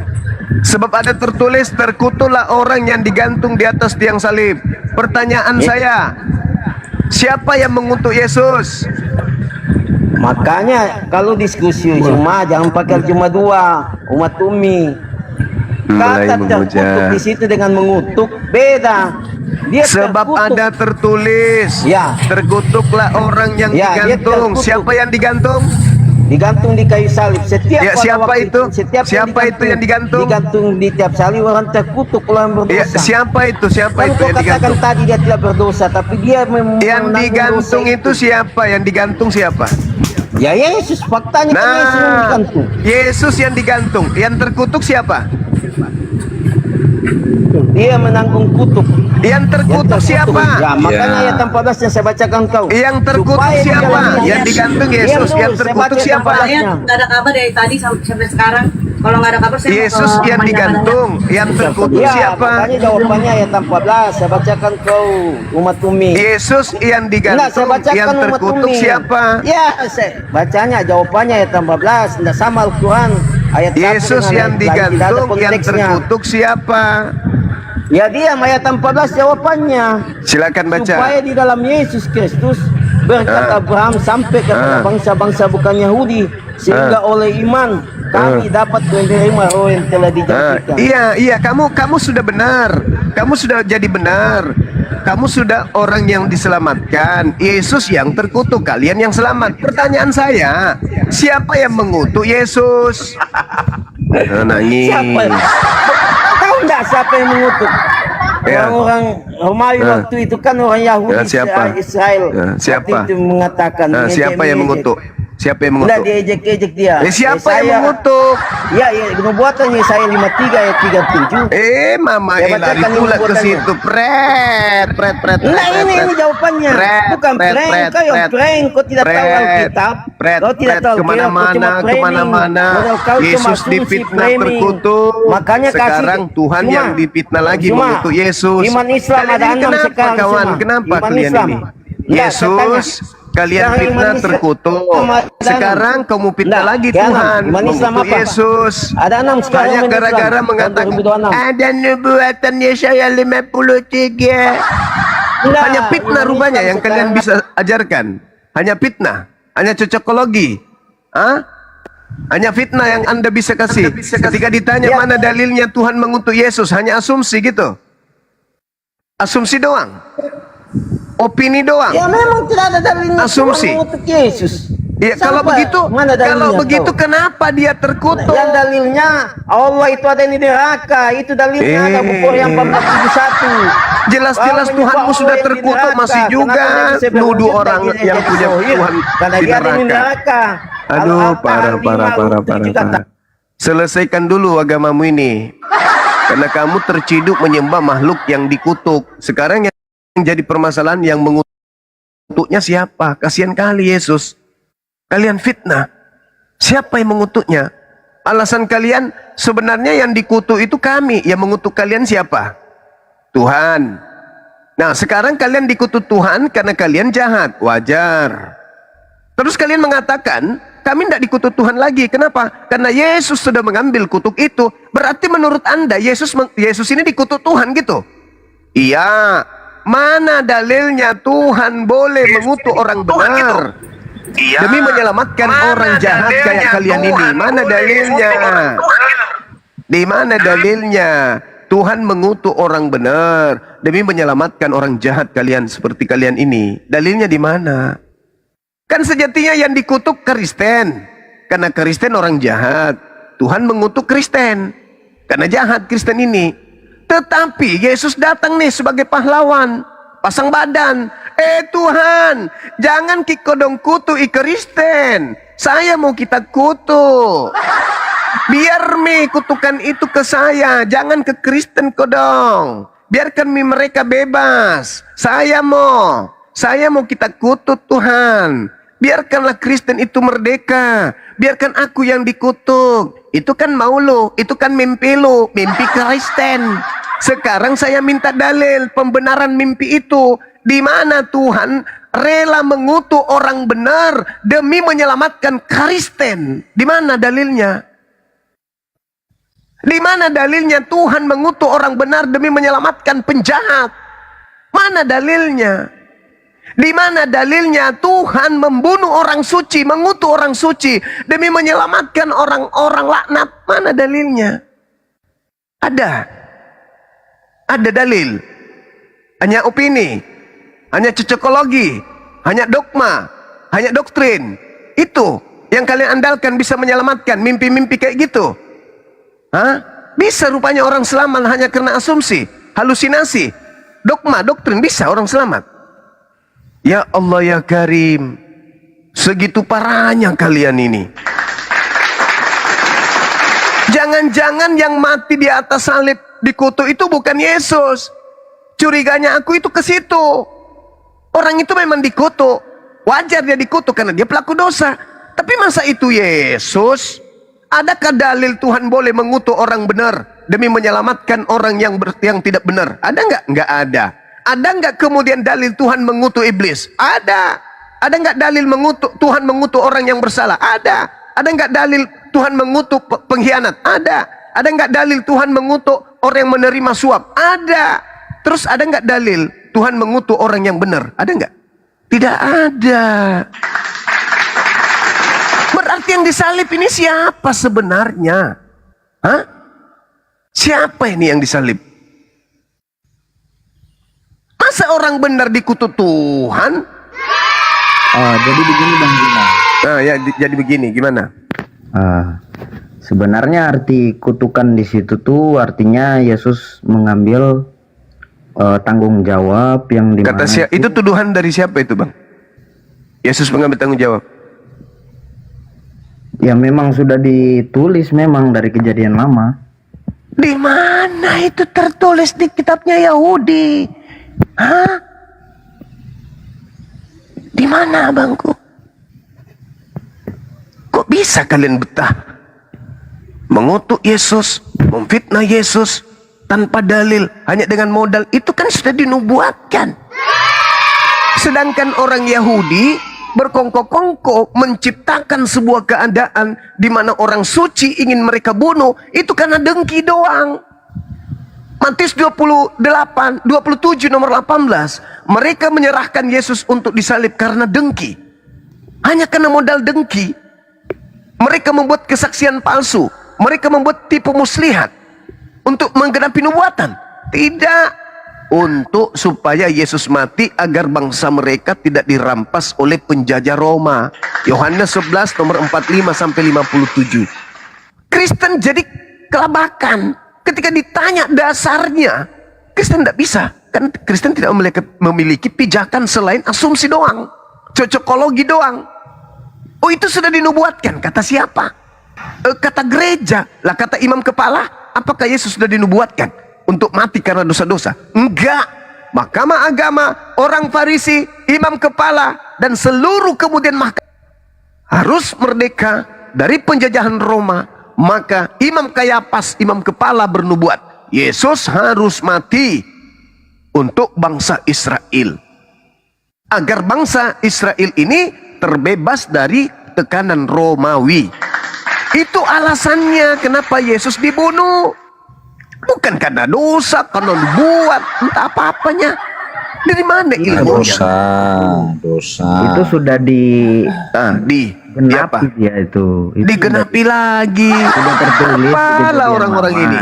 Sebab ada tertulis, terkutuklah orang yang digantung di atas tiang salib. Pertanyaan saya, siapa yang mengutuk Yesus?
Makanya kalau diskusi cuma jangan pakai cuma dua umat umi. Kata terkutuk di situ dengan mengutuk beda. Dia
Sebab
terkutuk.
ada tertulis,
Ya.
terkutuklah orang yang
Ya, dia
digantung.
terkutuk.
Siapa yang digantung?
Digantung di kayu salib. Setiap
Ya,
pada
siapa
waktu
itu?
setiap
Siapa itu yang digantung?
Digantung di tiap salib orang terkutuk orang berdosa.
Ya, siapa itu? Siapa
Kan
itu
kau
yang
katakan
digantung?
tadi dia tidak berdosa, tapi dia
Yang
menanggung
digantung
dosa
itu siapa? Yang digantung siapa?
Ya Yesus, faktanya kan Yesus yang
Nah,
digantung.
Yesus yang digantung. Yang terkutuk siapa?
Dia menanggung kutuk.
Yang terkutuk siapa?
Ya, makanya ayat 14 yang saya bacakan kau.
Yang terkutuk
Supaya di
siapa?
dalam-
Yang digantung
Diam
Yesus.
dulu,
Yang
saya
terkutuk
baca
siapa?
ayat
Saya nggak ada kabar dari tadi sampai sekarang. Kalau nggak ada kabar, saya mau
Yesus
ke
yang
rumahnya
digantung. Yang terkutuk
Ya,
siapa?
makanya jawabannya ayat 14. Saya bacakan kau umat umi.
Yesus yang
Enggak, saya
digantung.
bacakan
Yang
umat
terkutuk
umi.
siapa?
Ya, saya bacanya jawabannya ayat 14. Tidak sama Al-Quran. Ayat 1
Yesus
dengan
yang
ayat lain, tidak ada
digantung. Yang
konteksnya.
terkutuk siapa?
Ya, dia ayat 14 jawabannya.
Silakan baca.
Supaya di dalam Yesus Kristus berkat Abraham sampai kepada bangsa-bangsa bukan Yahudi, sehingga oleh iman kami dapat menerima roh yang telah dijanjikan.
Iya, kamu sudah benar. Kamu sudah jadi benar. Kamu sudah orang yang diselamatkan. Yesus yang terkutuk, kalian yang selamat. Pertanyaan saya, siapa yang mengutuk Yesus? Nangis.
Siapa? Tahu enggak siapa yang mengutuk?
Ya.
Orang-orang Romawi waktu itu kan orang Yahudi
Ya, siapa?
Israel.
Ya, siapa?
Waktu itu mengatakan
Siapa yang mengutuk? Siapa yang
Enggak,
mengutuk?
diejek-ejek dia.
Siapa yang
Yesaya-
mengutuk?
Ya, nubuatan Yesaya 53 ayat 37.
Mama
Saya
lari
bacakan
pula ke
nubuatannya.
situ. Pret.
Nah, ini jawabannya. Bukan prank, kau yang prank. Kau tidak tahu Alkitab. Kau tidak tahu Alkitab, kau cuma framing.
Kemana-mana.
Modal kau cuma
Yesus
asumsi,
difitnah
framing.
terkutuk.
Makanya
Sekarang Tuhan
Cuma-
yang difitnah lagi
cuma
mengutuk Yesus.
Iman Islam
Kalian
ada
ini
6
kenapa,
sekarang
kawan?
cuma.
Kenapa
Iman
kalian
Islam.
ini?
Enggak, saya tanya.
Yesus, kalian
Sekarang
fitnah
iman Islam-
terkutuk.
Ada
Sekarang kamu fitnah
Enggak,
lagi
ada enam.
Tuhan
Iman Islam
mengutuk
apa?
Yesus.
Ada 6 sekarang
Hanya
iman Islam.
gara-gara
Tahun
mengatakan
2026.
ada nubuatan Yesaya 53.
Enggak,
Hanya fitnah
iman
rupanya
Islam
yang kalian
sekarang.
bisa ajarkan. Hanya fitnah, hanya cocokologi. Hah? Hanya fitnah yang Anda bisa kasih. Ketika ditanya
Ya.
mana dalilnya Tuhan mengutuk Yesus, hanya asumsi gitu. Asumsi doang. Opini doang.
Ya memang tidak ada dalilnya
Asumsi.
Tuhan mengutuk Yesus.
Ya, kalau
Sampai-
begitu,
mana dalilnya
kalau begitu
kau?
kenapa dia terkutuk?
Yang dalilnya Allah itu ada di neraka. Itu dalilnya ada buku yang 471.
Jelas-jelas
Bahwa
Tuhanmu
menyembah
sudah
Allah yang di
terkutuk,
neraka.
masih juga
Kenapa dia bisa
nuduh
berwujud
orang
dan dia
yang
jadi
punya
sohir?
Tuhan
Karena
di
dia ada di
neraka.
neraka.
Aduh,
Al-Fatihah 5 kata.
Selesaikan dulu agamamu ini. Karena kamu terciduk menyembah makhluk yang dikutuk. Sekarang yang jadi permasalahan yang mengutuknya siapa? Kasihan kali Yesus. Kalian fitnah. Siapa yang mengutuknya? Alasan kalian sebenarnya yang dikutuk itu kami. Yang mengutuk kalian siapa? Tuhan. Nah, sekarang kalian dikutuk Tuhan karena kalian jahat. Wajar. Terus kalian mengatakan, kami tidak dikutuk Tuhan lagi. Kenapa? Karena Yesus sudah mengambil kutuk itu. Berarti menurut Anda, Yesus ini dikutuk Tuhan gitu? Iya. Mana dalilnya Tuhan boleh mengutuk orang benar? Demi menyelamatkan orang jahat kayak kalian ini. Mana dalilnya? Di mana dalilnya? Tuhan mengutuk orang benar demi menyelamatkan orang jahat kalian seperti kalian ini. Dalilnya di mana? Kan sejatinya yang dikutuk Kristen. Karena Kristen orang jahat. Tuhan mengutuk Kristen. Karena jahat Kristen ini. Tetapi Yesus datang nih sebagai pahlawan. Pasang badan. Tuhan, jangan kikodong kutu i Kristen. Saya mau kita kutu. Biar mi kutukan itu ke saya. Jangan ke Kristen kodong. Biarkan mi mereka bebas. Saya mau kita kutu Tuhan. Biarkanlah Kristen itu merdeka. Biarkan aku yang dikutuk. Itu kan mau lo. Itu kan mimpi lo. Mimpi Kristen. Sekarang saya minta dalil pembenaran mimpi itu. Di mana Tuhan rela mengutuk orang benar demi menyelamatkan Kristen? Di mana dalilnya? Di mana dalilnya Tuhan mengutuk orang benar demi menyelamatkan penjahat? Mana dalilnya? Di mana dalilnya Tuhan membunuh orang suci, mengutuk orang suci demi menyelamatkan orang-orang laknat? Mana dalilnya? Ada dalil. Hanya opini, hanya cocokologi, hanya dogma, hanya doktrin. Itu yang kalian andalkan bisa menyelamatkan mimpi-mimpi kayak gitu. Hah? Bisa rupanya orang selamat hanya karena asumsi, halusinasi, dogma, doktrin, bisa orang selamat. Ya Allah ya Karim, segitu parahnya kalian ini. Jangan-jangan yang mati di atas salib dikutuk itu bukan Yesus. Curiganya aku itu ke situ. Orang itu memang dikutuk. Wajar dia dikutuk karena dia pelaku dosa. Tapi masa itu Yesus? Adakah dalil Tuhan boleh mengutuk orang benar demi menyelamatkan orang yang tidak benar? Ada nggak? Nggak ada. Ada nggak kemudian dalil Tuhan mengutuk iblis? Ada. Ada nggak dalil Tuhan mengutuk orang yang bersalah? Ada. Ada nggak dalil Tuhan mengutuk pengkhianat? Ada. Ada nggak dalil Tuhan mengutuk orang yang menerima suap? Ada. Terus ada nggak dalil Tuhan mengutuk orang yang benar? Ada nggak? Tidak ada. Berarti yang disalib ini siapa sebenarnya? Hah? Siapa ini yang disalib? Masa orang benar dikutuk Tuhan?
Jadi begini Bang Gina.
Jadi begini, gimana?
Sebenarnya arti kutukan di situ tuh artinya Yesus mengambil tanggung jawab yang dimana
itu tuduhan dari siapa itu Bang? Yesus mengambil tanggung jawab.
Ya memang sudah ditulis memang dari Kejadian Lama.
Di mana itu tertulis di kitabnya Yahudi? Hah? Di mana abangku? Kok bisa kalian betah mengutuk Yesus, memfitnah Yesus tanpa dalil, hanya dengan modal? Itu kan sudah dinubuatkan. Sedangkan orang Yahudi berkongkok-kongkok menciptakan sebuah keadaan di mana orang suci ingin mereka bunuh, itu karena dengki doang. Matius 27 nomor 18, mereka menyerahkan Yesus untuk disalib karena dengki. Hanya karena modal dengki, mereka membuat kesaksian palsu, mereka membuat tipu muslihat untuk menggenapi nubuatan. Tidak. Untuk supaya Yesus mati agar bangsa mereka tidak dirampas oleh penjajah Roma. Yohanes 11 nomor 45 sampai 57. Kristen jadi kelabakan. Ketika ditanya dasarnya, Kristen tidak bisa. Kan Kristen tidak memiliki pijakan selain asumsi doang, cocokologi doang. Oh, itu sudah dinubuatkan. Kata siapa? Kata gereja. Lah kata imam kepala, apakah Yesus sudah dinubuatkan untuk mati karena dosa-dosa? Enggak. Mahkamah agama, orang Farisi, imam kepala, dan seluruh kemudian mahkamah harus merdeka dari penjajahan Roma. Maka imam Kayapas, imam kepala, bernubuat, Yesus harus mati untuk bangsa Israel, agar bangsa Israel ini terbebas dari tekanan Romawi. Itu alasannya kenapa Yesus dibunuh. Bukan karena dosa, karena buat entah apa-apanya. Dari mana ilmunya?
Dosa.
Itu sudah digenapi ya itu
digenapi lagi.
Sudah tertulis.
Apalah orang-orang ini.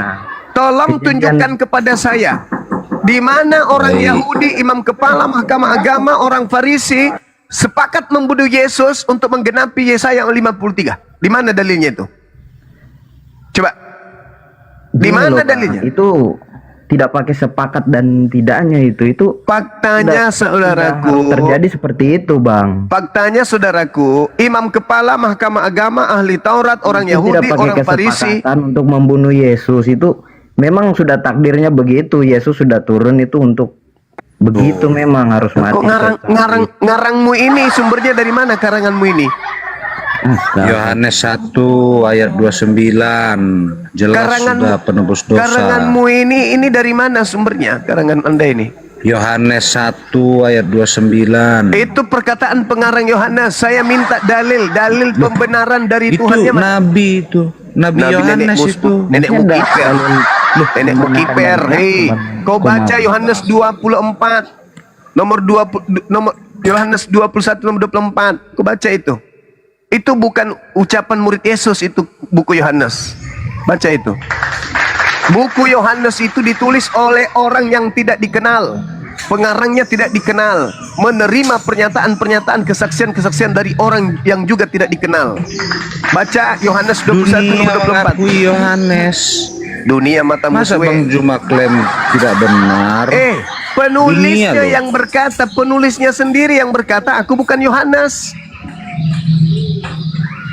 Tolong tunjukkan kepada saya di mana orang Yahudi, imam kepala, mahkamah agama, orang Farisi sepakat membunuh Yesus untuk menggenapi Yesaya 53. Di mana dalilnya itu? Coba. Di mana dalilnya?
Itu tidak pakai sepakat dan tidaknya itu
faktanya saudaraku
terjadi seperti itu Bang.
Faktanya saudaraku, imam kepala, mahkamah agama, ahli Taurat, orang Yahudi, orang Farisi
untuk membunuh Yesus. Itu memang sudah takdirnya begitu. Yesus sudah turun itu untuk begitu, memang harus mati.
Kok ngarangmu ini sumbernya dari mana, karanganmu ini?
Yohanes 1 ayat 29 jelas sudah penebus dosa.
Karanganmu ini dari mana sumbernya? Karangan Anda ini?
Yohanes 1 ayat 29.
Itu perkataan pengarang Yohanes. Saya minta dalil pembenaran dari
Itu
Tuhan.
nabi itu. Nabi Yohanes itu.
Nenek Mukiper. Nenek Mukiper. Hei, kau baca Yohanes 24 nomor Yohanes 21 nomor 24. Kau baca itu. Itu bukan ucapan murid Yesus, itu buku Yohanes. Baca itu. Buku Yohanes itu ditulis oleh orang yang tidak dikenal. Pengarangnya tidak dikenal, menerima pernyataan-pernyataan kesaksian-kesaksian dari orang yang juga tidak dikenal. Baca Yohanes 21 nomor 24.
Yohanes.
Dunia mata
Masa
musuh.
Bang Juma klaim tidak benar?
Penulisnya
Dunia,
yang berkata, penulisnya sendiri yang berkata, aku bukan Yohanes.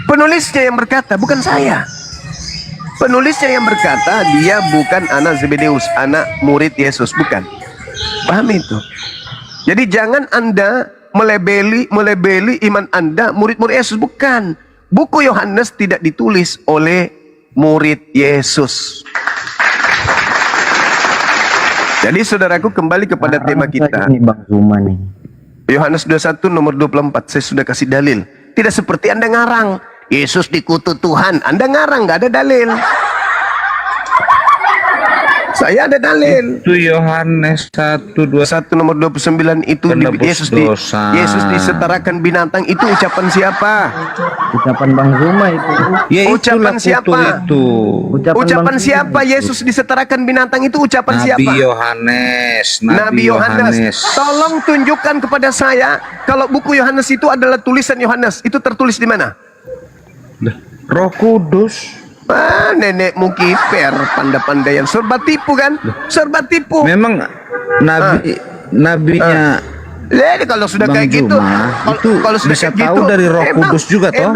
Penulisnya yang berkata, bukan saya. Penulisnya yang berkata, dia bukan anak Zebedeus, anak murid Yesus, bukan. Pahami itu. Jadi jangan Anda melebeli iman Anda murid-murid Yesus, bukan. Buku Yohanes tidak ditulis oleh murid Yesus. Jadi saudaraku, kembali kepada tema kita. Yohanes 21 nomor 24, saya sudah kasih dalil. Tidak seperti Anda ngarang, Yesus dikutuk Tuhan. Anda ngarang, nggak ada dalil. Saya ada dalil.
Itu Yohanes 1
nomor 29 itu Yesus disetarakan binatang. Itu ucapan siapa?
Ucapan Bang Zuma itu.
Ya,
ucapan siapa?
Itu.
Ucapan siapa? Yesus disetarakan binatang itu ucapan siapa?
Nabi Yohanes.
Tolong tunjukkan kepada saya kalau buku Yohanes itu adalah tulisan Yohanes. Itu tertulis di mana?
Roh Kudus.
Nenek Mukiper, pandai-pandaian, serba tipu kan? Serba tipu.
Memang nabinya.
Jadi kalau sudah
Bang
kayak gitu,
kalau sudah bisa tahu gitu, dari Roh Kudus juga toh.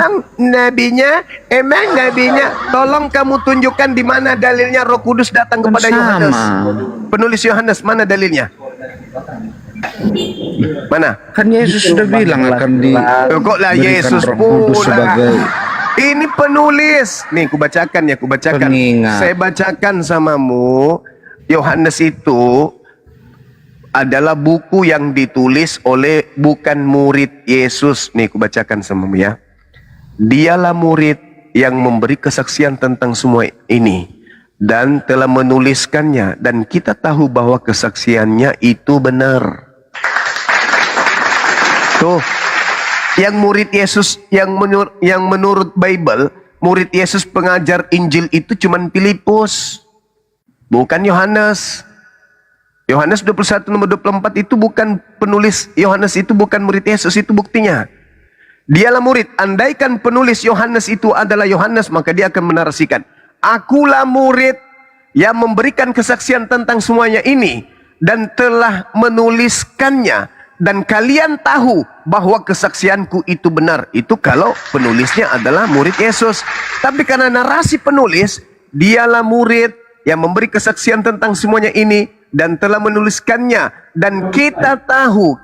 Emang nabinya, tolong kamu tunjukkan di mana dalilnya Roh Kudus datang kepada Yohanes. Penulis Yohanes, mana dalilnya? Mana?
Kan Yesus sudah bilang akan
kok lah Yesus pula. Ini penulis. Nih, kubacakan.
Pengingat.
Saya bacakan samamu. Yohanes itu adalah buku yang ditulis oleh bukan murid Yesus. Nih, kubacakan samamu ya. Dialah murid yang memberi kesaksian tentang semua ini dan telah menuliskannya, dan kita tahu bahwa kesaksiannya itu benar. Tuh. Yang murid Yesus yang menurut Bible, murid Yesus pengajar Injil itu cuman Filipus. Bukan Yohanes. Yohanes 21 nomor 24 itu bukan penulis. Yohanes itu bukan murid Yesus, itu buktinya. Dialah murid. Andaikan penulis Yohanes itu adalah Yohanes, maka dia akan menarasikan, akulah murid yang memberikan kesaksian tentang semuanya ini dan telah menuliskannya. Dan kalian tahu bahwa kesaksianku itu benar. Itu kalau penulisnya adalah murid Yesus. Tapi karena narasi penulis, dialah murid yang memberi kesaksian tentang semuanya ini dan telah menuliskannya. Dan kita tahu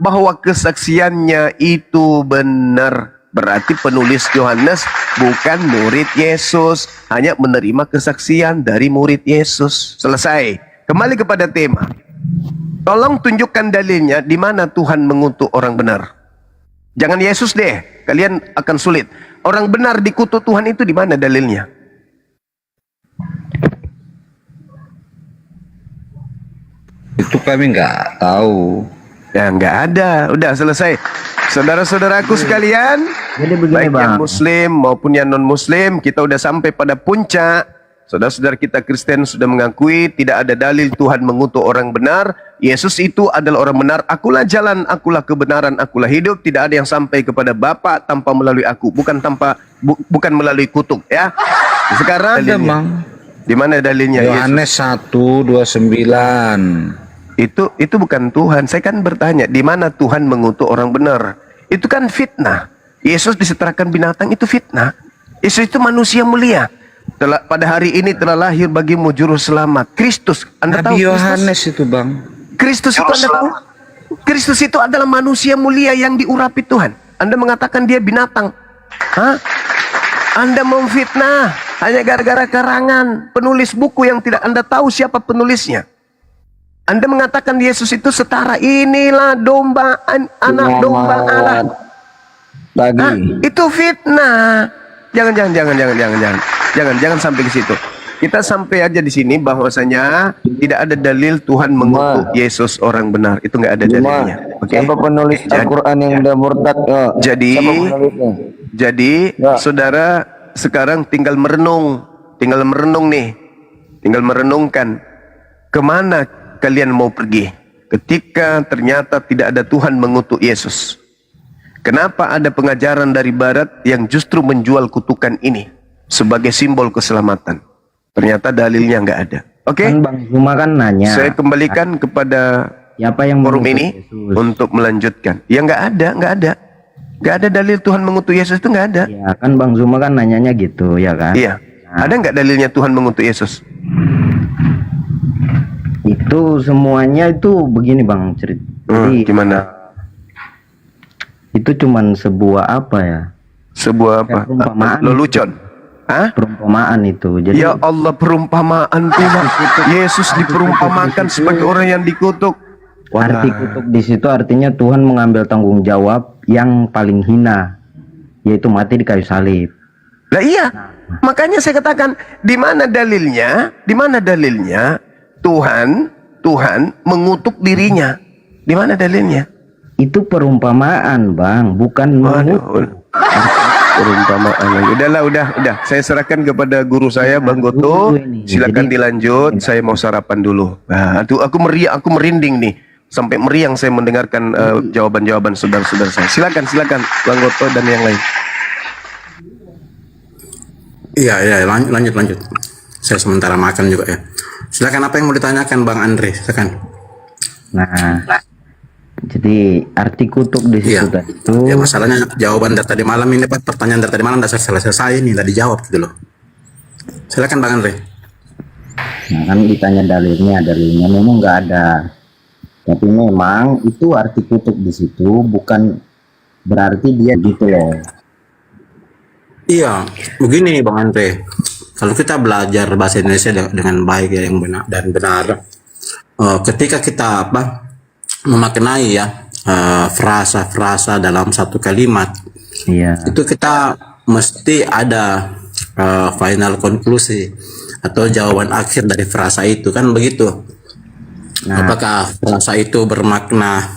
bahwa kesaksiannya itu benar. Berarti penulis Yohanes bukan murid Yesus, hanya menerima kesaksian dari murid Yesus. Selesai. Kembali kepada tema. Tolong tunjukkan dalilnya di mana Tuhan mengutuk orang benar. Jangan Yesus deh, kalian akan sulit. Orang benar dikutuk Tuhan itu di mana dalilnya?
Itu kami nggak tahu.
Ya nggak ada, udah selesai. Saudara-saudaraku sekalian, baik yang Muslim maupun yang non Muslim, kita udah sampai pada puncak. Saudara-saudara kita Kristen sudah mengakui tidak ada dalil Tuhan mengutuk orang benar. Yesus itu adalah orang benar. Akulah jalan, akulah kebenaran, akulah hidup. Tidak ada yang sampai kepada Bapa tanpa melalui aku. Bukan melalui kutuk ya. Sekarang di mana dalilnya?
Yohanes 1:29.
Itu bukan Tuhan. Saya kan bertanya, di mana Tuhan mengutuk orang benar? Itu kan fitnah. Yesus disetarakan binatang itu fitnah. Yesus itu manusia mulia. Pada hari ini telah lahir bagimu juru selamat, Kristus. Anda tahu
Yohanes itu, Bang.
Kristus itu Anda tahu? Kristus itu adalah manusia mulia yang diurapi Tuhan. Anda mengatakan dia binatang. Hah? Anda memfitnah hanya gara-gara karangan penulis buku yang tidak Anda tahu siapa penulisnya. Anda mengatakan Yesus itu setara. Inilah domba, anak domba Allah. Hah? Itu fitnah. Jangan sampai ke situ. Kita sampai aja di sini bahwasanya tidak ada dalil Tuhan mengutuk Yesus orang benar. Itu nggak ada dalilnya. Oke.
Siapa penulis Al-Quran yang udah murtad?
Jadi saudara sekarang tinggal merenung nih, tinggal merenungkan kemana kalian mau pergi ketika ternyata tidak ada Tuhan mengutuk Yesus. Kenapa ada pengajaran dari Barat yang justru menjual kutukan ini sebagai simbol keselamatan? Ternyata dalilnya nggak ada. Oke?
Kan Bang Zuma kan nanya.
Saya kembalikan kepada
siapa yang
forum ini
Yesus
untuk melanjutkan. Ya nggak ada dalil Tuhan mengutuk Yesus, itu nggak ada.
Ya kan Bang Zuma kan nanyanya gitu ya kan.
Iya. Ada nggak dalilnya Tuhan mengutuk Yesus?
Itu semuanya itu begini Bang cerita. Jadi
gimana?
Itu cuman sebuah apa ya?
Sebuah apa?
Perumpamaan.
Lelucon. Hah?
Perumpamaan itu. Jadi
Ya Allah, perumpamaan Tuhan. Yesus diperumpamakan sebagai orang yang dikutuk.
arti kutuk di situ artinya Tuhan mengambil tanggung jawab yang paling hina, yaitu mati di kayu salib.
Lah iya. Makanya saya katakan, di mana dalilnya? Di mana dalilnya Tuhan mengutuk dirinya? Di mana dalilnya?
Itu perumpamaan, Bang, bukan mengutuk.
Perumpamaan. Udah. Saya serahkan kepada guru saya, Bang Goto. Silakan dilanjut. Saya mau sarapan dulu. Nah, aku merinding nih. Sampai meriang saya mendengarkan jawaban-jawaban saudara-saudara saya. Silakan, Bang Goto dan yang lain.
Iya, lanjut. Saya sementara makan juga ya. Silakan, apa yang mau ditanyakan Bang Andre? Silakan.
Nah, jadi arti kutuk di situ tadi itu.
Ya, masalahnya jawaban dari tadi malam ini, Pak. Pertanyaan dari tadi malam udah selesai ini, udah dijawab gitu loh. Silakan Bang Andre.
Nah, kan ditanya dalilnya memang nggak ada. Tapi memang itu arti kutuk di situ bukan berarti dia gitu loh.
Iya, begini Bang Andre. Kalau kita belajar bahasa Indonesia dengan baik ya, yang benar dan benar, ketika kita memaknai ya frasa-frasa dalam satu kalimat, itu kita mesti ada final konklusi atau jawaban akhir dari frasa itu, kan begitu. Apakah frasa itu bermakna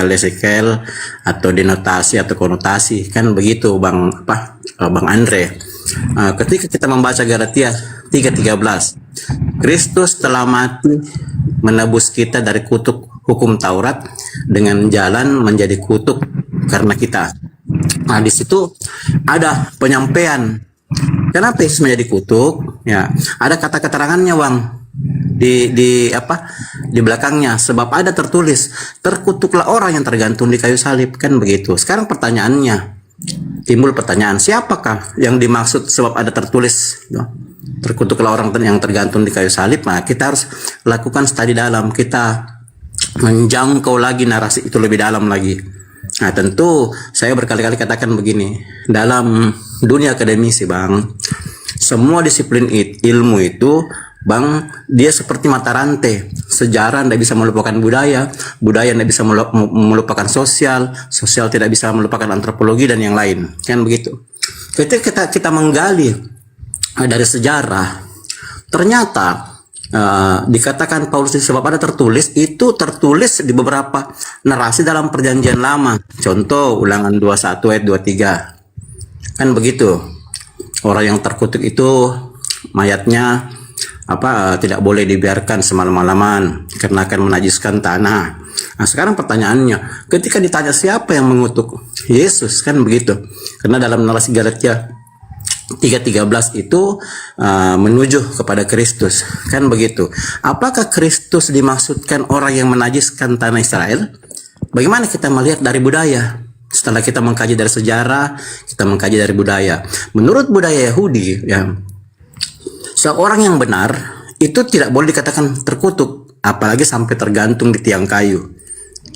leksikel atau denotasi atau konotasi, kan begitu Bang Andre. Ketika kita membaca Galatia 3:13, Kristus telah mati menebus kita dari kutuk hukum Taurat dengan jalan menjadi kutuk karena kita. Nah, di situ ada penyampaian kenapa Yesus menjadi kutuk. Ya, ada kata keterangannya Bang di belakangnya, sebab ada tertulis terkutuklah orang yang tergantung di kayu salib, kan begitu. Sekarang pertanyaannya, timbul pertanyaan, siapakah yang dimaksud sebab ada tertulis terkutuklah orang yang tergantung di kayu salib? Nah, kita harus lakukan studi dalam, kita menjangkau lagi narasi itu lebih dalam lagi. Nah, tentu saya berkali-kali katakan begini, dalam dunia akademisi Bang, semua disiplin ilmu itu Bang, dia seperti mata rantai. Sejarah tidak bisa melupakan budaya, budaya tidak bisa melupakan sosial, sosial tidak bisa melupakan antropologi dan yang lain, kan begitu. Ketika kita menggali dari sejarah, ternyata dikatakan Paulus sebab ada tertulis, itu tertulis di beberapa narasi dalam Perjanjian Lama. Contoh Ulangan 21 ayat 23, kan begitu. Orang yang terkutuk itu mayatnya tidak boleh dibiarkan semalam-malaman karena akan menajiskan tanah. Nah, sekarang pertanyaannya, ketika ditanya siapa yang mengutuk Yesus, kan begitu. Karena dalam narasi Galatia 3:13 itu menuju kepada Kristus, kan begitu. Apakah Kristus dimaksudkan orang yang menajiskan tanah Israel? Bagaimana kita melihat dari budaya? Setelah kita mengkaji dari sejarah, kita mengkaji dari budaya. Menurut budaya Yahudi, ya, seorang yang benar itu tidak boleh dikatakan terkutuk, apalagi sampai tergantung di tiang kayu.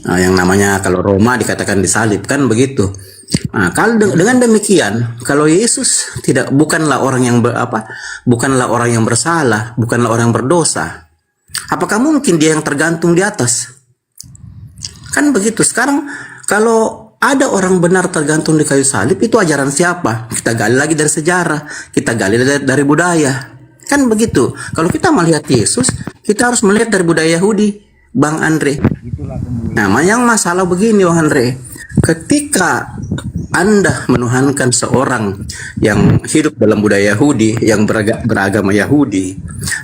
Yang namanya kalau Roma dikatakan disalib, kan begitu. Nah, kalau dengan demikian, kalau Yesus bukanlah orang yang bukanlah orang yang bersalah, bukanlah orang yang berdosa, apakah mungkin dia yang tergantung di atas? Kan begitu. Sekarang kalau ada orang benar tergantung di kayu salib, itu ajaran siapa? Kita gali lagi dari sejarah, kita gali dari budaya. Kan begitu. Kalau kita melihat Yesus, kita harus melihat dari budaya Yahudi, Bang Andre. Nah, yang masalah begini, Bang Andre. Ketika Anda menuhankan seorang yang hidup dalam budaya Yahudi, yang beragama Yahudi,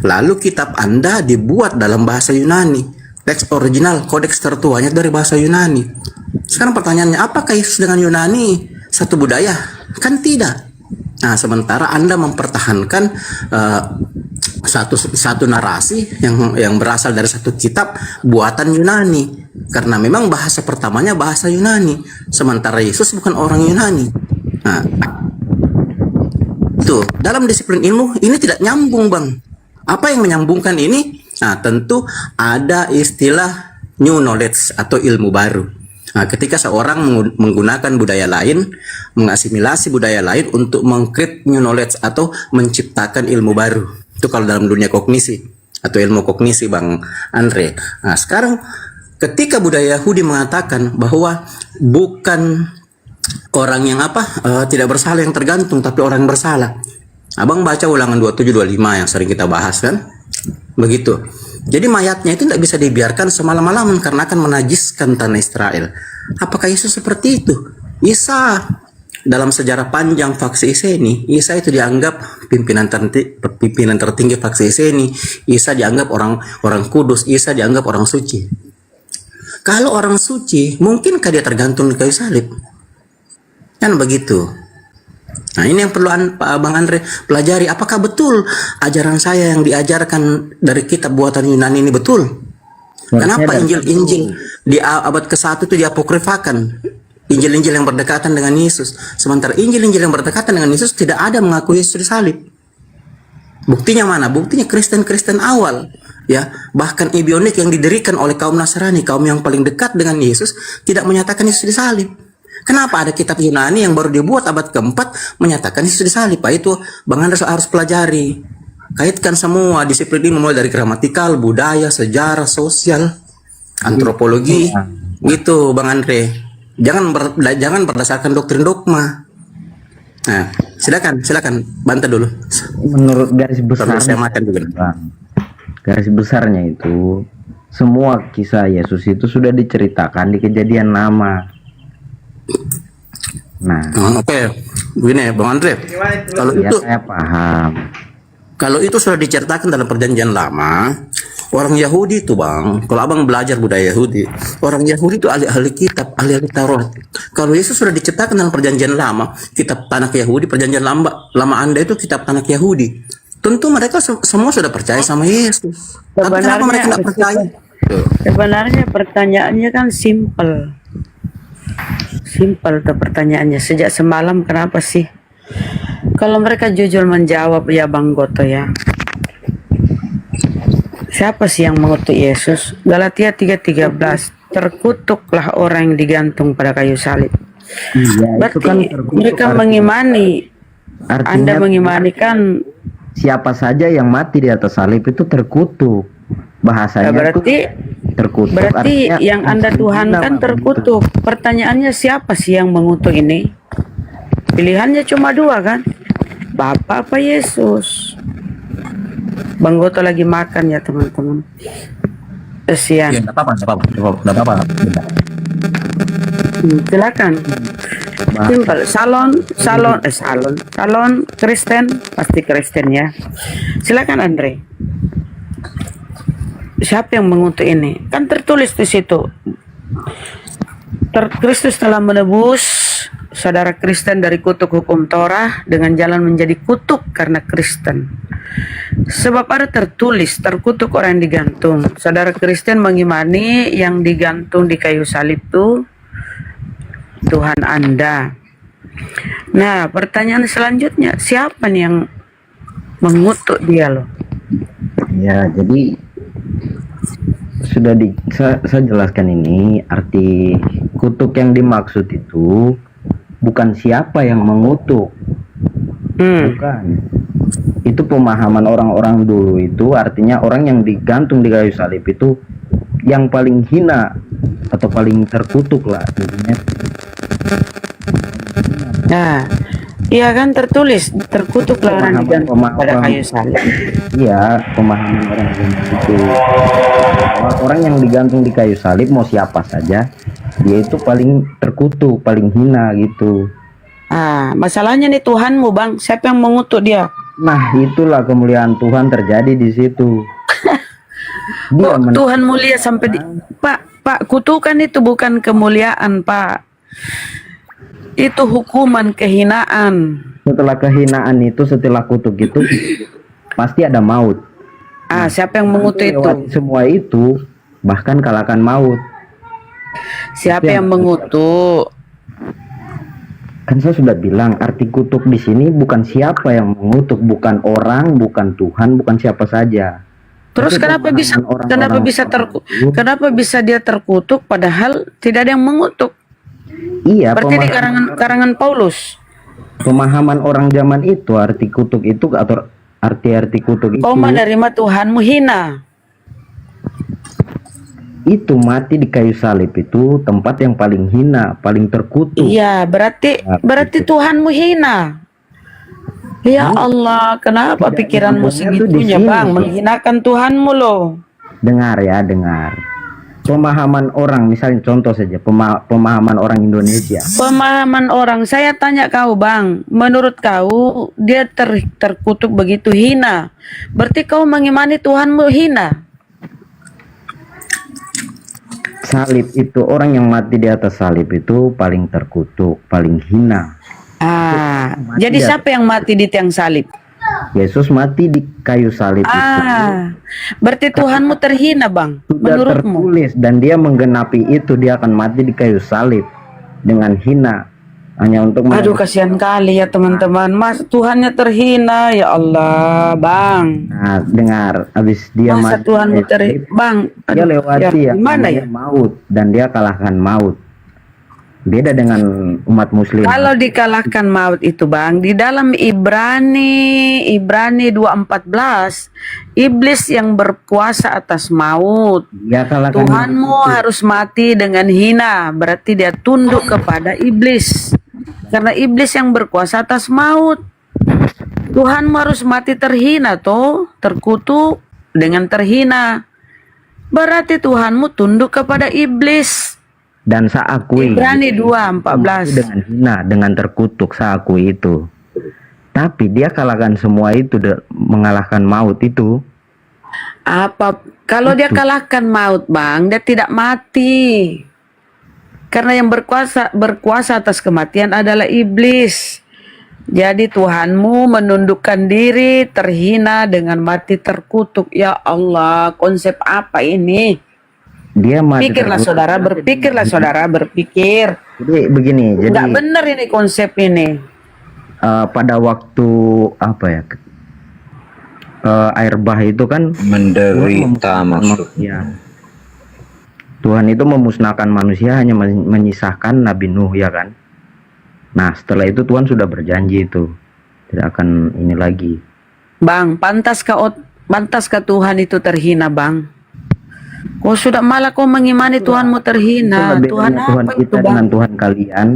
lalu kitab Anda dibuat dalam bahasa Yunani, teks original, kodeks tertuanya dari bahasa Yunani. Sekarang pertanyaannya, apakah Yesus dengan Yunani satu budaya? Kan tidak. Nah, sementara Anda mempertahankan satu narasi yang berasal dari satu kitab buatan Yunani, karena memang bahasa pertamanya bahasa Yunani, sementara Yesus bukan orang Yunani. Nah, itu dalam disiplin ilmu ini tidak nyambung, Bang. Apa yang menyambungkan ini? Nah, tentu ada istilah new knowledge atau ilmu baru. Nah, ketika seorang menggunakan budaya lain, mengasimilasi budaya lain untuk meng-create new knowledge atau menciptakan ilmu baru. Itu kalau dalam dunia kognisi atau ilmu kognisi, Bang Andre. Nah, sekarang ketika budaya Yahudi mengatakan bahwa bukan orang yang tidak bersalah yang tergantung, tapi orang yang bersalah. Abang baca Ulangan 27-25 yang sering kita bahas kan? Begitu. Jadi mayatnya itu tidak bisa dibiarkan semalam-malaman karena akan menajiskan tanah Israel. Apakah Yesus seperti itu? Isa dalam sejarah panjang faksi Eseni, Isa itu dianggap pimpinan tertinggi faksi Eseni. Isa dianggap orang kudus. Isa dianggap orang suci. Kalau orang suci, mungkinkah dia tergantung di kayu salib? Kan begitu. Nah, ini yang perlu Bang Andre pelajari. Apakah betul ajaran saya yang diajarkan dari kitab buatan Yunani ini betul? Kenapa Injil-Injil di abad ke-1 itu diapokrifakan? Injil-Injil yang berdekatan dengan Yesus. Sementara Injil-Injil yang berdekatan dengan Yesus tidak ada mengakui Yesus disalib. Buktinya mana? Buktinya Kristen-Kristen awal. Ya, bahkan Ibionik yang didirikan oleh kaum Nasrani, kaum yang paling dekat dengan Yesus, tidak menyatakan Yesus disalib. Kenapa ada kitab Yunani yang baru dibuat abad ke-4 menyatakan Yesus disalib? Itu Bang Andre harus pelajari. Kaitkan semua disiplin ini mulai dari gramatikal, budaya, sejarah, sosial, antropologi. Gitu Bang Andre. Jangan berdasarkan doktrin dogma. Nah, silakan bantah dulu.
Menurut garis besarnya,
saya makan juga.
Garis besarnya itu semua kisah Yesus itu sudah diceritakan di Kejadian Lama. Nah,
oke. Begini Bang Andre, kalau
ya,
itu
saya paham.
Kalau itu sudah diceritakan dalam Perjanjian Lama, orang Yahudi itu Bang, kalau Abang belajar budaya Yahudi, orang Yahudi itu ahli-ahli kitab, ahli-ahli Taurat. Kalau Yesus sudah diceritakan dalam Perjanjian Lama, kitab Tanakh Yahudi, Perjanjian Lama Anda itu kitab Tanakh Yahudi. Tentu mereka semua sudah percaya sama Yesus. Tapi kenapa mereka tidak percaya?
Sebenarnya pertanyaannya kan simple tuh pertanyaannya. Sejak semalam kenapa sih? Kalau mereka jujur menjawab ya Bang Goto ya, siapa sih yang mengutuk Yesus? Galatia 3:13, terkutuklah orang yang digantung pada kayu salib. Berarti kan mereka mengimani, Anda mengimani kan
siapa saja yang mati di atas salib itu terkutuk. Bahasanya
berarti
terkutuk.
Berarti yang Anda tuhankan terkutuk. Pertanyaannya siapa sih yang mengutuk ini? Pilihannya cuma dua kan? Bapa apa Yesus? Bang Goto lagi makan ya teman-teman. Kesian.
Ya, enggak apa-apa.
Silakan. Simpel. Salon Kristen, pasti Kristen ya. Silakan Andre. Siapa yang mengutuk ini? Kan tertulis di situ. Kristus telah menebus saudara Kristen dari kutuk hukum Torah dengan jalan menjadi kutuk karena Kristen. Sebab ada tertulis, terkutuk orang yang digantung. Saudara Kristen mengimani yang digantung di kayu salib itu Tuhan Anda. Nah, pertanyaan selanjutnya, siapa nih yang mengutuk dia loh?
Ya, jadi saya jelaskan ini arti kutuk yang dimaksud itu bukan siapa yang mengutuk. Bukan. Itu pemahaman orang-orang dulu itu, artinya orang yang digantung di kayu salib itu yang paling hina atau paling terkutuk lah intinya.
Nah, iya kan tertulis terkutuklah orang digantung pada kayu salib.
Iya, pemahaman orang itu. Orang yang digantung di kayu salib mau siapa saja, dia itu paling terkutuk, paling hina gitu.
Masalahnya nih Tuhanmu, Bang, siapa yang mengutuk dia?
Nah, itulah kemuliaan Tuhan terjadi di situ.
Tuhan mulia sampai di Pak, kutukan itu bukan kemuliaan, Pak. Itu hukuman, kehinaan.
Setelah kehinaan itu, setelah kutuk itu pasti ada maut.
Siapa yang mengutuk itu?
Semua itu bahkan kalahkan maut.
Siapa yang mengutuk?
Kan saya sudah bilang arti kutuk di sini bukan siapa yang mengutuk, bukan orang, bukan Tuhan, bukan siapa saja.
Terus kenapa bisa dia terkutuk padahal tidak ada yang mengutuk?
Iya,
berarti di karangan Paulus.
Pemahaman orang zaman itu arti kutuk itu atau arti kutuk itu.
Kau menerima Tuhanmu hina.
Itu mati di kayu salib itu tempat yang paling hina, paling terkutuk.
Iya, berarti Tuhanmu hina. Ya Allah, kenapa pikiranmu segitunya, Bang? Menghinakan Tuhanmu loh.
Dengar ya, dengar. Pemahaman orang, misalnya contoh saja, pemahaman orang Indonesia.
Pemahaman orang, saya tanya kau, Bang, menurut kau dia terkutuk begitu hina. Berarti kau mengimani Tuhanmu hina.
Salib itu, orang yang mati di atas salib itu paling terkutuk, paling hina.
Jadi siapa yang mati di tiang salib?
Yesus mati di kayu salib itu.
Berarti Tuhanmu terhina, Bang.
Sudah
menurutmu
tertulis dan dia menggenapi itu, dia akan mati di kayu salib dengan hina hanya untuk
Aduh, kasihan kali ya teman-teman. Mas, Tuhannya terhina, ya Allah, Bang.
Nah, dengar, habis dia
masa
mati
Tuhanmu terhina, Bang.
Dia lewati ya,
gimana ya?
Maut, dan dia kalahkan maut. Beda dengan umat muslim.
Kalau dikalahkan maut itu, Bang, di dalam Ibrani 2:14, iblis yang berkuasa atas maut.
Ya,
Tuhanmu harus mati dengan hina, berarti dia tunduk kepada iblis. Karena iblis yang berkuasa atas maut. Tuhanmu harus mati terhina toh, terkutuk dengan terhina. Berarti Tuhanmu tunduk kepada iblis.
Dan saya akui
Ibrani 2:14
dengan hina, dengan terkutuk saya akui itu. Tapi dia kalahkan semua itu, mengalahkan maut itu.
Apa kalau dia kalahkan maut, Bang, dia tidak mati. Karena yang berkuasa atas kematian adalah iblis. Jadi Tuhanmu menundukkan diri, terhina dengan mati terkutuk. Ya Allah, konsep apa ini?
Dia mati.
Pikirlah saudara, berpikir.
Jadi begini, jadi
nggak benar ini konsep ini.
Pada waktu apa ya? Air bah itu kan
menderita maksudnya.
Tuhan itu memusnahkan manusia, hanya menyisahkan Nabi Nuh, ya kan? Nah, setelah itu Tuhan sudah berjanji itu tidak akan ini lagi.
Bang, pantaskah Tuhan itu terhina, Bang? Kau sudah malah kau mengimani Tuhanmu terhina. Tuhan apa
kita
itu, Bang?
Dengan Tuhan kalian.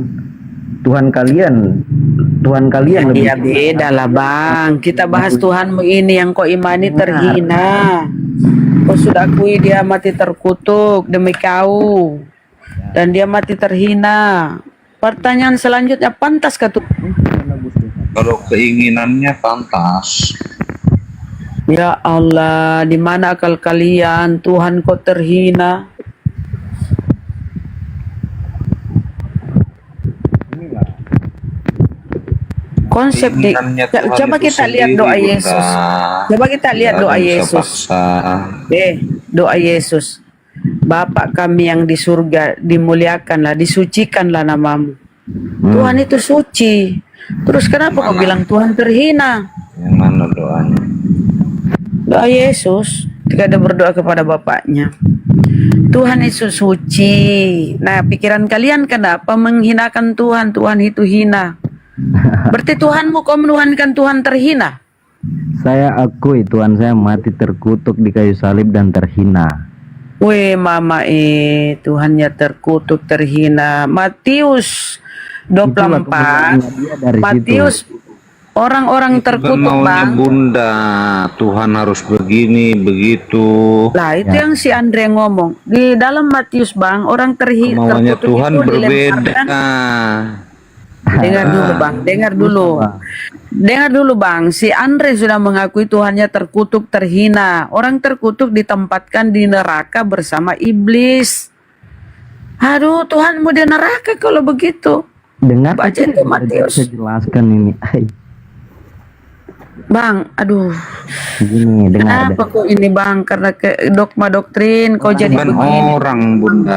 Tuhan kalian lebih.
Ya beda lah, Bang. Kita bahas Tuhanmu ini yang kau imani terhina. Kau sudah akui dia mati terkutuk demi kau. Dan dia mati terhina. Pertanyaan selanjutnya, pantaskah Tuhan?
Kalau keinginannya pantas.
Ya Allah, di mana akal kalian? Tuhan kau terhina. Konsep di coba kita lihat doa Yesus. Coba kita lihat doa Yesus. Doa Yesus. Bapa kami yang di surga, dimuliakanlah, disucikanlah namamu. Tuhan itu suci. Terus kenapa kau bilang Tuhan terhina?
Yang mana doanya?
Doa Yesus ketika dia berdoa kepada Bapaknya. Tuhan Yesus suci. Nah, pikiran kalian kenapa menghinakan Tuhan? Tuhan itu hina. Berarti Tuhanmu kau menuhankan Tuhan terhina.
Saya akui Tuhan saya mati terkutuk di kayu salib dan terhina.
Weh mama Tuhannya terkutuk terhina. Matius 24. Matius orang-orang terkutuk
maunya
bang.
Bunda, Tuhan harus begini begitu.
Lah itu yang si Andre ngomong di dalam Matius bang, orang
Maunya
terkutuk
Tuhan
itu
berbeda.
dilemparkan. Dengar dulu bang, dengar dulu. Dengar dulu bang, si Andre sudah mengakui Tuhannya terkutuk terhina. Orang terkutuk ditempatkan di neraka bersama iblis. Aduh, Tuhanmu di neraka kalau begitu.
Dengar
baca itu Matius.
Saya jelaskan ini.
Bang, aduh.
Begini, dengar.
Kenapa kok ini bang? Karena dogma doktrin kau jadi
Bukan
begini.
orang Bunda.